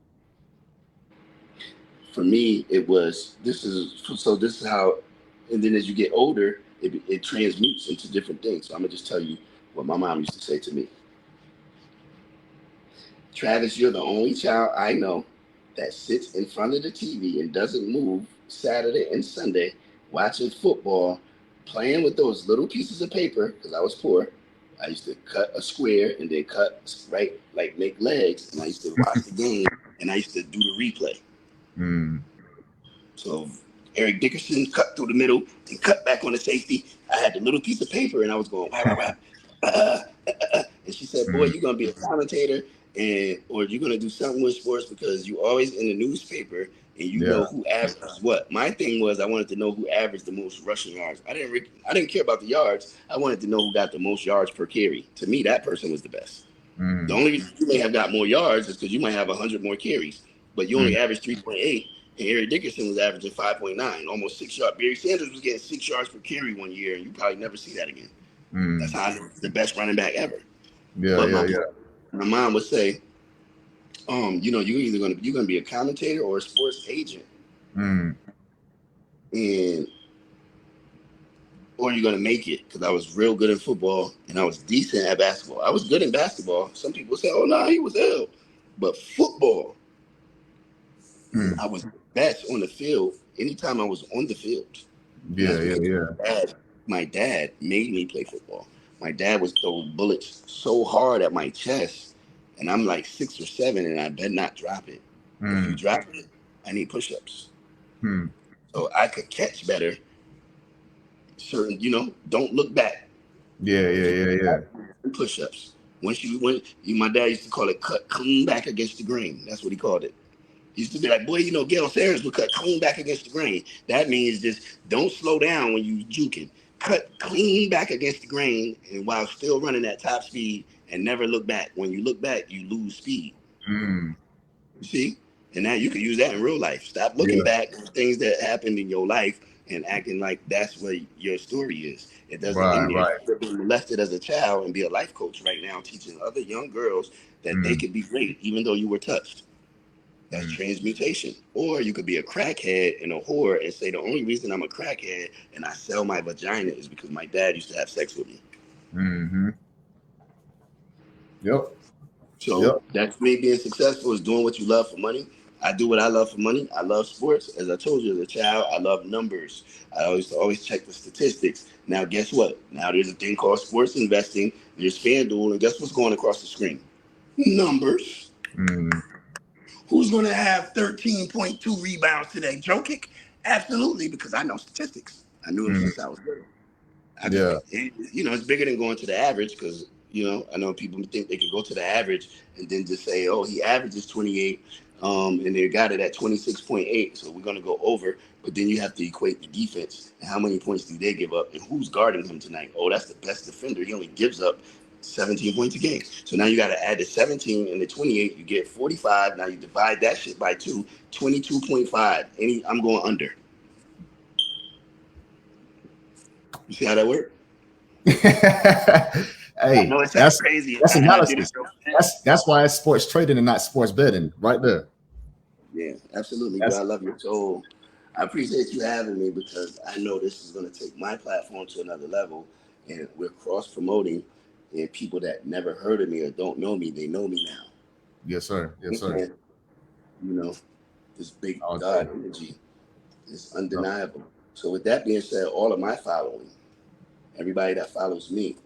S2: For me, this is how, and then as you get older, it transmutes into different things. So I'm going to just tell you what my mom used to say to me. Travis, you're the only child I know that sits in front of the TV and doesn't move Saturday and Sunday watching football, playing with those little pieces of paper, because I was poor. I used to cut a square and then make legs, and I used to watch the game, and I used to do the replay. So Eric Dickerson cut through the middle and cut back on the safety. I had the little piece of paper and I was going, wah, wah, wah. And she said, boy, you're going to be a commentator or you're going to do something with sports because you always in the newspaper and you know who averaged what. My thing was I wanted to know who averaged the most rushing yards. I didn't care about the yards. I wanted to know who got the most yards per carry. To me, that person was the best. The only reason you may have got more yards is because you might have 100 more carries, but you only averaged 3.8. And Eric Dickerson was averaging 5.9, almost 6 yards. Barry Sanders was getting 6 yards per carry one year, and you probably never see that again. That's how I know the best running back ever. My mom would say, you know, you're gonna be a commentator or a sports agent, and or you're gonna make it. Because I was real good in football and I was decent at basketball. I was good in basketball. Some people say, "Oh no, he was ill," but football, I was the best on the field. Anytime I was on the field, my dad made me play football. My dad was throwing bullets so hard at my chest, and I'm like 6 or 7, and I better not drop it. If you drop it, I need push-ups. So I could catch better. Certain, you know, don't look back. Push-ups. My dad used to call it cut clean back against the grain. That's what he called it. He used to be like, boy, you know, Gail Sanders would cut clean back against the grain. That means just don't slow down when you juking. Cut clean back against the grain, and while still running at top speed, and never look back. When you look back, you lose speed. You see? And now you can use that in real life. Stop looking back at things that happened in your life and acting like that's what your story is. It doesn't mean you could be molested as a child and be a life coach right now, teaching other young girls that they could be great even though you were touched. That's transmutation. Or you could be a crackhead and a whore and say the only reason I'm a crackhead and I sell my vagina is because my dad used to have sex with me. So that's me being successful is doing what you love for money. I do what I love for money. I love sports. As I told you as a child, I love numbers. I always check the statistics. Now, guess what? Now there's a thing called sports investing. There's FanDuel, and guess what's going across the screen? Numbers. Who's going to have 13.2 rebounds today? Joe Kick? Absolutely, because I know statistics. I knew them since I was little. You know, it's bigger than going to the average because, you know, I know people think they can go to the average and then just say, oh, he averages 28 and they got it at 26.8. So we're going to go over. But then you have to equate the defense and how many points do they give up and who's guarding him tonight. Oh, that's the best defender. He only gives up 17 points a game. So now you got to add the 17 and the 28. You get 45. Now you divide that shit by 2, 22.5. I'm going under. You see how that works?
S1: Hey,
S2: no, that's crazy.
S1: That's analysis. That's why it's sports trading and not sports betting, right there.
S2: Yeah, absolutely, bro. I love you. So I appreciate you having me because I know this is going to take my platform to another level, and we're cross promoting, and people that never heard of me or don't know me, they know me now.
S1: Yes, sir. Yes, sir.
S2: You know, this big God energy is undeniable. So with that being said, all of my following, everybody that follows me,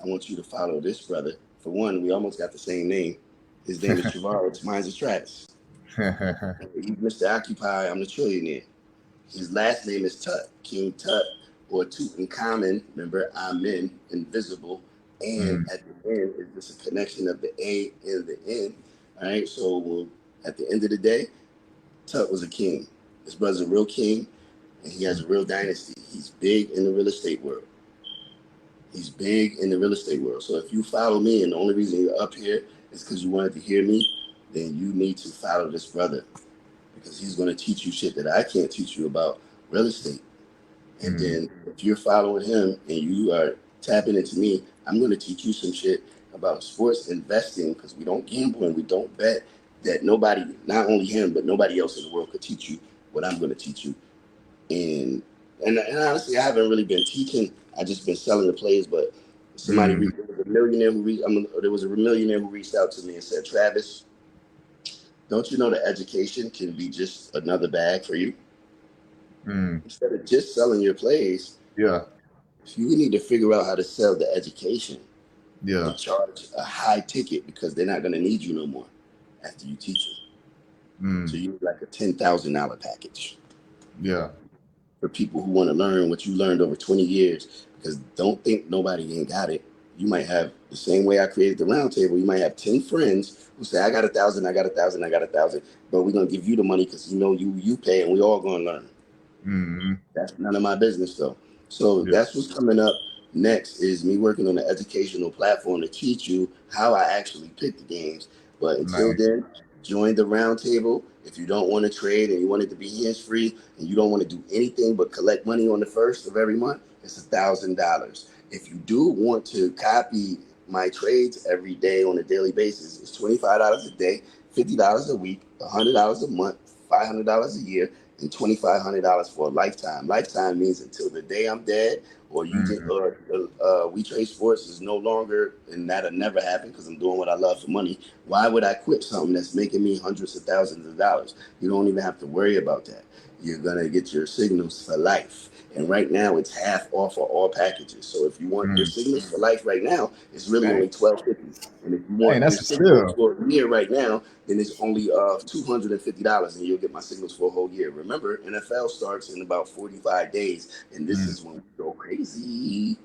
S2: I want you to follow this brother. For one, we almost got the same name. His name is Trav. Mine is Travis. He's Mr. Occupy. I'm the Trillionaire. His last name is Tut, King Tut, or Tutankhamun. Remember, Amen, invisible. And at the end is just a connection of the A and the N. All right. So at the end of the day, Tut was a king. This brother's a real king, and he has a real dynasty. He's big in the real estate world. So if you follow me, and the only reason you're up here is because you wanted to hear me, then you need to follow this brother because he's going to teach you shit that I can't teach you about real estate. And then if you're following him and you are tapping into me, I'm going to teach you some shit about sports investing because we don't gamble and we don't bet that nobody, not only him, but nobody else in the world could teach you what I'm going to teach you. And honestly, I haven't really been teaching. I just been selling the plays, but somebody, there was a millionaire who reached out to me and said, Travis, don't you know that education can be just another bag for you? Instead of just selling your plays, you need to figure out how to sell the education. And charge a high ticket because they're not going to need you no more after you teach them. So you need like a $10,000 package. for people who want to learn what you learned over 20 years. Because don't think nobody ain't got it. You might have the same way I created the roundtable. You might have 10 friends who say, I got 1,000, I got 1,000, I got 1,000, but we're gonna give you the money because you pay, and we all gonna learn.
S1: Mm-hmm.
S2: That's none of my business though. So that's what's coming up next is me working on an educational platform to teach you how I actually pick the games. But until then, join the roundtable. If you don't want to trade and you want it to be hands-free and you don't want to do anything but collect money on the first of every month, it's $1,000. If you do want to copy my trades every day on a daily basis, it's $25 a day, $50 a week, $100 a month, $500 a year, and $2,500 for a lifetime. Lifetime means until the day I'm dead, or you just, We Trade Sports is no longer, and that'll never happen because I'm doing what I love for money. Why would I quit something that's making me hundreds of thousands of dollars? You don't even have to worry about that. You're gonna get your signals for life. And right now it's half off of all packages. So if you want your signals for life right now, it's really only $1,250. And if you want your signals for a year right now, then it's only $250, and you'll get my signals for a whole year. Remember, NFL starts in about 45 days, and this is when we go crazy.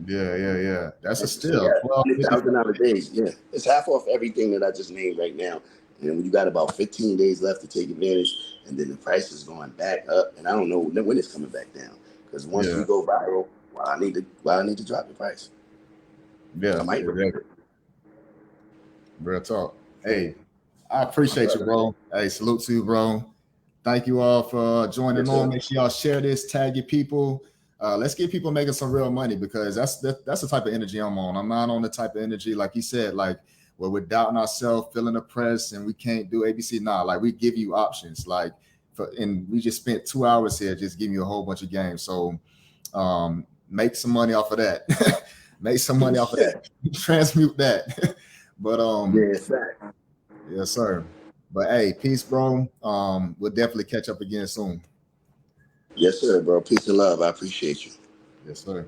S1: Yeah. That's a steal.
S2: Yeah, $1,000 days. Yeah, it's half off everything that I just named right now. And you got about 15 days left to take advantage, and then the price is going back up. And I don't know when it's coming back down. Because once we go viral, I need to drop the price.
S1: Yeah,
S2: I might.
S1: Real talk. Hey, I appreciate you, bro. Hey, salute to you, bro. Thank you all for joining on. Make sure y'all share this, tag your people. Let's get people making some real money, because that's the type of energy I'm on. I'm not on the type of energy, like you said, like where we're doubting ourselves, feeling oppressed, and we can't do ABC. Nah, like we give you options. And we just spent 2 hours here just giving you a whole bunch of games. So make some money off of that. Make some money off of that. Transmute that. But yes, sir. But hey, peace, bro. We'll definitely catch up again soon.
S2: Yes, sir, bro. Peace and love. I appreciate you.
S1: Yes, sir.